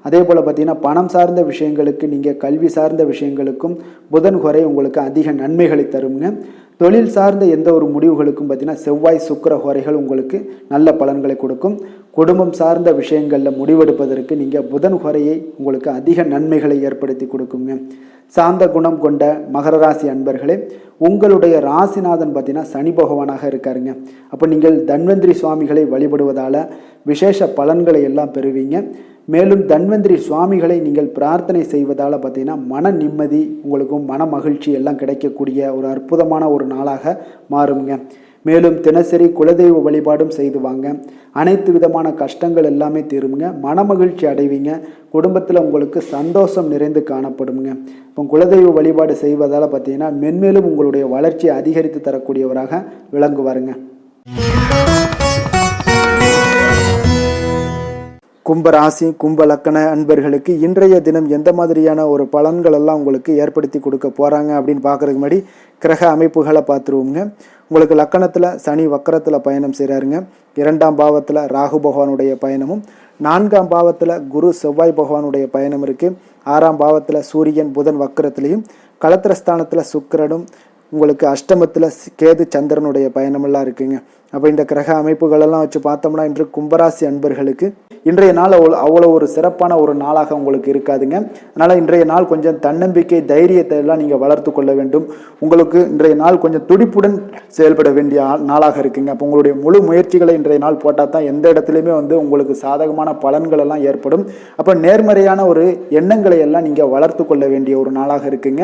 அதே போல் பார்த்தீங்கன்னா பணம் சார்ந்த விஷயங்களுக்கு, நீங்கள் கல்வி சார்ந்த விஷயங்களுக்கும் புதன் ஹோரை உங்களுக்கு அதிக நன்மைகளை தருங்க. தொழில் சார்ந்த எந்த ஒரு முடிவுகளுக்கும் பார்த்தீங்கன்னா செவ்வாய், சுக்கிர ஹோரைகள் உங்களுக்கு நல்ல பலன்களை கொடுக்கும். குடும்பம் சார்ந்த விஷயங்களில் முடிவெடுப்பதற்கு நீங்கள் புதன் ஹோரையை உங்களுக்கு அதிக நன்மைகளை ஏற்படுத்தி கொடுக்குங்க. சாந்த குணம் கொண்ட மகர ராசி அன்பர்களே, உங்களுடைய ராசிநாதன் பார்த்தீங்கன்னா சனி பகவானாக இருக்காருங்க. அப்போ நீங்கள் தன்வந்திரி சுவாமிகளை வழிபடுவதால் விசேஷ பலன்களை எல்லாம் பெறுவீங்க. மேலும் தன்வந்திரி சுவாமிகளை நீங்கள் பிரார்த்தனை செய்வதால் பார்த்தீங்கன்னா மன நிம்மதி உங்களுக்கும் மன மகிழ்ச்சி எல்லாம் கிடைக்கக்கூடிய ஒரு அற்புதமான ஒரு நாளாக மாறுங்க. மேலும் தினசரி குலதெய்வ வழிபாடும் செய்து வாங்க. அனைத்து விதமான கஷ்டங்கள் எல்லாமே தீருங்க. மனமகிழ்ச்சி அடைவீங்க. குடும்பத்தில் உங்களுக்கு சந்தோஷம் நிறைந்து காணப்படுங்க. இப்போ குலதெய்வ வழிபாடு செய்வதால் பார்த்தீங்கன்னா மென்மேலும் உங்களுடைய வளர்ச்சியை அதிகரித்து தரக்கூடியவராக விளங்குவாருங்க. கும்பராசி, கும்ப லக்கண அன்பர்களுக்கு இன்றைய தினம் எந்த மாதிரியான ஒரு பலன்கள் எல்லாம் உங்களுக்கு ஏற்படுத்தி கொடுக்க போகிறாங்க அப்படின்னு பார்க்குறதுக்கு முன்னாடி கிரக அமைப்புகளை பார்த்துருவோங்க. உங்களுக்கு லக்கணத்தில் சனி வக்கரத்தில் பயணம் செய்கிறாருங்க. 2ஆம் பாவத்தில் ராகு பகவானுடைய பயணமும், 4ஆம் பாவத்தில் குரு செவ்வாய் பகவானுடைய பயணம் இருக்குது. 6ஆம் பாவத்தில் சூரியன் புதன் வக்கரத்துலேயும், களத்திரஸ்தானத்தில் சுக்கிரனும், உங்களுக்கு அஷ்டமத்தில் கேது சந்திரனுடைய பயணமெல்லாம் இருக்குங்க. அப்போ இந்த கிரக அமைப்புகளெல்லாம் வச்சு பார்த்தோம்னா இன்று கும்பராசி அன்பர்களுக்கு இன்றைய நாள் அவ்வளோ ஒரு சிறப்பான ஒரு நாளாக உங்களுக்கு இருக்காதுங்க. அதனால் இன்றைய நாள் கொஞ்சம் தன்னம்பிக்கை தைரியத்தை எல்லாம் நீங்கள் வளர்த்து கொள்ள வேண்டும். உங்களுக்கு இன்றைய நாள் கொஞ்சம் துடிப்புடன் செயல்பட வேண்டிய நாளாக இருக்குங்க. அப்போ உங்களுடைய முழு முயற்சிகளை இன்றைய நாள் போட்டால் தான் எந்த இடத்துலையுமே உங்களுக்கு சாதகமான பலன்கள் எல்லாம் ஏற்படும். அப்போ நேர்மறையான ஒரு எண்ணங்களை எல்லாம் நீங்கள் வளர்த்து கொள்ள வேண்டிய ஒரு நாளாக இருக்குங்க.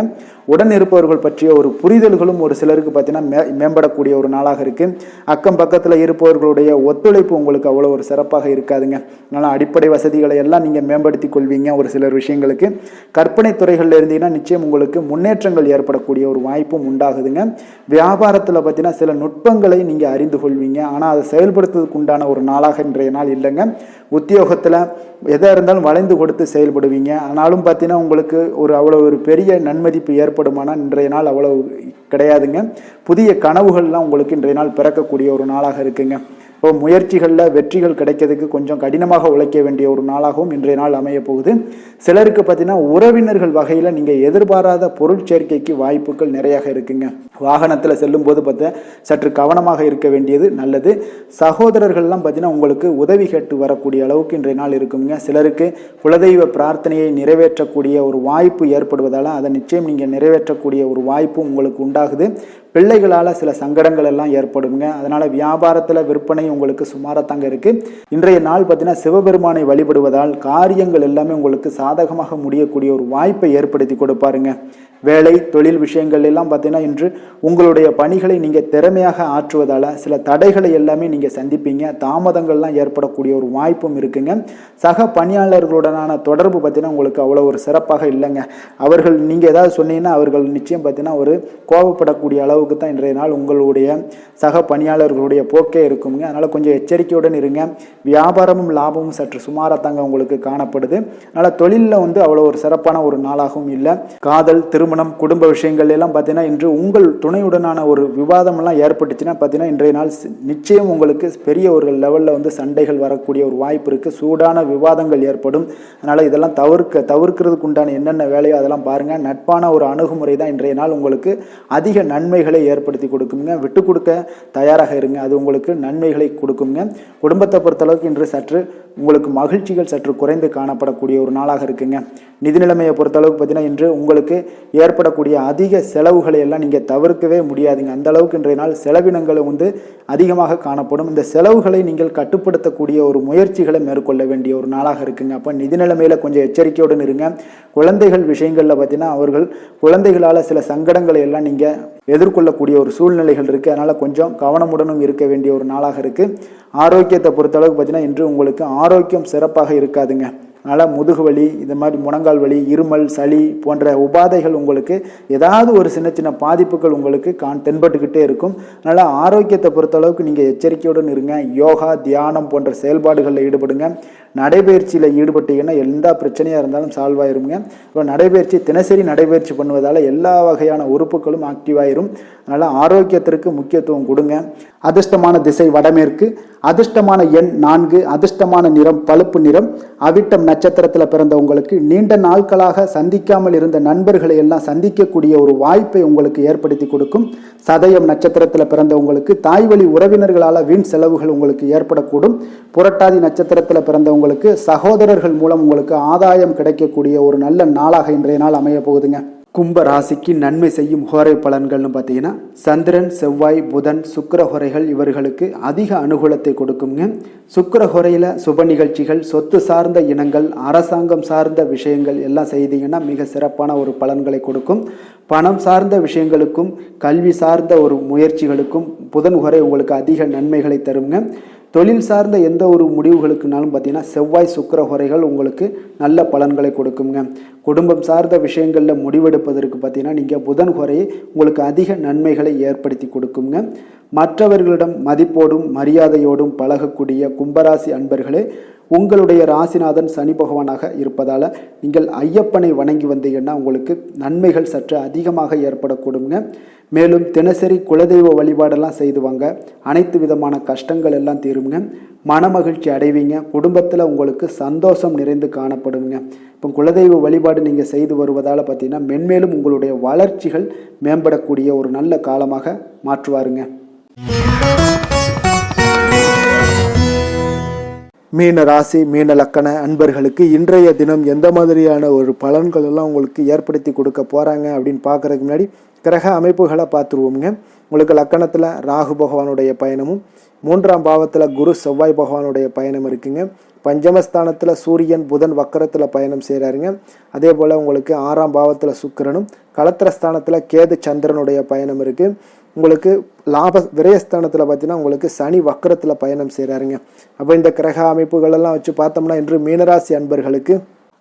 உடன் இருப்பவர்கள் பற்றிய ஒரு புரிதல்களும் ஒரு சிலருக்கு பார்த்தீங்கன்னா மேம்படக்கூடிய ஒரு நாளாக இருக்கு. அக்கம் பக்கத்தில் இருப்பவர்களுடைய ஒத்துழைப்பு உங்களுக்கு அவ்வளோ ஒரு சிறப்பாக இருக்காதுங்க. அதனால் அடிப்படை வசதிகளை எல்லாம் நீங்கள் மேம்படுத்தி கொள்வீங்க. ஒரு சிலர் விஷயங்களுக்கு கற்பனை துறைகளில் இருந்தீங்கன்னா நிச்சயம் உங்களுக்கு முன்னேற்றங்கள் ஏற்படக்கூடிய ஒரு வாய்ப்பும் உண்டாகுதுங்க. வியாபாரத்தில் பார்த்தீங்கன்னா சில நுட்பங்களை நீங்கள் அறிந்து கொள்வீங்க. ஆனால் அதை செயல்படுத்துவதற்கு உண்டான ஒரு நாளாக இன்றைய நாள் இல்லைங்க. உத்தியோகத்தில் எதாக இருந்தாலும் வளைந்து கொடுத்து செயல்படுவீங்க. ஆனாலும் பார்த்தீங்கன்னா உங்களுக்கு அவ்வளோ ஒரு பெரிய நன்மதிப்பு ஏற்படுமானால் இன்றைய நாள் அவ்வளோ கிடையாதுங்க. புதிய கனவுகள்லாம் உங்களுக்கு இன்றைய நாள் பிறக்கக்கூடிய ஒரு நாளாக இருக்குங்க. இப்போ முயற்சிகளில் வெற்றிகள் கிடைக்கிறதுக்கு கொஞ்சம் கடினமாக உழைக்க வேண்டிய ஒரு நாளாகவும் இன்றைய நாள் அமைய போகுது. சிலருக்கு பார்த்தீங்கன்னா உறவினர்கள் வகையில் நீங்கள் எதிர்பாராத பொருள் சேர்க்கைக்கு வாய்ப்புகள் நிறையாக இருக்குங்க. வாகனத்தில் செல்லும் போது பார்த்தா சற்று கவனமாக இருக்க வேண்டியது நல்லது. சகோதரர்கள்லாம் பார்த்தீங்கன்னா உங்களுக்கு உதவி கேட்டு வரக்கூடிய அளவுக்கு இன்றைய நாள் இருக்குங்க. சிலருக்கு குலதெய்வ பிரார்த்தனையை நிறைவேற்றக்கூடிய ஒரு வாய்ப்பு ஏற்படுவதால் அதை நிச்சயம் நீங்கள் நிறைவேற்றக்கூடிய ஒரு வாய்ப்பு உங்களுக்கு உண்டாகுது. பிள்ளைகளால் சில சங்கடங்கள் எல்லாம் ஏற்படுங்க. அதனால் வியாபாரத்தில் விற்பனை உங்களுக்கு சுமாரத்தாங்க இருக்குது. இன்றைய நாள் பார்த்தீங்கன்னா சிவபெருமானை வழிபடுவதால் காரியங்கள் எல்லாமே உங்களுக்கு சாதகமாக முடியக்கூடிய ஒரு வாய்ப்பை ஏற்படுத்தி கொடுப்பாருங்க. வேலை தொழில் விஷயங்கள் எல்லாம் பார்த்தீங்கன்னா இன்று உங்களுடைய பணிகளை நீங்கள் திறமையாக ஆற்றுவதால் சில தடைகளை எல்லாமே நீங்கள் சந்திப்பீங்க. தாமதங்கள்லாம் ஏற்படக்கூடிய ஒரு வாய்ப்பும் இருக்குங்க. சக பணியாளர்களுடனான தொடர்பு பார்த்தீங்கன்னா உங்களுக்கு அவ்வளோ ஒரு சிறப்பாக இல்லைங்க. அவர்கள் நீங்கள் ஏதாவது சொன்னீங்கன்னா அவர்கள் நிச்சயம் பார்த்தீங்கன்னா ஒரு கோபப்படக்கூடிய அளவுக்கு தான் இன்றைய நாள் உங்களுடைய சக பணியாளர்களுடைய போக்கே இருக்குங்க. அதனால் கொஞ்சம் எச்சரிக்கையுடன் இருங்க. வியாபாரமும் லாபமும் சற்று சுமாரத்தாங்க உங்களுக்கு காணப்படுது. அதனால் தொழிலில் அவ்வளோ ஒரு சிறப்பான ஒரு நாளாகவும் இல்லை. காதல் திருமணம் குடும்ப விஷயங்கள் எல்லாம் பார்த்தீங்கன்னா இன்று உங்கள் துணையுடனான ஒரு விவாதம் எல்லாம் ஏற்பட்டுச்சுன்னா பார்த்தீங்கன்னா இன்றைய நாள் நிச்சயம் உங்களுக்கு பெரிய ஒரு லெவலில் சண்டைகள் வரக்கூடிய ஒரு வாய்ப்பு இருக்குது. சூடான விவாதங்கள் ஏற்படும். அதனால் இதெல்லாம் தவிர்க்கிறதுக்கு உண்டான என்னென்ன வேலையோ அதெல்லாம் பாருங்கள். நட்பான ஒரு அணுகுமுறை தான் இன்றைய நாள் உங்களுக்கு அதிக நன்மைகளை ஏற்படுத்தி கொடுக்குங்க. விட்டு கொடுக்க தயாராக இருங்க. அது உங்களுக்கு நன்மைகளை கொடுக்குங்க. குடும்பத்தை பொறுத்தளவுக்கு இன்று சற்று உங்களுக்கு மகிழ்ச்சிகள் சற்று குறைந்து காணப்படக்கூடிய ஒரு நாளாக இருக்குங்க. நிதி நிலைமையை பொறுத்தளவுக்கு பார்த்தீங்கன்னா இன்று உங்களுக்கு ஏற்படக்கூடிய அதிக செலவுகளை எல்லாம் நீங்கள் தவிர்க்கவே முடியாதுங்க. அந்த அளவுக்கு இன்றைய நாள் செலவினங்களை அதிகமாக காணப்படும். இந்த செலவுகளை நீங்கள் கட்டுப்படுத்தக்கூடிய ஒரு முயற்சிகளை மேற்கொள்ள வேண்டிய ஒரு நாளாக இருக்குங்க. அப்போ நிதி நிலைமையில் கொஞ்சம் எச்சரிக்கையுடன் இருங்க. குழந்தைகள் விஷயங்களில் பார்த்தீங்கன்னா அவர்கள் குழந்தைகளால் சில சங்கடங்களை எல்லாம் நீங்கள் எதிர்கொள்ளக்கூடிய ஒரு சூழ்நிலைகள் இருக்குது. அதனால் கொஞ்சம் கவனமுடனும் இருக்க வேண்டிய ஒரு நாளாக இருக்குது. ஆரோக்கியத்தை பொறுத்தளவுக்கு பார்த்தீங்கன்னா இன்று உங்களுக்கு ஆரோக்கியம் சிறப்பாக இருக்காதுங்க. அதனால் முதுகு வலி, இந்த மாதிரி முழங்கால் வலி, இருமல், சளி போன்ற உபாதைகள் உங்களுக்கு ஏதாவது ஒரு சின்ன சின்ன பாதிப்புகள் உங்களுக்கு தென்பட்டுக்கிட்டே இருக்கும். அதனால் ஆரோக்கியத்தை பொறுத்தளவுக்கு நீங்கள் எச்சரிக்கையுடன் இருங்க. யோகா தியானம் போன்ற செயல்பாடுகளில் ஈடுபடுங்க. நடைபயிற்சியில் ஈடுபட்டீங்கன்னா எந்த பிரச்சனையாக இருந்தாலும் சால்வ் ஆயிருங்க. இப்போ நடைபயிற்சி தினசரி நடைபயிற்சி பண்ணுவதால் எல்லா வகையான உறுப்புகளும் ஆக்டிவாயிரும். அதனால் ஆரோக்கியத்திற்கு முக்கியத்துவம் கொடுங்க. அதிர்ஷ்டமான திசை வடமேற்கு, அதிர்ஷ்டமான எண் 4, அதிர்ஷ்டமான நிறம் பழுப்பு நிறம். அவிட்டம் நட்சத்திரத்தில் பிறந்தவங்களுக்கு நீண்ட நாட்களாக சந்திக்காமல் இருந்த நண்பர்களை எல்லாம் சந்திக்கக்கூடிய ஒரு வாய்ப்பை உங்களுக்கு ஏற்படுத்தி கொடுக்கும். சதயம் நட்சத்திரத்தில் பிறந்தவங்களுக்கு தாய்வழி உறவினர்களால் வீண் செலவுகள் உங்களுக்கு ஏற்படக்கூடும். புரட்டாதி நட்சத்திரத்தில் பிறந்தவங்களுக்கு சகோதரர்கள் மூலம் உங்களுக்கு ஆதாயம் கிடைக்கக்கூடிய ஒரு நல்ல நாளாக இன்றைய நாள் அமைய போகுதுங்க. கும்ப ராசிக்கு நன்மை செய்யும் ஹோரை பலன்கள்னு பார்த்தீங்கன்னா சந்திரன் செவ்வாய் புதன் சுக்கிர ஹோரைகள் இவர்களுக்கு அதிக அனுகூலத்தை கொடுக்குங்க. சுக்கிர ஹோரையில் சுப நிகழ்ச்சிகள் சொத்து சார்ந்த இனங்கள் அரசாங்கம் சார்ந்த விஷயங்கள் எல்லாம் செய்தீங்கன்னா மிக சிறப்பான ஒரு பலன்களை கொடுக்கும். பணம் சார்ந்த விஷயங்களுக்கும் கல்வி சார்ந்த ஒரு முயற்சிகளுக்கும் புதன் ஹோரை உங்களுக்கு அதிக நன்மைகளை தருங்க. தொழில் சார்ந்த எந்த ஒரு முடிவுகளுக்குனாலும் பார்த்தீங்கன்னா செவ்வாய் சுக்கிர ஹோரைகள் உங்களுக்கு நல்ல பலன்களை கொடுக்குங்க. குடும்பம் சார்ந்த விஷயங்களில் முடிவெடுப்பதற்கு பார்த்தீங்கன்னா நீங்கள் புதன் ஹோரையை உங்களுக்கு அதிக நன்மைகளை ஏற்படுத்தி கொடுக்குங்க. மற்றவர்களிடம் மதிப்போடும் மரியாதையோடும் பழகக்கூடிய கும்பராசி அன்பர்களே, உங்களுடைய ராசிநாதன் சனி பகவானாக இருப்பதால் நீங்கள் ஐயப்பனை வணங்கி வந்தீங்கன்னா உங்களுக்கு நன்மைகள் சற்று அதிகமாக ஏற்படக்கூடுங்க. மேலும் தினசரி குலதெய்வ வழிபாடெல்லாம் செய்து வாங்க. அனைத்து விதமான கஷ்டங்கள் எல்லாம் தீருங்க. மனமகிழ்ச்சி அடைவீங்க. குடும்பத்தில் உங்களுக்கு சந்தோஷம் நிறைந்து காணப்படுங்க. இப்போ குலதெய்வ வழிபாடு நீங்கள் செய்து வருவதால் பார்த்தீங்கன்னா மென்மேலும் உங்களுடைய வளர்ச்சிகள் மேம்படக்கூடிய ஒரு நல்ல காலமாக மாற்றுவாருங்க. மீன ராசி மீன லக்கண அன்பர்களுக்கு இன்றைய தினம் எந்த மாதிரியான ஒரு பலன்கள் எல்லாம் உங்களுக்கு ஏற்படுத்தி கொடுக்க போகிறாங்க அப்படின்னு பார்க்குறதுக்கு முன்னாடி கிரக அமைப்புகளை பார்த்துருவோங்க. உங்களுக்கு லக்கணத்தில் ராகு பகவானுடைய பயணமும் 3ஆம் பாவத்தில் குரு செவ்வாய் பகவானுடைய பயணம் இருக்குங்க. பஞ்சமஸ்தானத்தில் சூரியன் புதன் வக்கரத்தில் பயணம் செய்கிறாருங்க. அதே போல் உங்களுக்கு 6ஆம் பாவத்தில் சுக்கிரனும் களத்திரஸ்தானத்தில் கேது சந்திரனுடைய பயணம் இருக்குது. உங்களுக்கு லாப விரயஸ்தானத்தில் பார்த்தீங்கன்னா உங்களுக்கு சனி வக்கரத்தில் பயணம் செய்கிறாருங்க. அப்போ இந்த கிரக அமைப்புகளெல்லாம் வச்சு பார்த்தோம்னா இன்று மீனராசி அன்பர்களுக்கு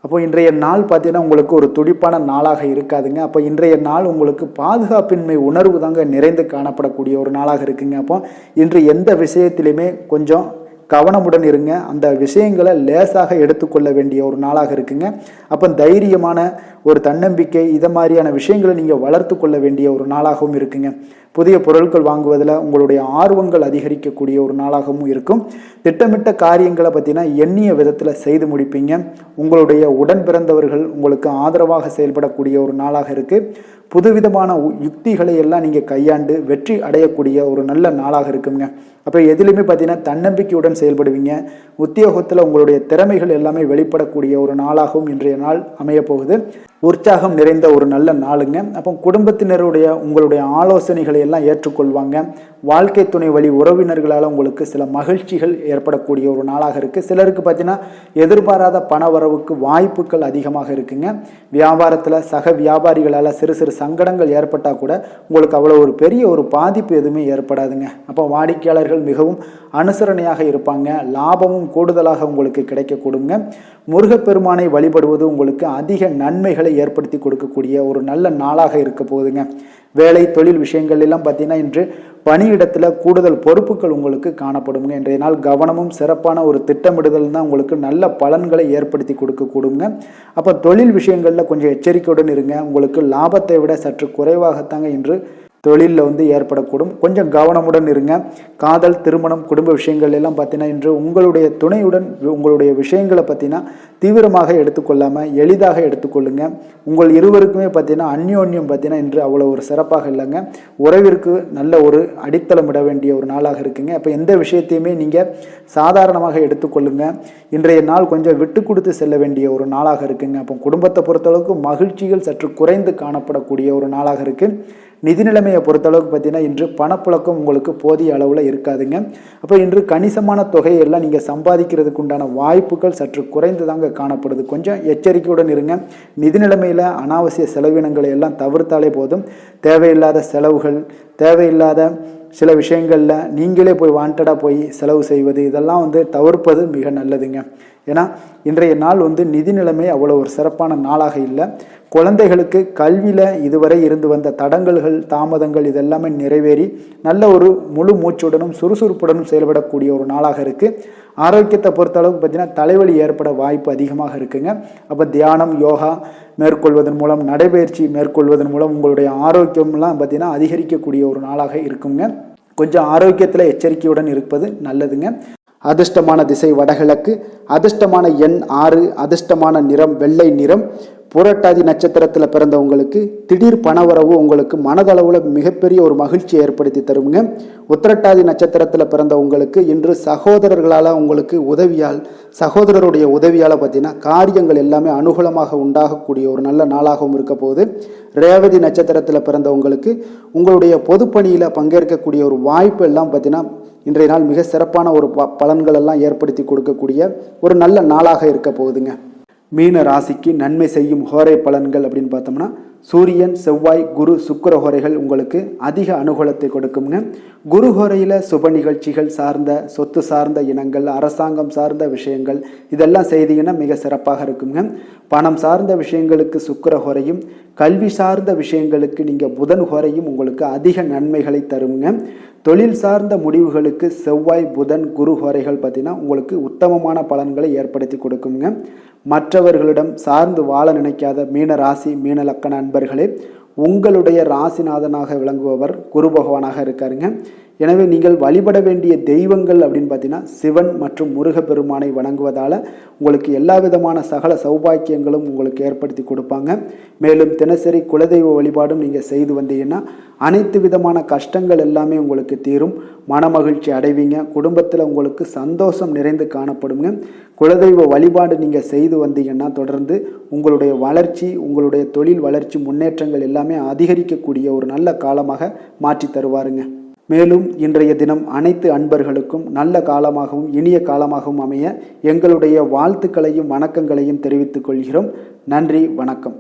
அப்போ இன்றைய நாள் பார்த்தீங்கன்னா உங்களுக்கு ஒரு துடிப்பான நாளாக இருக்காதுங்க. அப்போ இன்றைய நாள் உங்களுக்கு பாதுகாப்பின்மை உணர்வு தாங்க நிறைந்து காணப்படக்கூடிய ஒரு நாளாக இருக்குங்க. அப்போ இன்று எந்த விஷயத்திலையுமே கொஞ்சம் கவனமுடன் இருங்க. அந்த விஷயங்களை லேசாக எடுத்துக்கொள்ள வேண்டிய ஒரு நாளாக இருக்குங்க. அப்போ தைரியமான ஒரு தன்னம்பிக்கை இதை மாதிரியான விஷயங்களை நீங்கள் வளர்த்து கொள்ள வேண்டிய ஒரு நாளாகவும் இருக்குங்க. புதிய பொருட்கள் வாங்குவதில் உங்களுடைய ஆர்வங்கள் அதிகரிக்கக்கூடிய ஒரு நாளாகவும் இருக்கும். திட்டமிட்ட காரியங்களை பார்த்தீங்கன்னா எண்ணிய விதத்தில் செய்து முடிப்பீங்க. உங்களுடைய உடன் பிறந்தவர்கள் உங்களுக்கு ஆதரவாக செயல்படக்கூடிய ஒரு நாளாக இருக்குது. புதுவிதமான யுக்திகளை எல்லாம் நீங்கள் கையாண்டு வெற்றி அடையக்கூடிய ஒரு நல்ல நாளாக இருக்குங்க. அப்போ எதிலுமே பார்த்தீங்கன்னா தன்னம்பிக்கையுடன் செயல்படுவீங்க. உத்தியோகத்தில் உங்களுடைய திறமைகள் எல்லாமே வெளிப்படக்கூடிய ஒரு நாளாகவும் இன்றைய நாள் அமையப்போகுது. உற்சாகம் நிறைந்த ஒரு நல்ல நாளுங்க. அப்போ குடும்பத்தினருடைய உங்களுடைய ஆலோசனைகளை எல்லாம் ஏற்றுக்கொள்வாங்க. வாழ்க்கை துணை வழி உறவினர்களால் உங்களுக்கு சில மகிழ்ச்சிகள் ஏற்படக்கூடிய ஒரு நாளாக இருக்குது. சிலருக்கு பார்த்தீங்கன்னா எதிர்பாராத பண வரவுக்கு வாய்ப்புகள் அதிகமாக இருக்குங்க. வியாபாரத்தில் சக வியாபாரிகளால் சிறு சிறு சங்கடங்கள் ஏற்பட்டால் கூட உங்களுக்கு அவ்வளோ ஒரு பெரிய ஒரு பாதிப்பு எதுவுமே ஏற்படாதுங்க. அப்போ வாடிக்கையாளர்கள் மிகவும் அனுசரணையாக இருப்பாங்க. லாபமும் கூடுதலாக உங்களுக்கு கிடைக்கக்கூடுங்க. முருகப்பெருமானை வழிபடுவது உங்களுக்கு அதிக நன்மைகளை ஏற்படுத்தி கொடுக்கக்கூடிய ஒரு நல்ல நாளாக இருக்க போகுதுங்க. வேலை தொழில் விஷயங்கள் எல்லாம் பார்த்தீங்கன்னா இன்று பணியிடத்தில் கூடுதல் பொறுப்புகள் உங்களுக்கு காணப்படுங்க. இன்றைய நாள் கவனமும் சிறப்பான ஒரு திட்டமிடுதல் தான் உங்களுக்கு நல்ல பலன்களை ஏற்படுத்தி கொடுக்கக்கூடுங்க. அப்போ தொழில் விஷயங்களில் கொஞ்சம் எச்சரிக்கையுடன் இருங்க. உங்களுக்கு லாபத்தை விட சற்று குறைவாகத்தாங்க இன்று தொழிலில் ஏற்படக்கூடும். கொஞ்சம் கவனமுடன் இருங்க. காதல் திருமணம் குடும்ப விஷயங்கள் எல்லாம் பார்த்தீங்கன்னா இன்று உங்களுடைய துணையுடன் உங்களுடைய விஷயங்களை பார்த்தீங்கன்னா தீவிரமாக எடுத்துக்கொள்ளாமல் எளிதாக எடுத்துக்கொள்ளுங்க. உங்கள் இருவருக்குமே பார்த்தீங்கன்னா அந்யோன்யம் பார்த்தீங்கன்னா இன்று அவ்வளோ ஒரு சிறப்பாக இல்லைங்க. உறவிற்கு நல்ல ஒரு அடித்தளம் இட வேண்டிய ஒரு நாளாக இருக்குங்க. அப்போ எந்த விஷயத்தையுமே நீங்கள் சாதாரணமாக எடுத்துக்கொள்ளுங்க. இன்றைய நாள் கொஞ்சம் விட்டு கொடுத்து செல்ல வேண்டிய ஒரு நாளாக இருக்குங்க. அப்போ குடும்பத்தை பொறுத்தளவுக்கு மகிழ்ச்சிகள் சற்று குறைந்து காணப்படக்கூடிய ஒரு நாளாக இருக்குது. நிதி நிலைமையை பொறுத்தளவுக்கு பார்த்தீங்கன்னா இன்று பணப்புழக்கம் உங்களுக்கு போதிய அளவில் இருக்காதுங்க. அப்போ இன்று கணிசமான தொகையெல்லாம் நீங்கள் சம்பாதிக்கிறதுக்கு உண்டான வாய்ப்புகள் சற்று குறைந்து தாங்க காணப்படுது. கொஞ்சம் எச்சரிக்கையுடன் இருங்க. நிதி நிலைமையில் அனாவசிய செலவினங்களை எல்லாம் தவிர்த்தாலே போதும். தேவையில்லாத செலவுகள், தேவையில்லாத சில விஷயங்களில் நீங்களே போய் வாண்டடாக போய் செலவு செய்வது இதெல்லாம் தவிர்ப்பது மிக நல்லதுங்க. ஏன்னா இன்றைய நாள் நிதி நிலைமை அவ்வளோ ஒரு சிறப்பான நாளாக இல்லை. குழந்தைகளுக்கு கல்வியில் இதுவரை இருந்து வந்த தடங்கல்கள் தாமதங்கள் இதெல்லாமே நிறைவேறி நல்ல ஒரு முழு மூச்சுடனும் சுறுசுறுப்புடனும் செயல்படக்கூடிய ஒரு நாளாக இருக்குது. ஆரோக்கியத்தை பொறுத்தளவுக்கு பார்த்தீங்கன்னா தலைவலி ஏற்பட வாய்ப்பு அதிகமாக இருக்குங்க. அப்போ தியானம் யோகா மேற்கொள்வதன் மூலம் நடைபயிற்சி மேற்கொள்வதன் மூலம் உங்களுடைய ஆரோக்கியம்லாம் பார்த்தீங்கன்னா அதிகரிக்கக்கூடிய ஒரு நாளாக இருக்குங்க. கொஞ்சம் ஆரோக்கியத்தில் எச்சரிக்கையுடன் இருப்பது நல்லதுங்க. அதிர்ஷ்டமான திசை வடகிழக்கு, அதிர்ஷ்டமான எண் 6, அதிர்ஷ்டமான நிறம் வெள்ளை நிறம். புரட்டாதி நட்சத்திரத்தில் பிறந்தவங்களுக்கு திடீர் பணவரவு உங்களுக்கு மனதளவில் மிகப்பெரிய ஒரு மகிழ்ச்சியை ஏற்படுத்தி தருங்க. உத்திரட்டாதி நட்சத்திரத்தில் பிறந்தவங்களுக்கு இன்று சகோதரர்களால் உங்களுக்கு சகோதரருடைய உதவியால் பார்த்தீங்கன்னா காரியங்கள் எல்லாமே அனுகூலமாக உண்டாகக்கூடிய ஒரு நல்ல நாளாகவும் இருக்க போகுது. ரேவதி நட்சத்திரத்தில் பிறந்தவங்களுக்கு உங்களுடைய பொதுப்பணியில் பங்கேற்கக்கூடிய ஒரு வாய்ப்பு எல்லாம் பார்த்தீங்கன்னா இன்றைய நாள் மிக சிறப்பான ஒரு பலன்கள் எல்லாம் ஏற்படுத்தி கொடுக்கக்கூடிய ஒரு நல்ல நாளாக இருக்க போகுதுங்க. மீன ராசிக்கு நன்மை செய்யும் ஹோரை பலன்கள் அப்படின்னு பார்த்தோம்னா சூரியன் செவ்வாய் குரு சுக்கிர ஹோரைகள் உங்களுக்கு அதிக அனுகூலத்தை கொடுக்குங்க. குரு ஹோரையில் சுப நிகழ்ச்சிகள் சார்ந்த சொத்து சார்ந்த இனங்கள் அரசாங்கம் சார்ந்த விஷயங்கள் இதெல்லாம் செய்தீங்கன்னா மிக சிறப்பாக இருக்குங்க. பணம் சார்ந்த விஷயங்களுக்கு சுக்கிர ஹோரையும் கல்வி சார்ந்த விஷயங்களுக்கு நீங்கள் புதன் ஹோரையும் உங்களுக்கு அதிக நன்மைகளை தருங்க. தொழில் சார்ந்த முடிவுகளுக்கு செவ்வாய் புதன் குரு ஹோரைகள் பார்த்தீங்கன்னா உங்களுக்கு உத்தமமான பலன்களை ஏற்படுத்தி கொடுக்குங்க. மற்றவர்களிடம் சார்ந்து வாழ நினைக்காத மீன ராசி மீன லக்கண அன்பர்களே, உங்களுடைய ராசிநாதனாக விளங்குபவர் குரு பகவானாக இருக்காருங்க. எனவே நீங்கள் வழிபட வேண்டிய தெய்வங்கள் அப்படின்னு பார்த்தீங்கன்னா சிவன் மற்றும் முருகப்பெருமானை வணங்குவதால் உங்களுக்கு எல்லா விதமான சகல சௌபாக்கியங்களும் உங்களுக்கு ஏற்படுத்தி கொடுப்பாங்க. மேலும் தினசரி குலதெய்வ வழிபாடும் நீங்கள் செய்து வந்தீங்கன்னா அனைத்து விதமான கஷ்டங்கள் எல்லாமே உங்களுக்கு தீரும், மனமகிழ்ச்சி அடைவீங்க, குடும்பத்தில் உங்களுக்கு சந்தோஷம் நிறைந்து காணப்படுங்க. குலதெய்வ வழிபாடு நீங்கள் செய்து வந்தீங்கன்னா தொடர்ந்து உங்களுடைய வளர்ச்சி, உங்களுடைய தொழில் வளர்ச்சி, முன்னேற்றங்கள் எல்லாமே அதிகரிக்கக்கூடிய ஒரு நல்ல காலமாக மாற்றி தருவாருங்க. மேலும் இன்றைய தினம் அனைத்து அன்பர்களுக்கும் நல்ல காலமாகவும் இனிய காலமாகவும் அமைய எங்களுடைய வாழ்த்துக்களையும் வணக்கங்களையும் தெரிவித்துக் கொள்கிறோம். நன்றி, வணக்கம்.